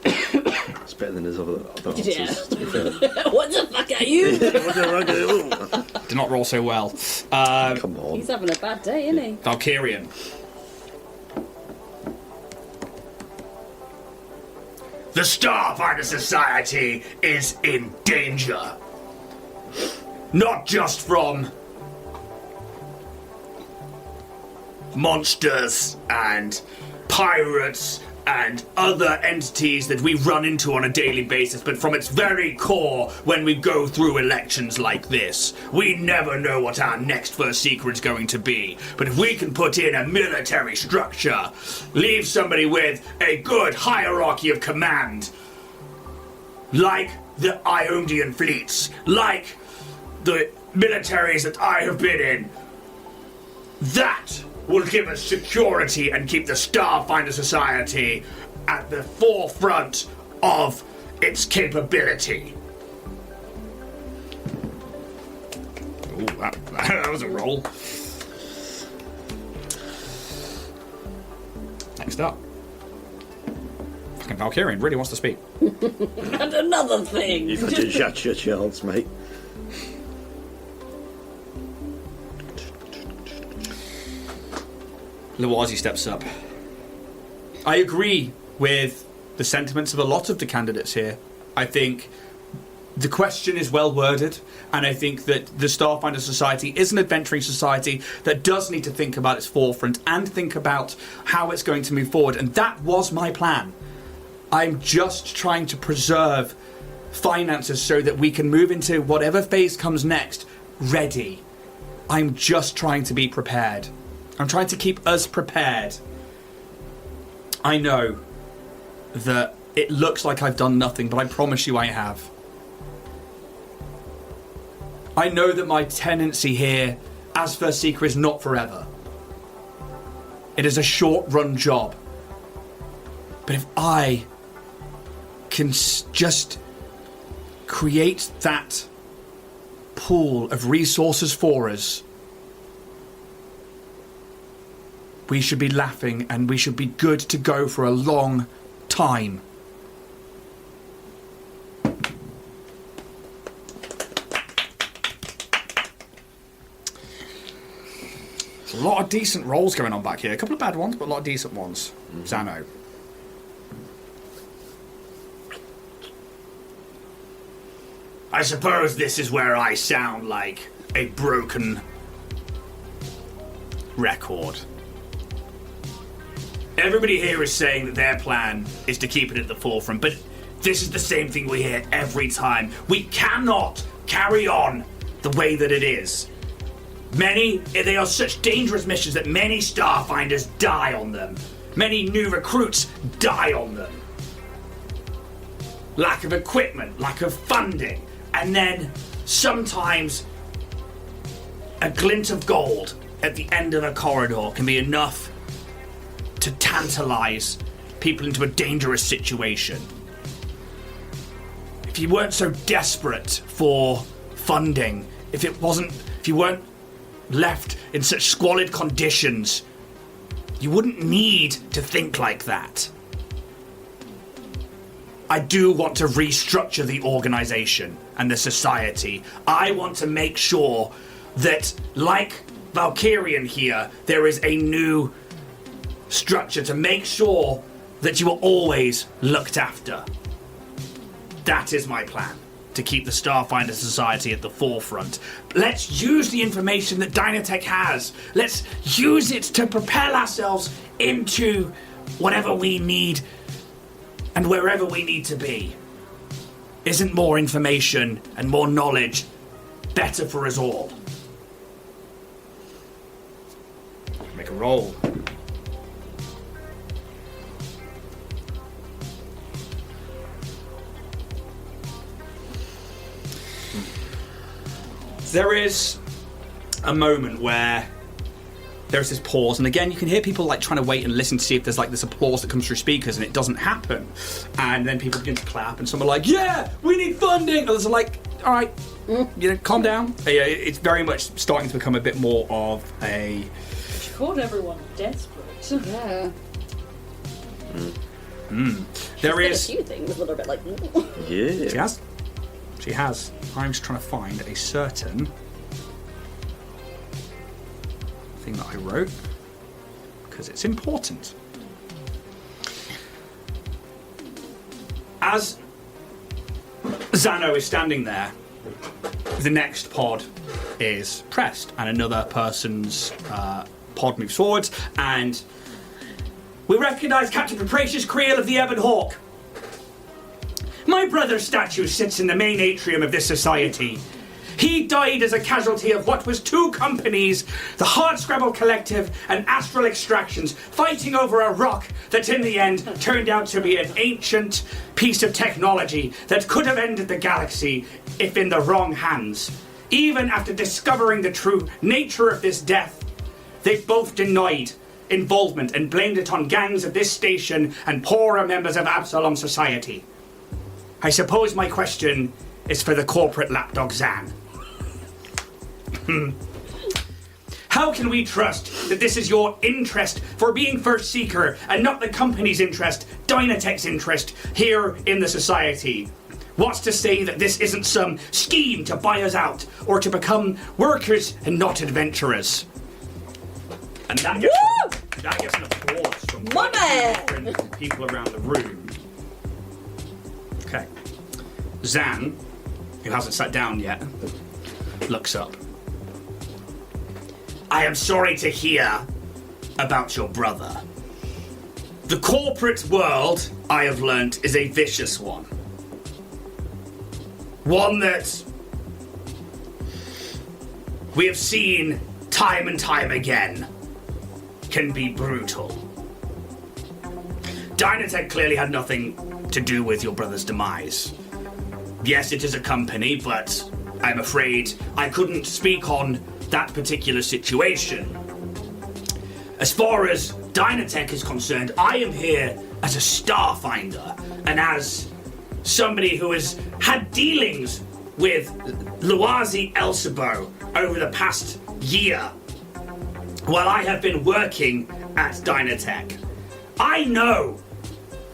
It's better than his other answers, to be fair. What the fuck are you? Did not roll so well. Come on. He's having a bad day, isn't he? Valkyrian. The Starfinder Society is in danger. Not just from monsters and pirates and other entities that we run into on a daily basis, but from its very core when we go through elections like this. We never know what our next First Seeker is going to be, but if we can put in a military structure, leave somebody with a good hierarchy of command, like the Iondian fleets, like the militaries that I have been in, that will give us security and keep the Starfinder Society at the forefront of its capability. Ooh, that was a roll. Next up. Fucking Valkyrian really wants to speak. And another thing. You've had to shut your chance, mate. Lawasi steps up. I agree with the sentiments of a lot of the candidates here. I think The question is well worded, and I think that the Starfinder Society is an adventuring society that does need to think about its forefront and think about how it's going to move forward, and that was my plan. I'm just trying to preserve finances so that we can move into whatever phase comes next ready. I'm just trying to be prepared. I'm trying to keep us prepared. I know that it looks like I've done nothing, but I promise you I have. I know that my tenancy here as First Seeker is not forever. It is a short-run job. But if I can just create that pool of resources for us, we should be laughing and we should be good to go for a long time. A lot of decent rolls going on back here. A couple of bad ones, but a lot of decent ones. Zano. I suppose this is where I sound like a broken record. Everybody here is saying that their plan is to keep it at the forefront, but this is the same thing we hear every time. We cannot carry on the way that it is. They are such dangerous missions that many Starfinders die on them. Many new recruits die on them. Lack of equipment, lack of funding, and then sometimes a glint of gold at the end of a corridor can be enough to tantalize people into a dangerous situation. If you weren't so desperate for funding, if you weren't left in such squalid conditions, you wouldn't need to think like that. I do want to restructure the organization and the society. I want to make sure that, like Valkyrian here, there is a new structure to make sure that you are always looked after. That is my plan, to keep the Starfinder Society at the forefront. Let's use the information that Dynatech has. Let's use it to propel ourselves into whatever we need and wherever we need to be. Isn't more information and more knowledge better for us all? Make a roll. There is a moment where there's this pause, and again you can hear people like trying to wait and listen to see if there's like this applause that comes through speakers, and it doesn't happen. And then people begin to clap, and some are like, "Yeah, we need funding." Others are like, "All right, calm down." Yeah, it's very much starting to become a bit more of a. She called everyone desperate. Yeah. There is a few things that are a bit like. Yeah. She has. I'm just trying to find a certain thing that I wrote because it's important. As Zano is standing there, the next pod is pressed, and another person's pod moves forwards, and we recognise Captain Capricious Creel of the Ebon Hawk. My brother's statue sits in the main atrium of this society. He died as a casualty of what was two companies, the Hardscrabble Collective and Astral Extractions, fighting over a rock that in the end turned out to be an ancient piece of technology that could have ended the galaxy if in the wrong hands. Even after discovering the true nature of this death, they both denied involvement and blamed it on gangs of this station and poorer members of Absalom society. I suppose my question is for the corporate lapdog Zan. How can we trust that this is your interest for being First Seeker and not the company's interest, Dynatech's interest, here in the society? What's to say that this isn't some scheme to buy us out or to become workers and not adventurers? And that gets an applause from different people around the room. Okay. Zan who hasn't sat down yet, looks up. I am sorry to hear about your brother. The corporate world, I have learnt, is a vicious one. One that we have seen time and time again can be brutal. Dynatech clearly had nothing to do with your brother's demise. Yes, it is a company, but I'm afraid I couldn't speak on that particular situation. As far as Dynatech is concerned, I am here as a Starfinder and as somebody who has had dealings with Luazi Elsebo over the past year while I have been working at Dynatech. I know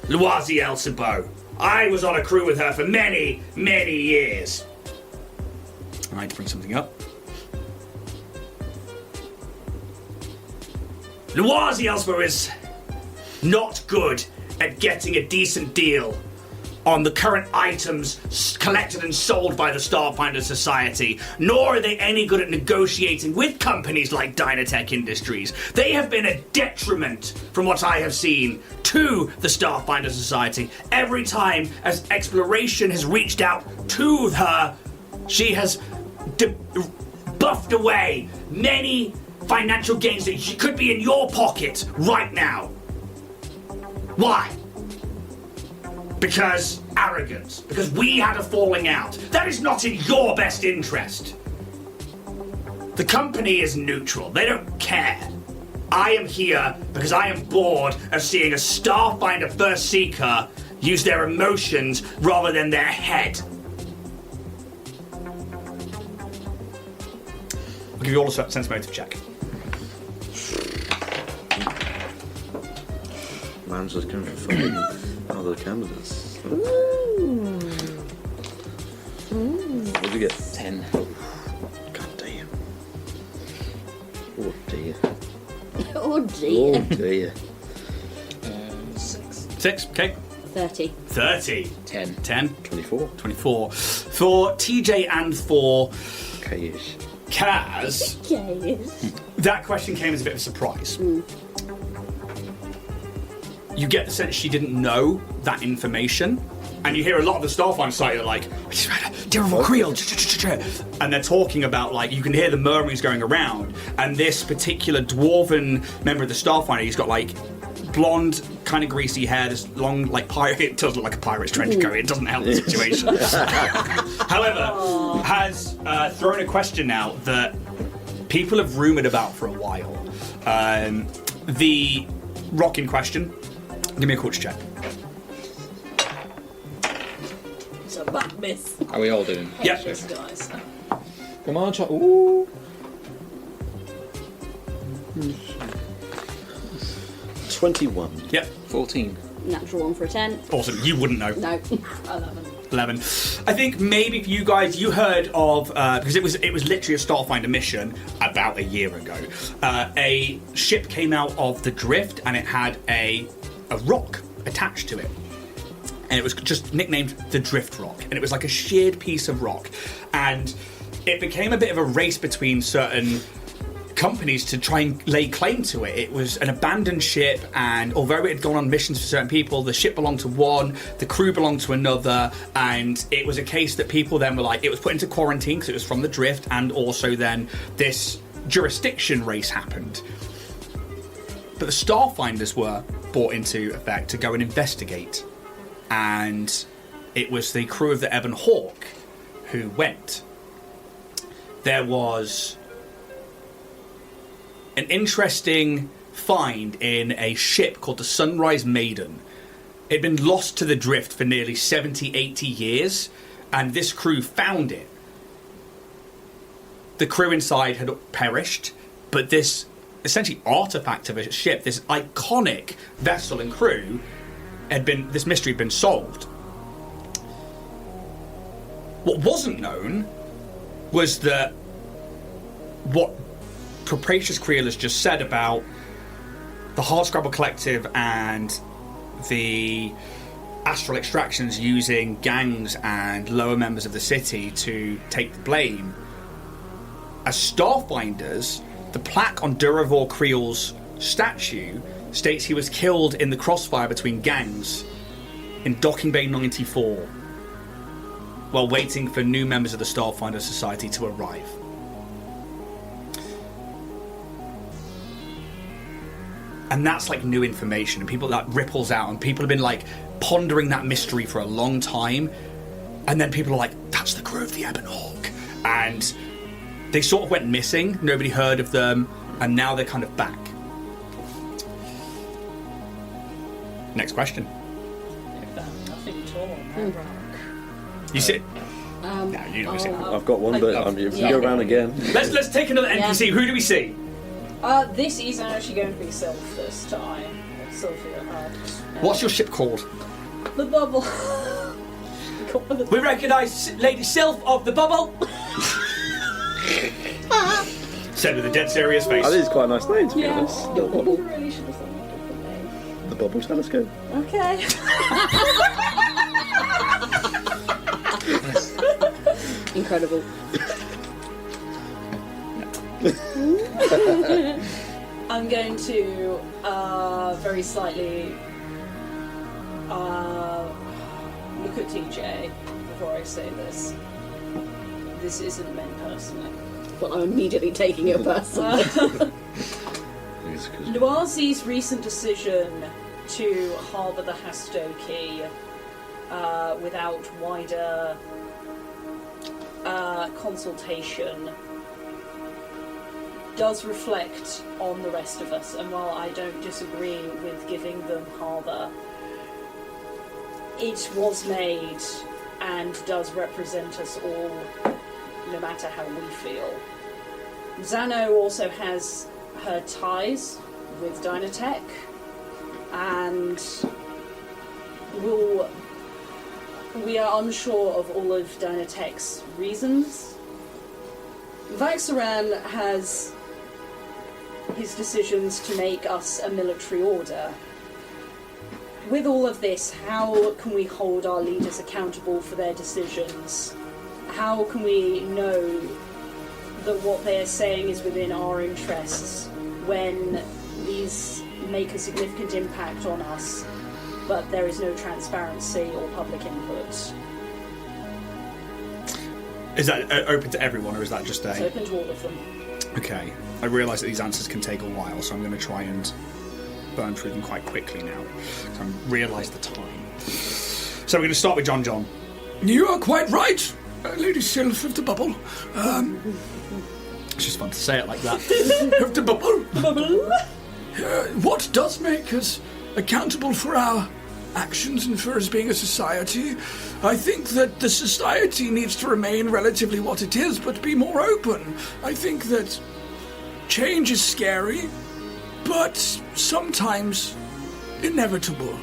Luazi Elsebo. I was on a crew with her for many, many years. I need to bring something up. Luazi Elsebo is not good at getting a decent deal on the current items collected and sold by the Starfinder Society, nor are they any good at negotiating with companies like Dynatech Industries. They have been a detriment, from what I have seen, to the Starfinder Society. Every time as Exploration has reached out to her, she has buffed away many financial gains that could be in your pocket right now. Why? Because arrogance. Because we had a falling out. That is not in your best interest. The company is neutral. They don't care. I am here because I am bored of seeing a Starfinder First Seeker use their emotions rather than their head. I'll give you all a sense motive check. Man's just going for fucking other candidates. What did you get? 10. God damn. Oh dear. Oh dear. Oh dear. 6, okay. 30. 30. 10. 10. 24. 24. For TJ and for K-ish. Kaz, Yes. that question came as a bit of a surprise. You get the sense she didn't know that information, and you hear a lot of the Starfinder side are like, and they're talking about, like, you can hear the murmurings going around, and this particular dwarven member of the Starfinder, he's got like blonde, kind of greasy hair, this long, like, pirate. It does look like a pirate's trench coat. It doesn't help the situation. However, has thrown a question out that people have rumoured about for a while. The rock in question. Give me a culture check. It's a bad miss. Are we all doing? Yep. Yes, guys. Come on, chat. Ooh. 21. Yep. 14. Natural one for a 10. Awesome. You wouldn't know. No. 11. I think maybe for you guys, you heard of because it was literally a Starfinder mission about a year ago. A ship came out of the drift and it had a rock attached to it, and it was just nicknamed the Drift Rock, and it was like a sheared piece of rock, and it became a bit of a race between certain companies to try and lay claim to it. It was an abandoned ship, and although it had gone on missions for certain people, the ship belonged to one, the crew belonged to another, and it was a case that people then were like, it was put into quarantine because it was from the drift, and also then this jurisdiction race happened. But the Starfinders were brought into effect to go and investigate, and it was the crew of the Ebon Hawk who went. There was an interesting find in a ship called the Sunrise Maiden. It had been lost to the drift for nearly 70, 80 years, and this crew found it. The crew inside had perished, but this essentially artifact of a ship, this iconic vessel and crew, this mystery had been solved. What wasn't known was that what Capricious Creel has just said about the Hardscrabble Collective and the astral extractions using gangs and lower members of the city to take the blame. As Starfinders, the plaque on Duravor Creel's statue states he was killed in the crossfire between gangs in Docking Bay 94 while waiting for new members of the Starfinder Society to arrive. And that's like new information, and people that ripples out, and people have been like pondering that mystery for a long time, and then people are like, that's the crew of the Ebon Hawk, and they sort of went missing, nobody heard of them, and now they're kind of back. Next question. Nothing at all. You sit. Um, No, you know. Sit. I've got one, but you can go around again. Let's take another NPC. Who do we see? This is actually going to be Sylph this time. Sylphia. What's your ship called? The Bubble. We recognise Lady Sylph of the Bubble. Said with a dead serious face. That is quite a nice name, to be honest. You really should have thought of a different name. The Bubble Telescope. Okay. Incredible. I'm going to very slightly look at TJ before I say this. This isn't meant personally. But I'm immediately taking it personally. Noirzy's recent decision to harbour the Hastoki without wider consultation does reflect on the rest of us, and while I don't disagree with giving them harbour, it was made and does represent us all, no matter how we feel. Xano also has her ties with Dynatech, and we are unsure of all of Dynatech's reasons. Vaxaran has his decisions to make us a military order. With all of this, how can we hold our leaders accountable for their decisions? How can we know that what they're saying is within our interests when these make a significant impact on us, but there is no transparency or public input? Is that open to everyone, or is that just It's a... open to all of them. Okay. I realise that these answers can take a while, so I'm going to try and burn through them quite quickly now. I realise the time. So we're going to start with John John. You are quite right, Lady Sylph of the Bubble. It's just fun to say it like that. Of the Bubble. What does make us accountable for our actions and for us being a society? I think that the society needs to remain relatively what it is, but be more open. I think that change is scary, but sometimes inevitable.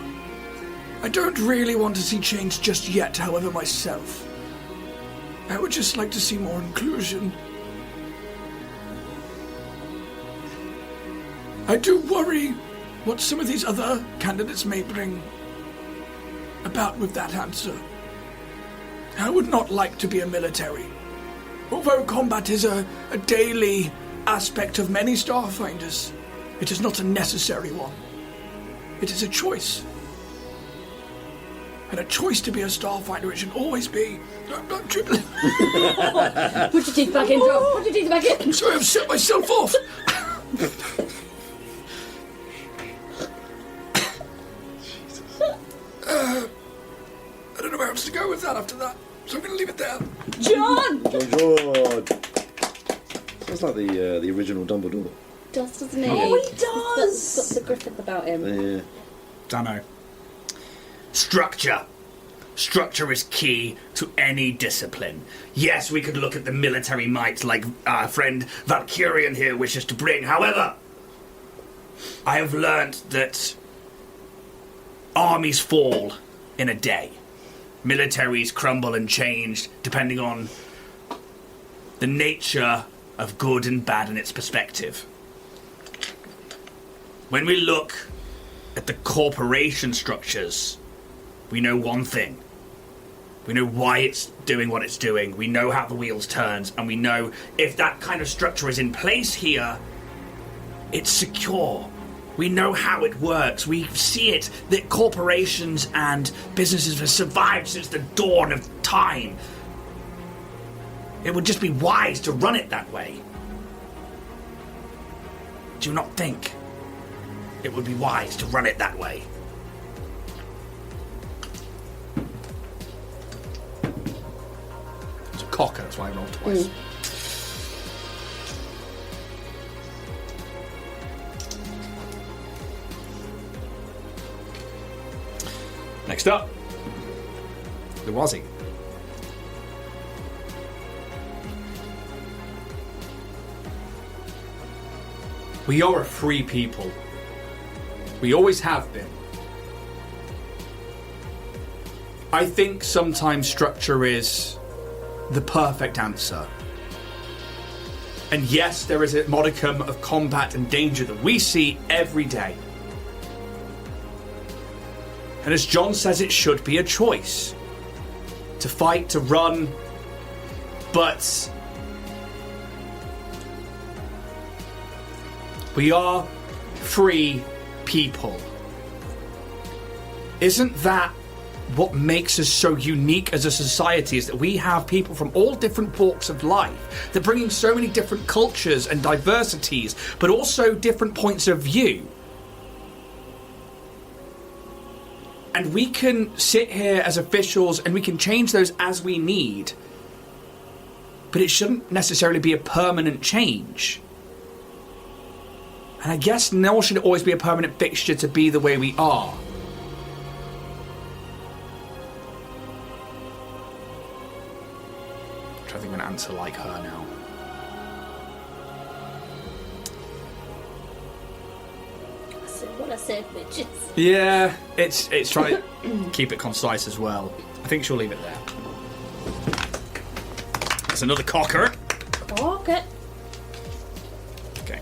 I don't really want to see change just yet, however, myself. I would just like to see more inclusion. I do worry what some of these other candidates may bring about with that answer. I would not like to be a military. Although combat is a daily aspect of many Starfinders, it is not a necessary one. It is a choice. And a choice to be a Starfinder, it should always be... Put your teeth back in, John. Put your teeth back in. I'm sorry, I've set myself off. I don't know where else to go with that after that, so I'm going to leave it there. John! George. Sounds like the original Dumbledore. Doesn't he? Oh, he does! Got the Griffith about him. Yeah. Dunno. Structure. Structure is key to any discipline. Yes, we could look at the military might like our friend Valkyrian here wishes to bring. However, I have learnt that armies fall in a day. Militaries crumble and change depending on the nature of good and bad and its perspective. When we look at the corporation structures We know one thing. We know why it's doing what it's doing. We know how the wheels turns, and we know if that kind of structure is in place here, it's secure. We know how it works. We see it, that corporations and businesses have survived since the dawn of time. It would just be wise to run it that way. Do you not think it would be wise to run it that way? It's a cocker, that's why I rolled twice. Next up, the Wazzy. We are a free people. We always have been. I think sometimes structure is the perfect answer. And yes, there is a modicum of combat and danger that we see every day. And as John says, it should be a choice. To fight, to run, but we are free people. Isn't that what makes us so unique as a society, is that we have people from all different walks of life. They're bringing so many different cultures and diversities, but also different points of view. And we can sit here as officials and we can change those as we need. But it shouldn't necessarily be a permanent change. And I guess nor should it always be a permanent fixture to be the way we are. I'm trying to think of an answer like her now. What I said, bitches. Yeah, it's trying to keep it concise as well. I think she'll leave it there. There's another cocker. Okay. Okay.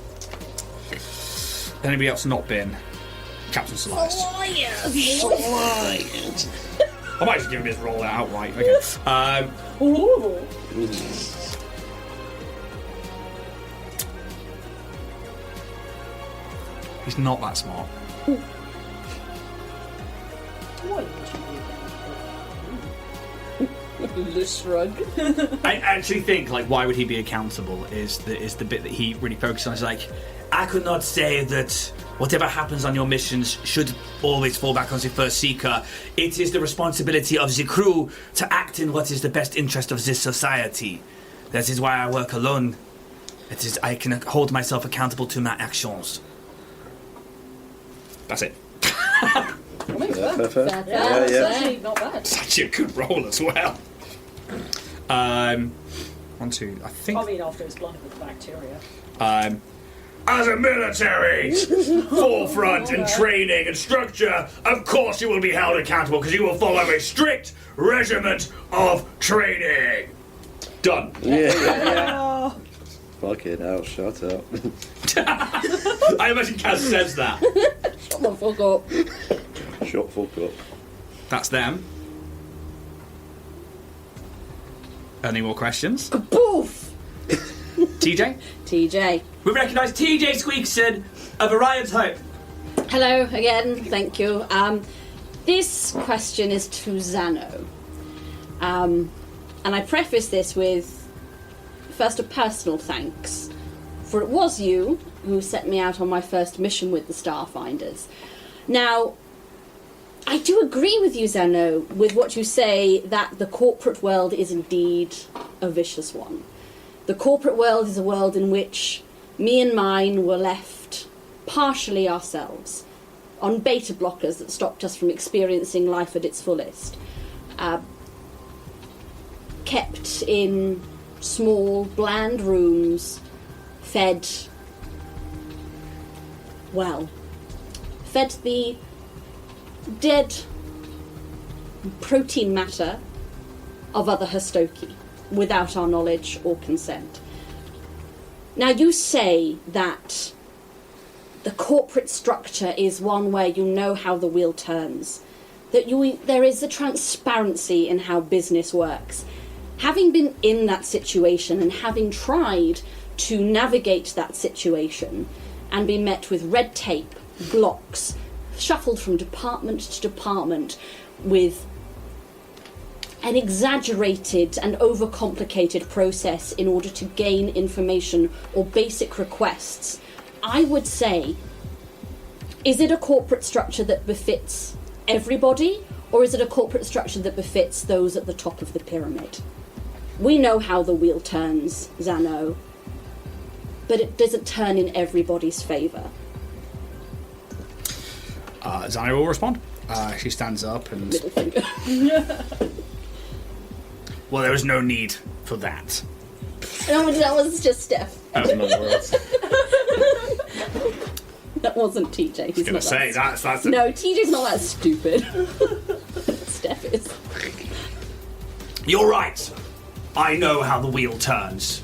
Anybody else not been Captain Solaris? I might just give him his roll outright. Okay. He's not that smart. The shrug. I actually think, like, why would he be accountable is the bit that he really focuses on. Is like, I could not say that whatever happens on your missions should always fall back on the First Seeker. It is the responsibility of the crew to act in what is the best interest of this society. That is why I work alone. It is I can hold myself accountable to my actions. That's it. Fair. Actually, not bad. It's actually a good roll as well. 1, 2, I think. I mean, after it's blinded with the bacteria. As a military forefront and training and structure, of course you will be held accountable because you will follow a strict regiment of training. Done. Yeah. Fucking hell, shut up. I imagine Kaz says that. Shut the fuck up. Shut fuck up. That's them. Any more questions? Kaboof! TJ? TJ. We recognise TJ Squeakson of Orion's Hope. Hello again, thank you. This question is to Zano. And I preface this with first a personal thanks, for it was you who set me out on my first mission with the Starfinders. Now, I do agree with you, Zeno, with what you say that the corporate world is indeed a vicious one. The corporate world is a world in which me and mine were left partially ourselves, on beta blockers that stopped us from experiencing life at its fullest. Kept in small, bland rooms, fed the dead protein matter of other Hastoki without our knowledge or consent. Now, you say that the corporate structure is one where you know how the wheel turns, that there is a transparency in how business works. Having been in that situation and having tried to navigate that situation and be met with red tape, blocks, shuffled from department to department with an exaggerated and overcomplicated process in order to gain information or basic requests, I would say, is it a corporate structure that befits everybody, or is it a corporate structure that befits those at the top of the pyramid? We know how the wheel turns, Zano, but it doesn't turn in everybody's favour. Zano will respond. She stands up and... Middle finger. Well, there was no need for that. No, that was just Steph. That was another word. That wasn't TJ. I was going to say, that's No, TJ's not that stupid. Steph is. You're right. I know how the wheel turns.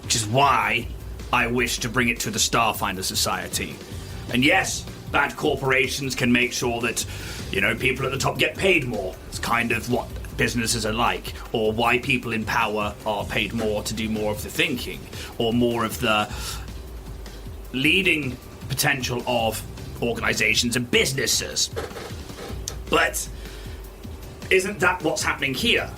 Which is why I wish to bring it to the Starfinder Society. And yes, bad corporations can make sure that, people at the top get paid more. It's kind of what businesses are like, or why people in power are paid more to do more of the thinking, or more of the leading potential of organizations and businesses. But isn't that what's happening here?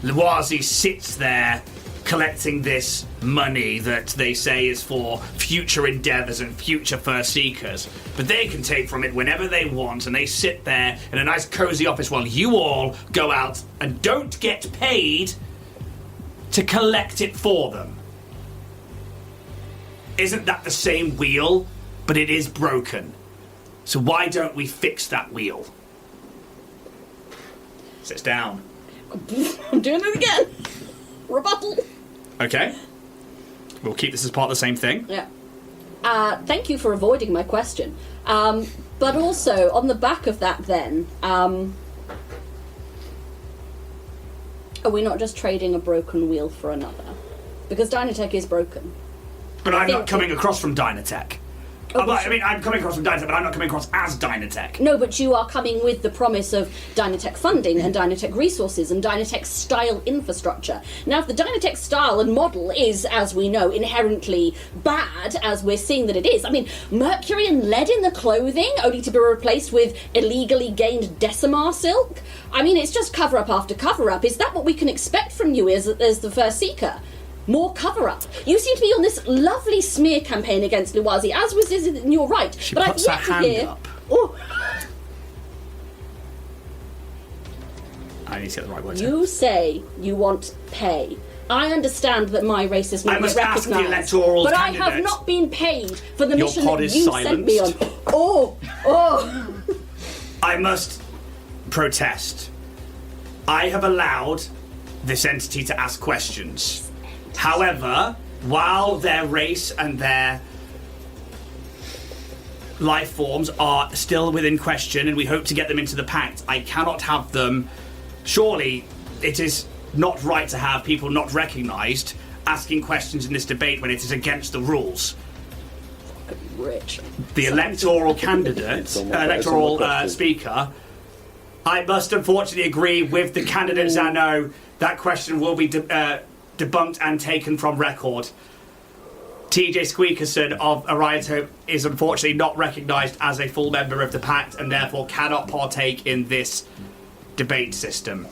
Loisi sits there collecting this money that they say is for future endeavors and future First Seekers, but they can take from it whenever they want, and they sit there in a nice cozy office while you all go out and don't get paid to collect it for them. Isn't that the same wheel? But it is broken. So why don't we fix that wheel? Sits down. I'm doing it again. Rebuttal. Okay. We'll keep this as part of the same thing. Yeah. Thank you for avoiding my question. But also, on the back of that then, are we not just trading a broken wheel for another? Because Dynatech is broken. But I'm not coming across from Dynatech. I'm coming across from Dynatech, but I'm not coming across as Dynatech. No, but you are coming with the promise of Dynatech funding and Dynatech resources and Dynatech style infrastructure. Now, if the Dynatech style and model is, as we know, inherently bad, as we're seeing that it is, mercury and lead in the clothing, only to be replaced with illegally gained Decimar silk? It's just cover-up after cover-up. Is that what we can expect from you as the First Seeker? More cover-up. You seem to be on this lovely smear campaign against Loisi, as was in your right. She but puts I've her yet to hand hear... up. Oh. I need to get the right words. You say you want pay. I understand that my race is not I must recognised, ask the electoral but candidate. I have not been paid for the Your mission pod that is you sent me on. silenced. Oh! I must protest. I have allowed this entity to ask questions. However, while their race and their life forms are still within question, and we hope to get them into the pact, I cannot have them. Surely it is not right to have people not recognised asking questions in this debate when it is against the rules. Rich. The electoral candidate, electoral speaker, I must unfortunately agree with the candidate Zano. That question will be debunked and taken from record. TJ Squeakerson of Ariato is unfortunately not recognised as a full member of the pact and therefore cannot partake in this debate system.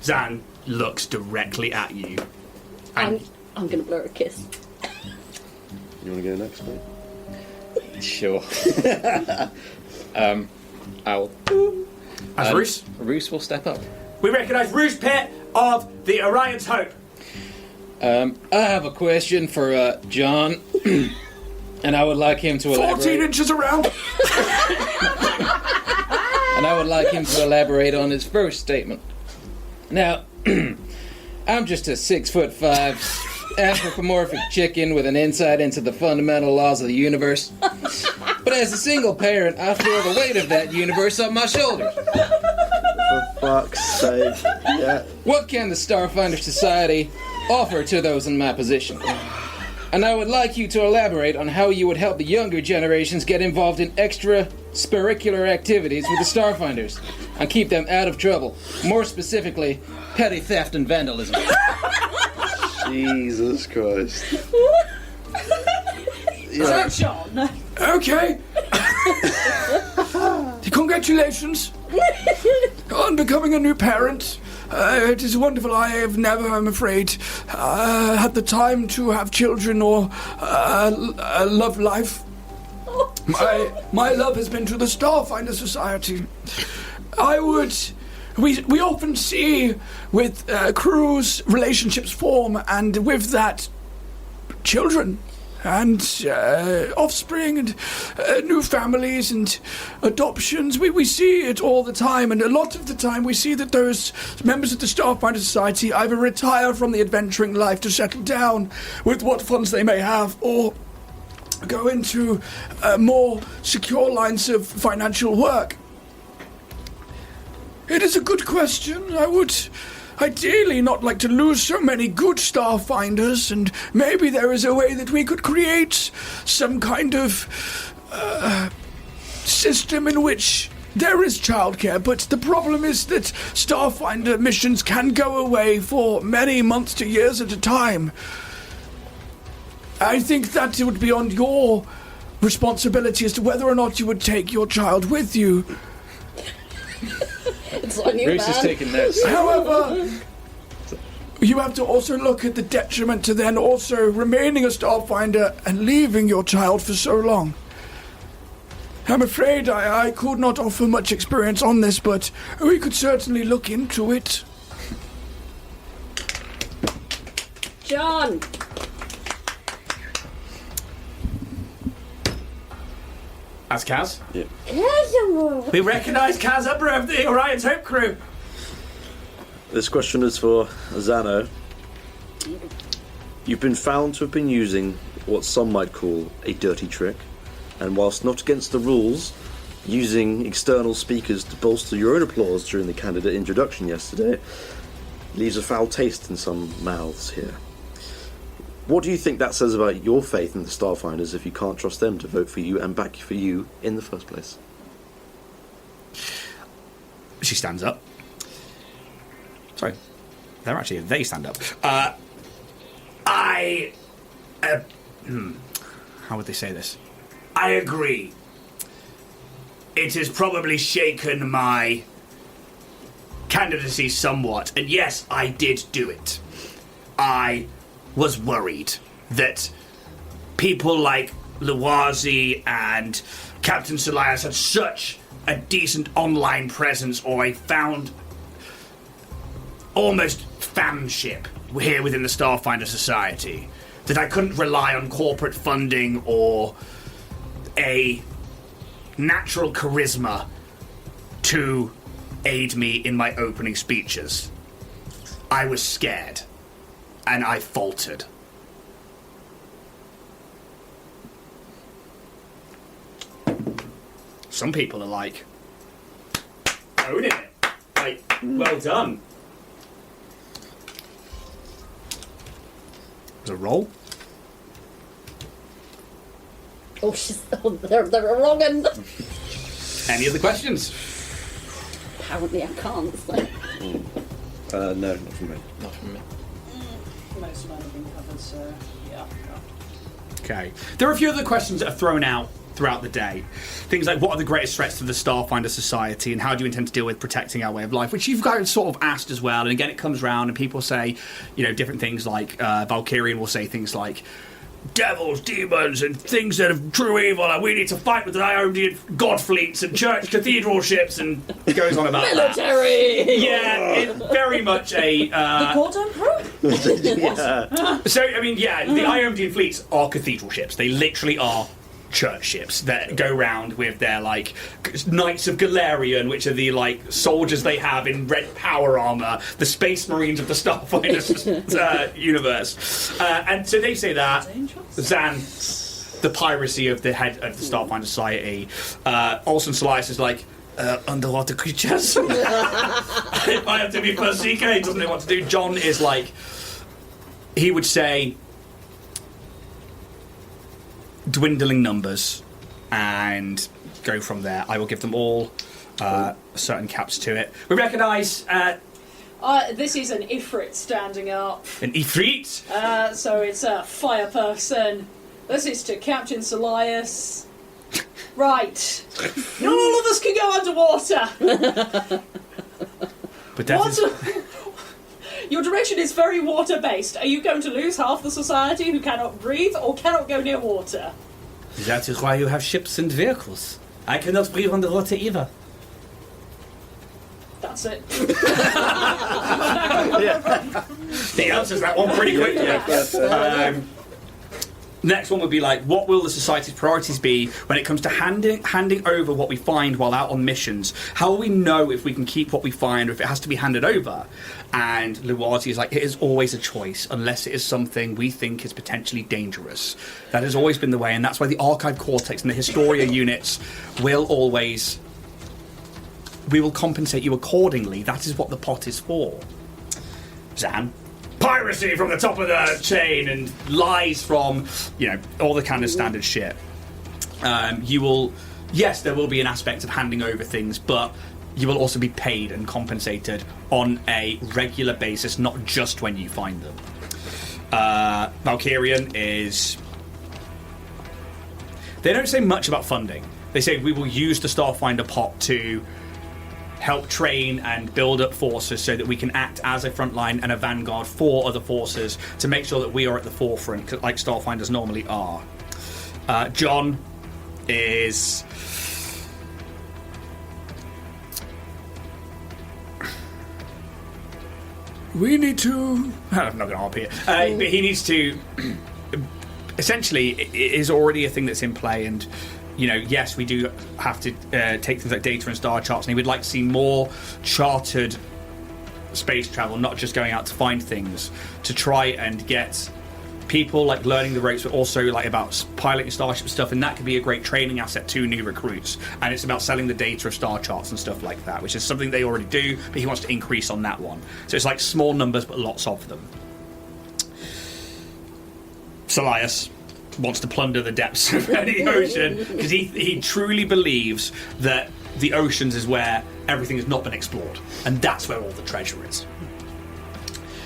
Zan looks directly at you. I'm going to blow her a kiss. You want to go next, mate? Sure. I'll... As Roos? Roos will step up. We recognise Roos Pitt of the Orion's Hope. I have a question for John, and I would like him to 14 inches around. And I would like him to elaborate on his first statement. Now, I'm just a 6'5" anthropomorphic chicken with an insight into the fundamental laws of the universe. But as a single parent, I feel the weight of that universe on my shoulders. For fuck's sake. Yeah. What can the Starfinder Society offer to those in my position? And I would like you to elaborate on how you would help the younger generations get involved in extra-spiritular activities with the Starfinders and keep them out of trouble. More specifically, petty theft and vandalism. Jesus Christ. So, John. Okay. Congratulations on becoming a new parent. It is wonderful. I have never, I'm afraid, had the time to have children or love life. My love has been to the Starfinder Society. We often see with crews relationships form, and with that, children. And offspring and new families and adoptions. We see it all the time, and a lot of the time we see that those members of the Starfinder Society either retire from the adventuring life to settle down with what funds they may have, or go into more secure lines of financial work. It is a good question. I would ideally not like to lose so many good Starfinders, and maybe there is a way that we could create some kind of system in which there is childcare, but the problem is that Starfinder missions can go away for many months to years at a time. I think that it would be on your responsibility as to whether or not you would take your child with you. It's on you, Bruce man. is taking notes. However, you have to also look at the detriment to then also remaining a Starfinder and leaving your child for so long. I'm afraid I could not offer much experience on this, but we could certainly look into it. John. That's Kaz. Yeah. We recognise Kaz Upper of the Orion's Hope crew. This question is for Zano. You've been found to have been using what some might call a dirty trick, and whilst not against the rules, using external speakers to bolster your own applause during the candidate introduction yesterday leaves a foul taste in some mouths here. What do you think that says about your faith in the Starfinders if you can't trust them to vote for you and back for you in the first place? She stands up. Sorry. They stand up. How would they say this? I agree. It has probably shaken my candidacy somewhat, and yes, I did do it. I was worried that people like Luwazi and Captain Solias had such a decent online presence, or I found almost fanship here within the Starfinder Society, that I couldn't rely on corporate funding or a natural charisma to aid me in my opening speeches. I was scared, and I faltered. Some people are like, owning it. Like, well done. There's a roll. Oh, they're wrong end. Any other questions? Apparently I can't, so. No, not from me. Not from me. Most of mine have been covered, so yeah. Okay. There are a few other questions that are thrown out throughout the day. Things like, what are the greatest threats to the Starfinder Society, and how do you intend to deal with protecting our way of life, which you've guys sort of asked as well. And again, it comes round and people say, you know, different things like, Valkyrian will say things like, devils, demons, and things that are true evil, and we need to fight with the Ionian god fleets and church cathedral ships, and it goes on about Military! that. Yeah, it's very much a... The Court Emperor? Yeah. So, I mean, yeah, the Ionian fleets are cathedral ships. They literally are church ships that go round with their, like, Knights of Galarian, which are the, like, soldiers they have in red power armour, the Space Marines of the Starfinder universe. And so they say that. Zan, the piracy of the head of the Starfinder Society. Olsen Solias is like, underwater creatures. If I have to be First Seeker, he doesn't know what to do. John is like, he would say, dwindling numbers and go from there. I will give them all certain caps to it. We recognise... this is an Ifrit standing up. An Ifrit? So it's a fire person. This is to Captain Solias. Right. Not all of us can go underwater. But that Your direction is very water-based. Are you going to lose half the society who cannot breathe or cannot go near water? That is why you have ships and vehicles. I cannot breathe underwater either. That's it. He answers that one pretty quickly. Next one would be like, what will the society's priorities be when it comes to handing over what we find while out on missions? How will we know if we can keep what we find or if it has to be handed over? And Luwazi is like, it is always a choice unless it is something we think is potentially dangerous. That has always been the way, and that's why the Archive Cortex and the Historia units will always... We will compensate you accordingly. That is what the pot is for. Zan? Piracy from the top of the chain and lies from, all the kind of standard shit. You will... Yes, there will be an aspect of handing over things, but you will also be paid and compensated on a regular basis, not just when you find them. Valkyrian is... They don't say much about funding. They say we will use the Starfinder pot to help train and build up forces so that we can act as a frontline and a vanguard for other forces to make sure that we are at the forefront, like Starfinders normally are. John is... We need to... I'm not going to RP it. But he needs to... Essentially, it is already a thing that's in play, and... yes, we do have to take things like data and star charts, and he would like to see more chartered space travel, not just going out to find things, to try and get people like learning the ropes, but also like about piloting starship stuff, and that could be a great training asset to new recruits. And it's about selling the data of star charts and stuff like that, which is something they already do, but he wants to increase on that one. So it's like small numbers, but lots of them. Solias wants to plunder the depths of any ocean because he truly believes that the oceans is where everything has not been explored, and that's where all the treasure is.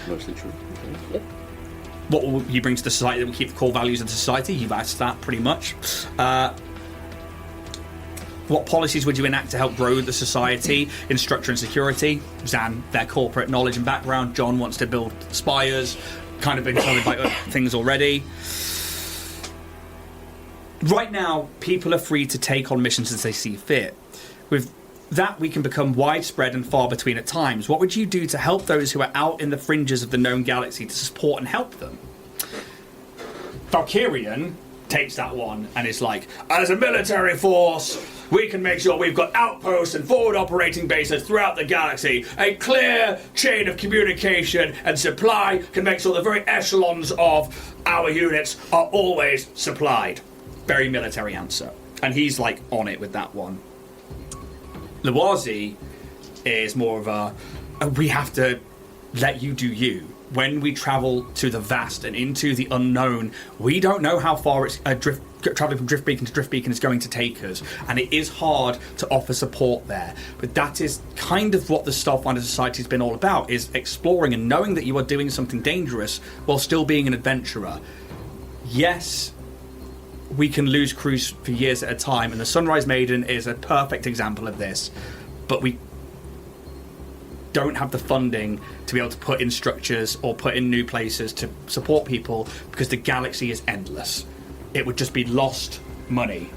Mostly true. Yep. What will you bring to the society that will keep the core values of the society? You've asked that pretty much. What policies would you enact to help grow the society in structure and security? Zan, their corporate knowledge and background. John wants to build spires, kind of been covered by things already. Right now, people are free to take on missions as they see fit. With that, we can become widespread and far between at times. What would you do to help those who are out in the fringes of the known galaxy to support and help them? Valkyrian takes that one and is like, as a military force, we can make sure we've got outposts and forward operating bases throughout the galaxy. A clear chain of communication and supply can make sure the very echelons of our units are always supplied. Very military answer. And he's like on it with that one. Luwazi is more of a we have to let you do you. When we travel to the vast and into the unknown, we don't know how far it's traveling from drift beacon to drift beacon is going to take us, and it is hard to offer support there. But that is kind of what the Starfinder Society has been all about, is exploring and knowing that you are doing something dangerous while still being an adventurer. Yes, we can lose crews for years at a time, and the Sunrise Maiden is a perfect example of this, but we don't have the funding to be able to put in structures or put in new places to support people because the galaxy is endless. It would just be lost money.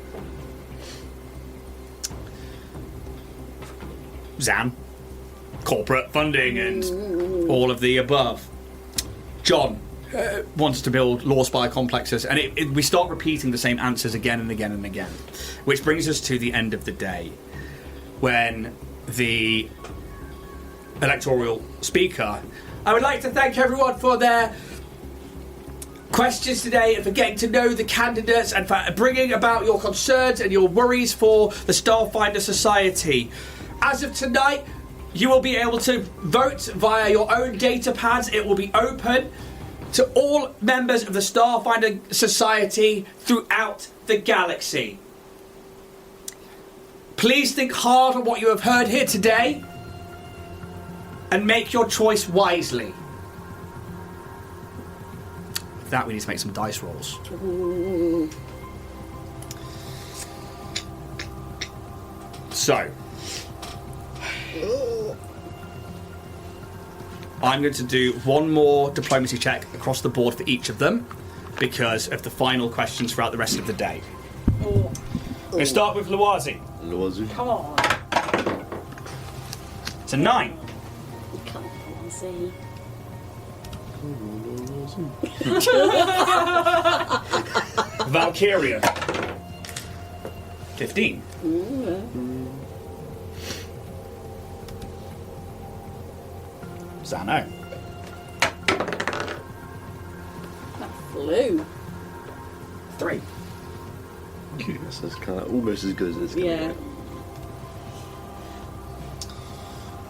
Zan, corporate funding and all of the above. John wants to build Lorespire complexes, and we start repeating the same answers again and again and again, which brings us to the end of the day when the electoral speaker... I would like to thank everyone for their questions today and for getting to know the candidates and for bringing about your concerns and your worries for the Starfinder Society. As of tonight, you will be able to vote via your own data pads. It will be open. to all members of the Starfinder Society throughout the galaxy. Please think hard on what you have heard here today and make your choice wisely. For that, we need to make some dice rolls. So, I'm going to do one more diplomacy check across the board for each of them because of the final questions throughout the rest of the day. Oh, We'll start with Luazi. come on. It's a 9. Come on, see. Valkyria. 15. Zano. That flew. 3. This is kind of almost as good as it's going to Yeah. be.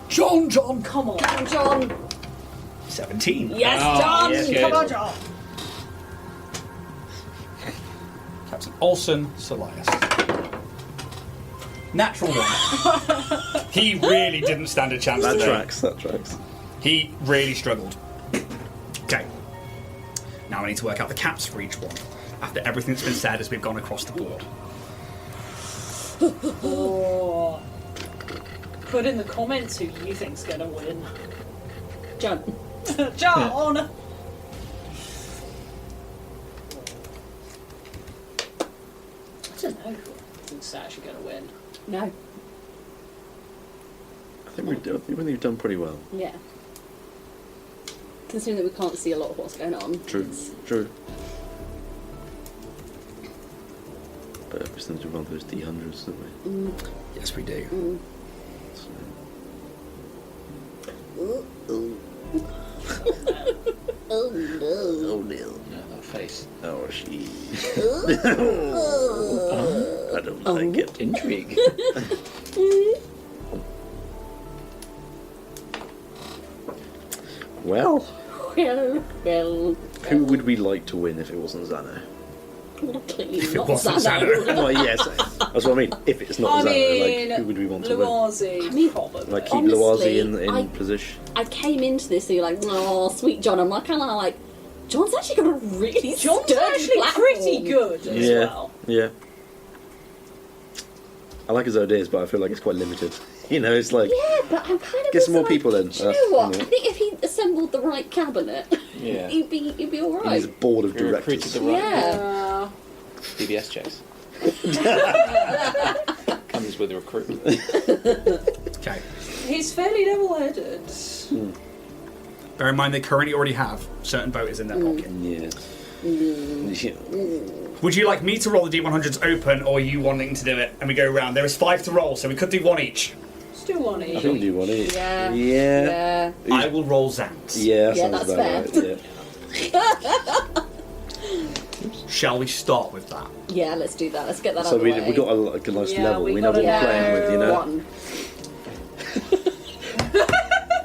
John. Come on. Come on, John. 17. Yes, John. yes, good. Come on, John. Captain Olsen, Solias. Natural 1. He really didn't stand a chance That today. tracks. He really struggled. Okay. Now I need to work out the caps for each one after everything that's been said as we've gone across the board. Oh. Put in the comments who you think's gonna win. John. John! Oh, I don't know who's actually gonna win. No. I think we've done pretty well. Yeah. Considering that we can't see a lot of what's going on. True. But we still need to run those D100s, don't we? Yes, we do. Oh no. Oh, Neil. No, that face. Oh, she. I don't like it. Intrigue. Well, Well. who would we like to win if it wasn't Xano? Clearly If it not wasn't Xano. Well, yes, that's what I mean. If it's not I Xano, mean, like, who would we want to win? Luazi, probably. Like, keep Honestly, Luazi in I- position. I came into this and you're like, oh, sweet John. I'm kind of like, John's actually got a really John's sturdy actually platform. pretty good as well. Yeah. I like his ideas, but I feel like it's quite limited. You know, it's like, Yeah, but I'm kind of get some more like, people in. Do you know what? you I think if he assembled the right cabinet, Yeah. he'd be all He's right. a board of You recruited directors. the right Yeah. DBS checks. Comes with recruitment. Okay. He's fairly level-headed. Bear in mind they currently already have certain voters in their pocket. Yeah. Would you like me to roll the D100s open or you wanting to do it and we go around? There is 5 to roll, so we could do 1 each. Let's do one I think we each. do one each. Yeah. Yeah. Yeah. I will roll Zans. Yeah, Yeah, sounds that's about fair. right. Yeah. Shall we start with that? Yeah, let's do that. Let's get that So out of the way. we got a nice Yeah, level. we We know what gotta we're playing with, you know. One.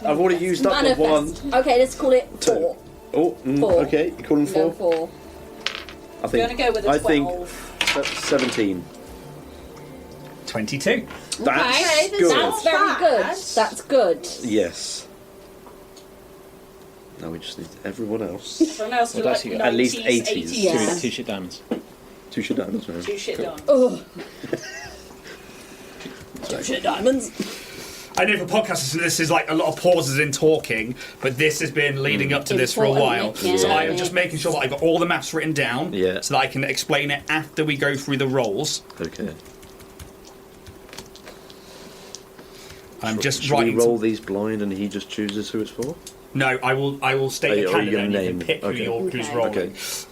I've already used up the one. Manifest. Okay, let's call it 4. Oh, 4. okay. You call them Go 4? 4. I We're think. going to go with a I 12. think 17. 22. That's Okay, good. that's very good. bad. That's good. Yes. Now we just need everyone else. Everyone else do What like else you got? At least 90s, 80s. 80s. Yeah. Two shit diamonds. 2 shit diamonds, man. Two shit done. Oh. 2 shit diamonds. I know for podcasters this is like a lot of pauses in talking, but this has been leading up to this for a while. Important, So yeah. I am just making sure that I've got all the maths written down Yeah. so that I can explain it after we go through the rolls. Okay. I'm just Should we writing. roll these blind and he just chooses who it's for? No, I will state the Oh, candidate you're and gonna you can name. pick who Okay. who's Okay. rolling.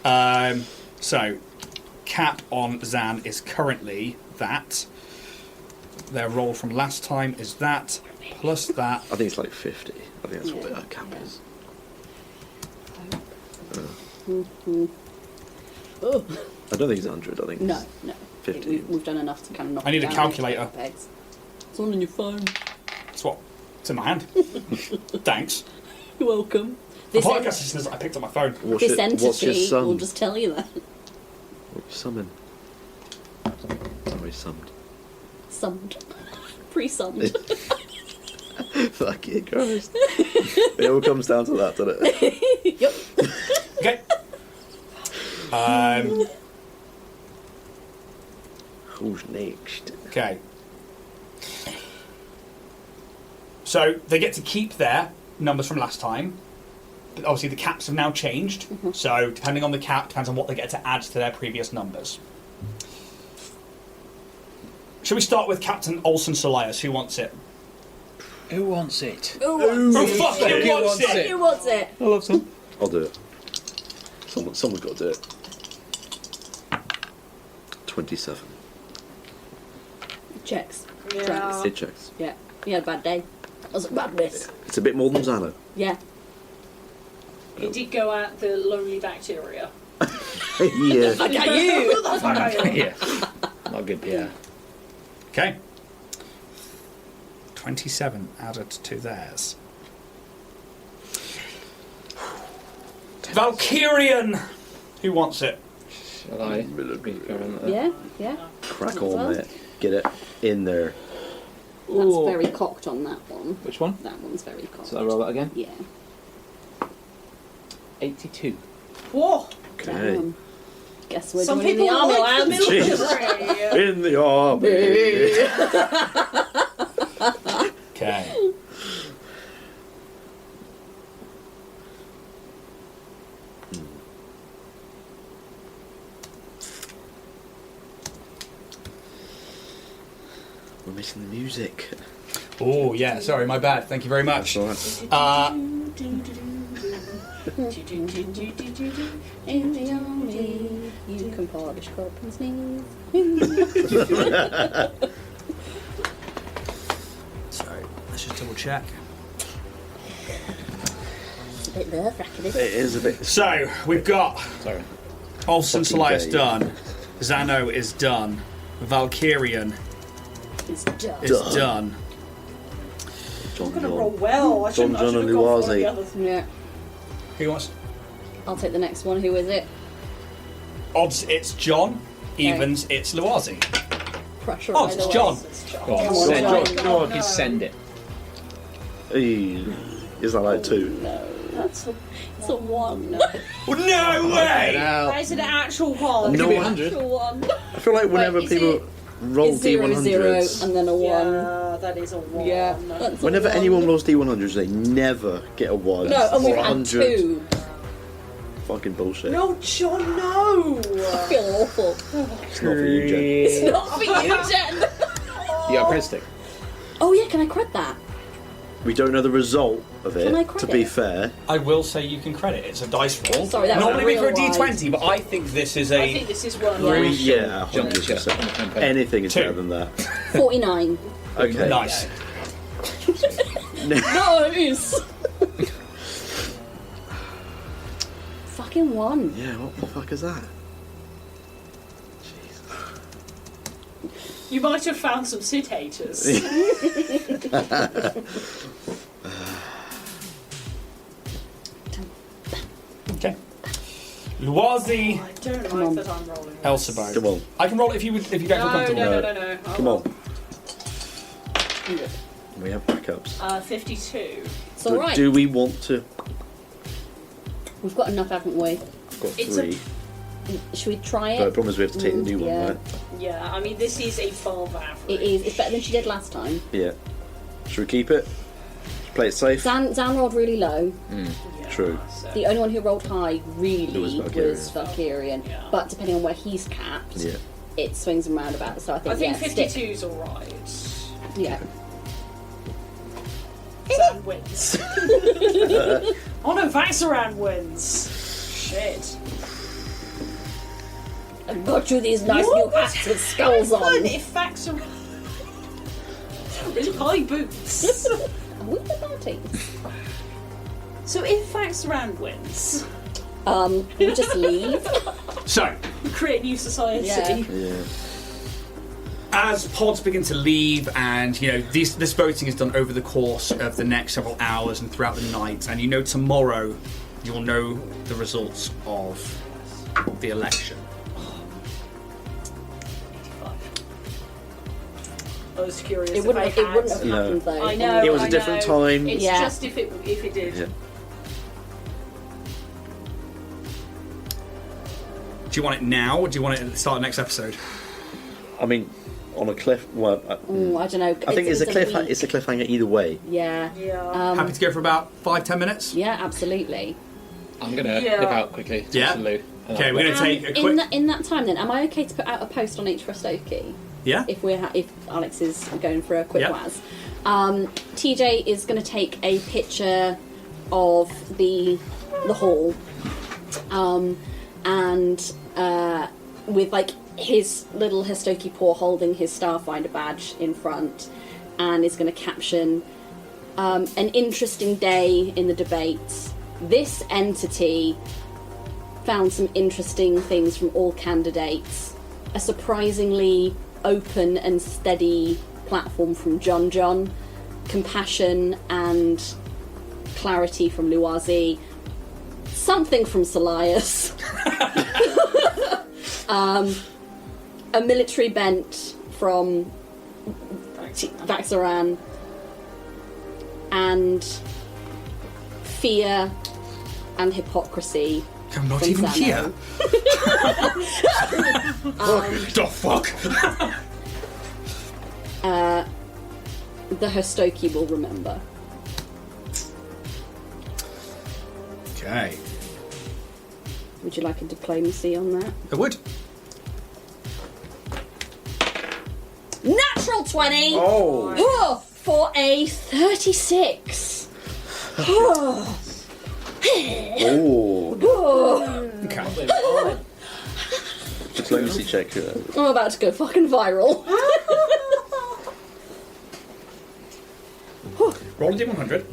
Okay. So, cap on Zan is currently that. Their roll from last time is that, plus that. I think it's like 50. I think that's what our cap is. Oh. I don't think it's 100. I think No, it's no. 50. We've done enough to kind of knock I need it a down calculator. pegs. It's on your phone. It's what? It's in my hand. Thanks. You're welcome. This podcast en- listeners, I picked up my phone. What's This your entity sum? will just tell you that. What you summon? Sorry, summed. Summed. Pre-summed. Fuck it, Christ. It all comes down to that, doesn't it? Yep. Okay. Who's next? Okay. So they get to keep their numbers from last time. But obviously the caps have now changed. So depending on the cap, depends on what they get to add to their previous numbers. Shall we start with Captain Olsen Solias? Who wants it? Who wants it? Who fucking wants it? Who wants it? I love some. I'll do it. Someone's got to do it. 27. Checks. Yeah. Tracks. It checks. Yeah. You had a bad day. That was a bad miss. It's a bit more than Xano. Yeah. It did go at the lonely bacteria. Yeah. Look at you! Who the fuck are you? Yeah. Not good PR. Okay. 27 added to theirs. Valkyrian! Who wants it? Shall I? Yeah, yeah. Crack Well. on, mate. Get it in there. That's Ooh. very cocked on that one. Which one? That one's very cocked. So I roll that again? Yeah. 82. Whoa! Okay. Damn. Guess we're Some doing people the army like the lads. military. In the army. Okay. We're missing the music. Oh, yeah, sorry, my bad. Thank you very much. That's alright. In the army, you can polish carpent's knees. Sorry, let's just double check. It's a bit nerve-wracking, It isn't it? is a bit. So, we've got Sorry. Olsen Fucking Solias gay. done. Xano is done. Valkyrian It's done. is done. John I'm gonna John. roll well. I shouldn't John have and gone for one of the Luazi. others. Yeah. Who wants? I'll take the next one. Who is it? Odds, it's John. Evens, it's Luazi. Pressure. Odds, it's John. Go on, Come on, send John. it. Go on, just send it. Hey, is that like 2? It's a one. Well, no way! That is an actual one. It No could be one- 100. A one. I feel like whenever Wait, is people it- roll It's 0, 0, D100s, and then a one. Yeah, that is a one. Yeah. That's a whenever one. anyone rolls D100s, they never get a 1 No, and or we've had 100. 2. Fucking bullshit. No, John, no! I feel awful. It's not for you, Jen. It's not for you, Jen. You got a press stick. Oh yeah, can I cred that? We don't know the result of Can I it, to credit? be fair. I will say you can credit. It's a dice roll. Sorry, that was Normally real for a wide. D20, but I think this is I a. think this is one. Yeah. Yeah, Jump the ship 100%. on the campaign. Anything is 2. better than that. 49. Okay. Nice. Nice. Fucking one. Yeah, what the fuck is that? You might have found some Sid haters. Okay. Luazi I don't Come on. like that I'm rolling. Elsebo. Come on. I can roll it if you don't feel No, comfortable. no. Come on. We have backups. 52. It's alright. Do we want to? We've got enough, haven't we? I've got It's 3. Should we try But the it? problem is we have to take the new Yeah. one, right? Yeah, I mean, this is above average. It is. It's better than she did last time. Yeah. Should we keep it? Play it safe? Zan rolled really low. Yeah, True. so- The only one who rolled high really was was Valkyrian. Valkyrian. Yeah. But depending on where he's capped, Yeah. it swings and roundabouts. So I think, I think yeah, 52 is alright. stick. Yeah. Zan wins. Oh no, Vaxaran wins. Shit. I got you these nice What new would hats with skulls on. happen if Vaxaran... really high boots. Are we the party? So if Vaxaran wins, We just leave. So, we create a new society. Yeah. Yeah. As pods begin to leave, and this voting is done over the course of the next several hours and throughout the night, and tomorrow you'll know the results of the election. 85. I was curious. It wouldn't have happened though. I know. It was a different time. It's Yeah. just if it did. Yeah. Do you want it now, or do you want it at the start of the next episode? I mean, on a cliff. Well, I don't know. I think it's a cliff. week. It's a cliffhanger either way. Yeah. Yeah. Happy to go for about 5-10 minutes? Yeah, absolutely. I'm going to Yeah. nip out quickly. To Yeah. Lou, and Okay, I'll- we're going to take a quick... In that time, then, am I okay to put out a post on H for Stokie? Yeah? If if Alex is going for a quick Yeah. waz. TJ is going to take a picture of the hall, and with like his little Histoki paw holding his Starfinder badge in front, and is going to caption an interesting day in the debates. This entity found some interesting things from all candidates. A surprisingly open and steady platform from John, compassion and clarity from Luazi, something from Solias, a military bent from Vaxaran, and fear and hypocrisy. I'm not from even Zano. here. The fuck? The Histoki will remember. Okay. Would you like a diplomacy on that? I would. Natural 20! Oh. For a 36. Oh. Okay. Diplomacy check. I'm about to go fucking viral. Roll a d100.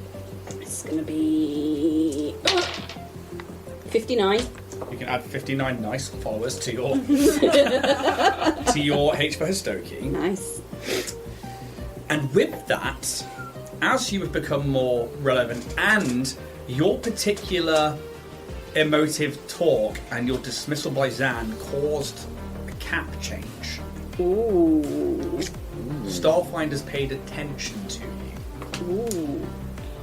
It's gonna be 59. You can add 59 nice followers to your to your H for Histoki. Nice. And with that, as you have become more relevant and your particular emotive talk and your dismissal by Zan caused a cap change. Ooh. Starfinders paid attention to you. Ooh.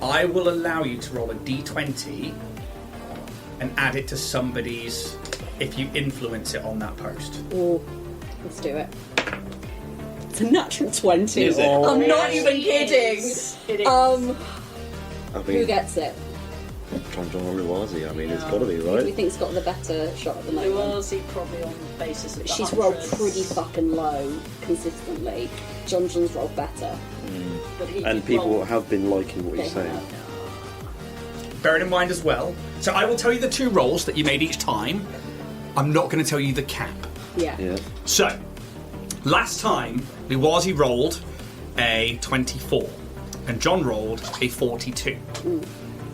I will allow you to roll a d20 and add it to somebody's if you influence it on that post. Ooh. Let's do it. It's a natural 20. Is it? I'm not even kidding. It is. I Who mean, gets it? John Luazi. I mean, it's got to be, Who do right? you think's got the better shot at the moment? Luazi probably on the basis of the She's rolled hundreds. pretty fucking low consistently. John's rolled better. But he And people rolled- have been liking what They you're saying. have. Bear it in mind as well. So I will tell you the 2 rolls that you made each time. I'm not going to tell you the cap. Yeah. Yeah. So, last time, Luazi rolled a 24, and John rolled a 42.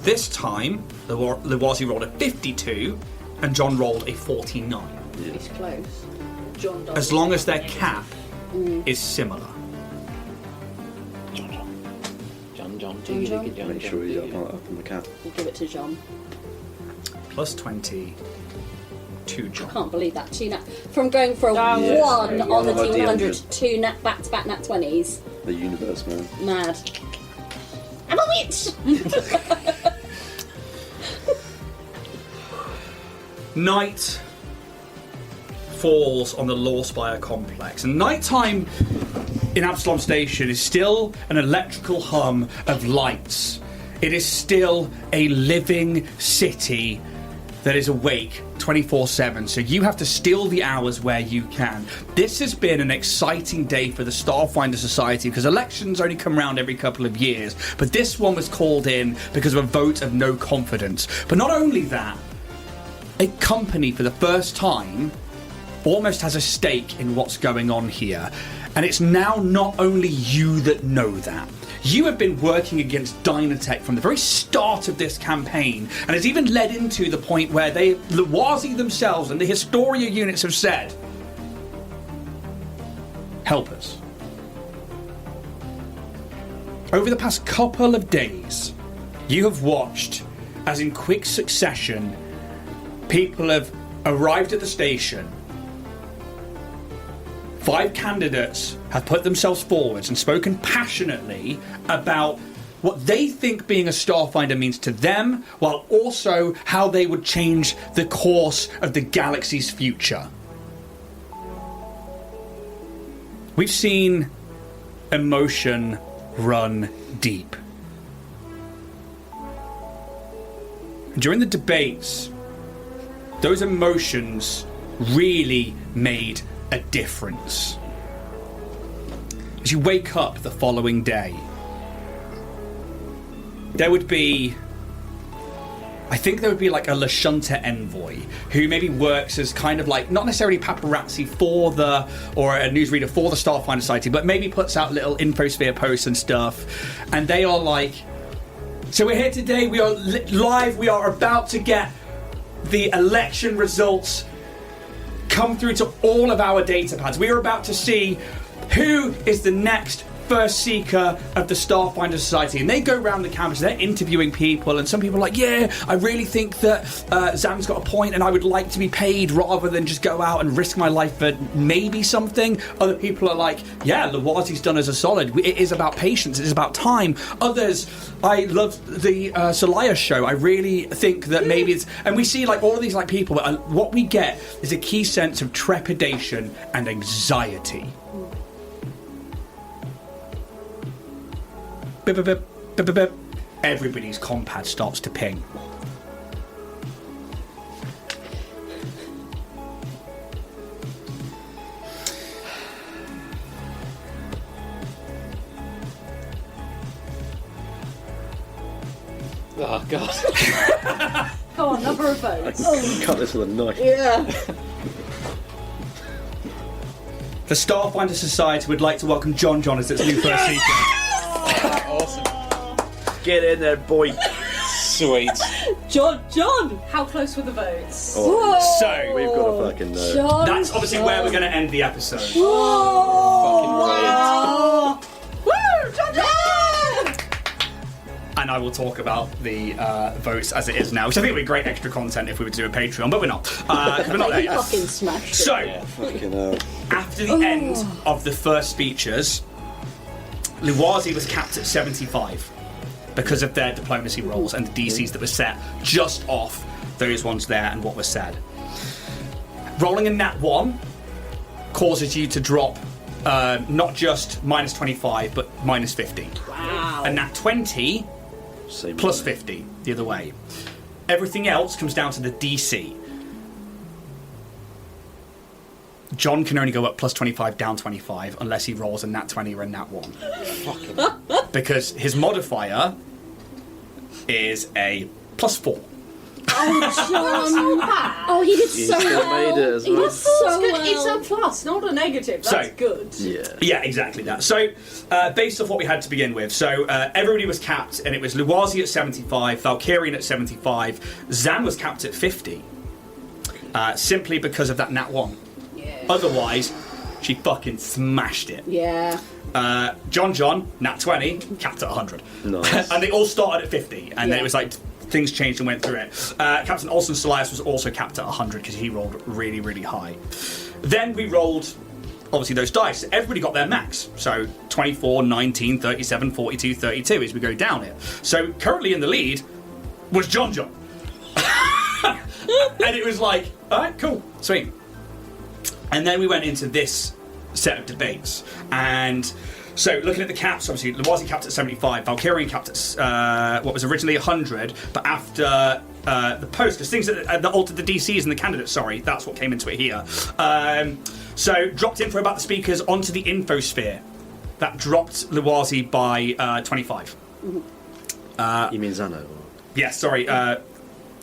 This time, Luazi rolled a 52, and John rolled a 49. It's close. John does As long as their cap is similar. John. Make sure he's up on the cap. We'll give it to John. Plus 20 to I John. can't believe that. From going for a Yeah. 1 Yeah, on the one D100 D100. to 2 back-to-back nat 20s. The universe, man. Mad. I'm a witch! Night falls on the Lorespire Complex, and nighttime in Absalom Station is still an electrical hum of lights. It is still a living city that is awake 24/7, so you have to steal the hours where you can. This has been an exciting day for the Starfinder Society because elections only come around every couple of years, but this one was called in because of a vote of no confidence. But not only that, a company for the first time almost has a stake in what's going on here. And it's now not only you that know that. You have been working against Dynatech from the very start of this campaign, and it's even led into the point where Luazi themselves and the Historia units have said, helpers. Over the past couple of days, you have watched as in quick succession people have arrived at the station. 5 candidates have put themselves forwards and spoken passionately about what they think being a Starfinder means to them, while also how they would change the course of the galaxy's future. We've seen emotion run deep. During the debates, those emotions really made a difference. As you wake up the following day, there would be like a Lashunta envoy who maybe works as kind of like, not necessarily paparazzi or a newsreader for the Starfinder Society, but maybe puts out little infosphere posts and stuff. And they are like, so we're here today, we are live, we are about to get the election results come through to all of our data pads. We are about to see who is the next First Seeker of the Starfinder Society. And they go around the campus, they're interviewing people, and some people are like, yeah, I really think that Zan's got a point and I would like to be paid rather than just go out and risk my life for maybe something. Other people are like, yeah, Lawasi's done us a solid. It is about patience, it is about time. Others, I love the Solaya show. I really think that maybe it's... And we see like all of these like people, but what we get is a key sense of trepidation and anxiety. Bip, bip, bip, bip, bip, bip. Everybody's compad starts to ping. Oh, God. Come on, number of votes. Cut this with a knife. Yeah. The Starfinder Society would like to welcome John as its new First Seeker. Awesome. Get in there, boy. Sweet. John! How close were the votes? Oh, So, we've got to fucking know. John, that's obviously where we're going to end the episode. Whoa. Woo! John! And I will talk about the votes as it is now, which I think would be great extra content if we were to do a Patreon, but we're not. Because we're not there You yet. fucking smashed it. So, Fucking hell. after the end of the first speeches, Luwazi was capped at 75 because of their diplomacy rolls and the DCs that were set just off those ones there and what was said. Rolling a nat 1 causes you to drop not just minus 25 but minus 50. Wow. A nat 20 Same plus way. 50 the other way. Everything else comes down to the DC. John can only go up plus 25, down 25, unless he rolls a nat 20 or a nat 1. Because his modifier is a plus 4. Oh, John. Oh, he did so still well. made it as He well. did so well. It's a plus, not a negative. That's So- good. Yeah. Yeah, exactly that. So, based off what we had to begin with, so everybody was capped, and it was Luwazi at 75, Valkyrian at 75, Zan was capped at 50, simply because of that nat 1. Yeah. Otherwise, she fucking smashed it. Yeah. John, nat 20, capped at 100. Nice. And they all started at 50, and then Yeah. it was like things changed and went through it. Captain Olsen Solias was also capped at 100 because he rolled really, really high. Then we rolled, obviously, those dice. Everybody got their max. So 24, 19, 37, 42, 32 as we go down it. So currently in the lead was John. And it was like, all right, cool, sweet. And then we went into this set of debates. And so looking at the caps, obviously, Luwazi capped at 75, Valkyrian capped at what was originally 100, but after the post, because things that altered the DCs and the candidates, sorry, that's what came into it here. So dropped info about the speakers onto the infosphere. That dropped Luwazi by 25. You mean Zano? Yeah, sorry,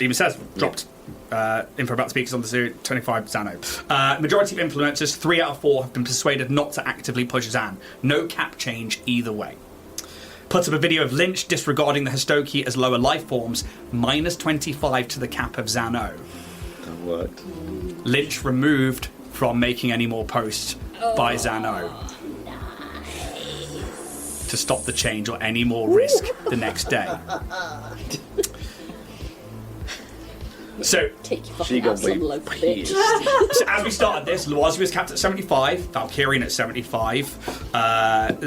even says dropped info about speakers on the 25 Zano. Majority of influencers, 3 out of 4 have been persuaded not to actively push Zan. No cap change either way. Put up a video of Lynch disregarding the Histoki as lower life forms, minus 25 to the cap of Zano. That worked. Lynch removed from making any more posts by Zano. To stop the change or any more risk the next day. So, Take your She fucking got ass on the way loaf, bitch. so as we started this, Loazi was capped at 75, Valkyrian at 75,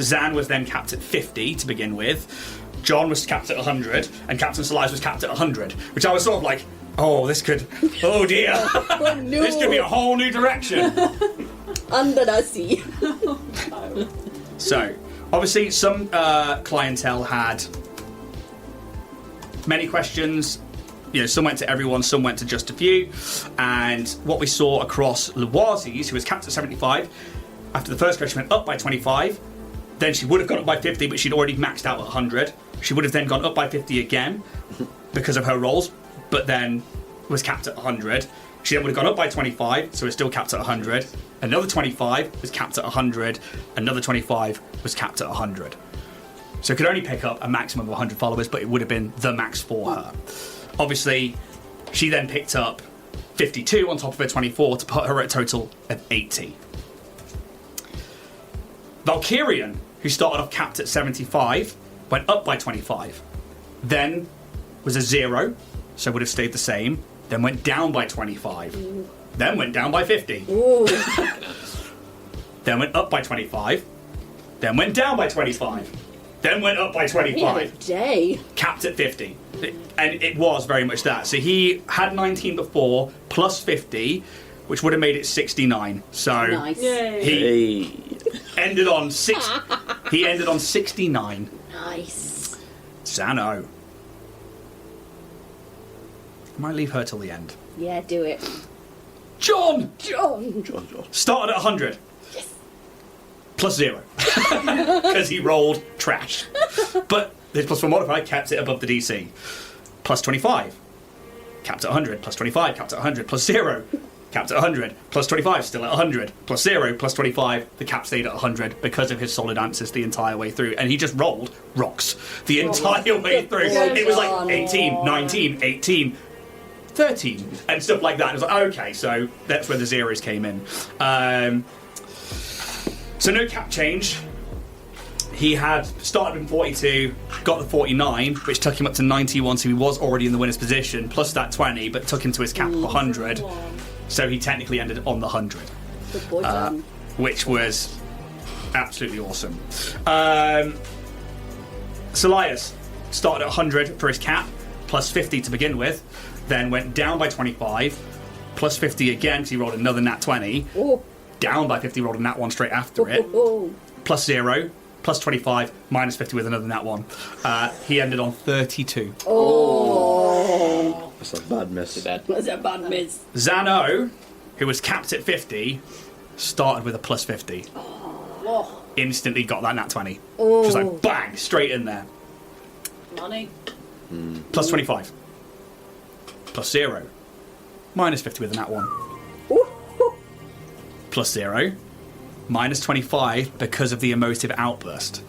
Zan was then capped at 50 to begin with, John was capped at 100, and Captain Solise was capped at 100, which I was sort of like, oh, this could, oh dear, Oh, no. this could be a whole new direction. Under the sea. So, obviously, some clientele had many questions. You know, some went to everyone, some went to just a few. And what we saw across Loazi's, who was capped at 75, after the first question went up by 25, then she would have gone up by 50, but she'd already maxed out at 100. She would have then gone up by 50 again because of her rolls, but then was capped at 100. She then would have gone up by 25, so it's still capped at 100. Another 25 was capped at 100. Another 25 was capped at 100. So it could only pick up a maximum of 100 followers, but it would have been the max for her. Obviously, she then picked up 52 on top of her 24 to put her at a total of 80. Valkyrian, who started off capped at 75, went up by 25. Then was a 0, so would have stayed the same. Then went down by 25. Then went down by 50. Ooh. Then went up by 25. Then went down by 25. Then went up by He had a 25. day. Capped at 50. And it was very much that. So he had 19 before, plus 50, which would have made it 69. So Nice. he Hey. ended on 69. Nice. Zano. Might leave her till the end. Yeah, do it. John! John. Started at 100. Plus 0. Because he rolled trash. But his plus 1 modifier kept it above the DC. Plus 25. Capped at 100. Plus 25. Capped at 100. Plus 0. Capped at 100. Plus 25. Still at 100. Plus 0. Plus 25. The cap stayed at 100 because of his solid answers the entire way through. And he just rolled rocks the entire way through. It was like 18, 19, 18, 13, and stuff like that. It was like, okay, so that's where the zeros came in. So no cap change. He had started in 42, got the 49, which took him up to 91, so he was already in the winner's position, plus that 20, but took him to his cap of 100. So he technically ended on the 100, Good boy, John. which was absolutely awesome. Solias started at 100 for his cap, plus 50 to begin with, then went down by 25, plus 50 again, because he rolled another nat 20. Oh. Down by 50, rolled a nat 1 straight after it. Oh. Plus 0, plus 25, minus 50 with another nat 1. He ended on 32. Oh. That's a bad miss. That's a bad miss. Zano, who was capped at 50, started with a plus 50. Oh, Instantly got that nat 20. Just like bang, straight in there. money. Plus 25. Plus 0. Minus 50 with a nat 1. Plus 0. Minus 25 because of the emotive outburst.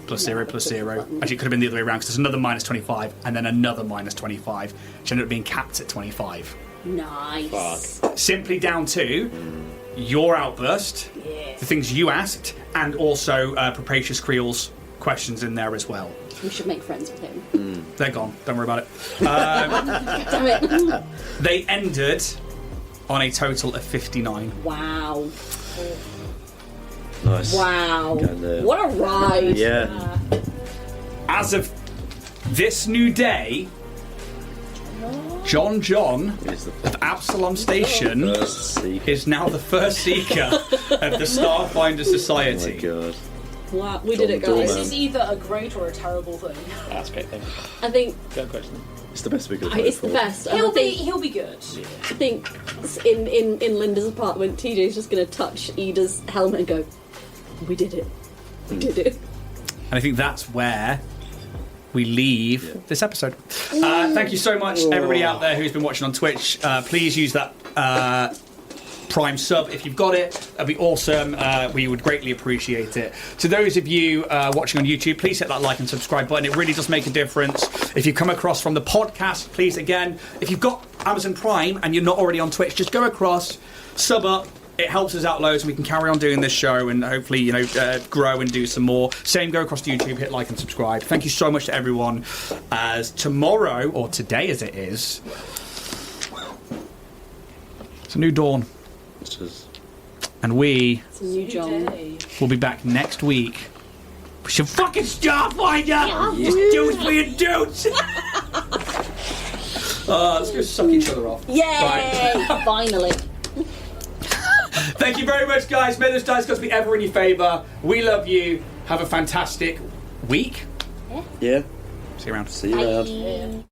Plus 0, plus 0. Actually, it could have been the other way around because there's another minus 25 and then another minus 25, which ended up being capped at 25. Nice. Simply down to your outburst, the things you asked, and also Propacious Creel's questions in there as well. We should make friends with him. They're gone. Don't worry about it. Damn it. They ended on a total of 59. Wow. Nice. Wow. Kinda- What a ride. Yeah. As of this new day, John Is the of Absalom Station first seeker. is now the first seeker of the Starfinder Oh Society. my god. Wow. We did it, John guys. This is either a great or a terrible thing. That's great. Thank you. I think Good question. It's the best we could have it's the for. best. And He'll I think, be good. I think in Linda's apartment, TJ's just going to touch Ida's helmet and go, "We did it. We did it." And I think that's where we leave this episode. Thank you so much, everybody out there who's been watching on Twitch. Please use that Prime sub if you've got it. That'd be awesome. We would greatly appreciate it. To those of you watching on YouTube, please hit that like and subscribe button. It really does make a difference. If you come across from the podcast, please, again, if you've got Amazon Prime and you're not already on Twitch, just go across, sub up. It helps us out loads, and we can carry on doing this show and hopefully, grow and do some more. Same, go across to YouTube, hit like and subscribe. Thank you so much to everyone. As tomorrow, or today as it is, it's a new dawn. And we will be back next week with some fucking Starfinder! Just do it for your dudes! Let's go suck each other off. Yay! Right. Finally. Thank you very much, guys. May those dice gods be ever in your favour. We love you. Have a fantastic week. Yeah. See you around. See you around.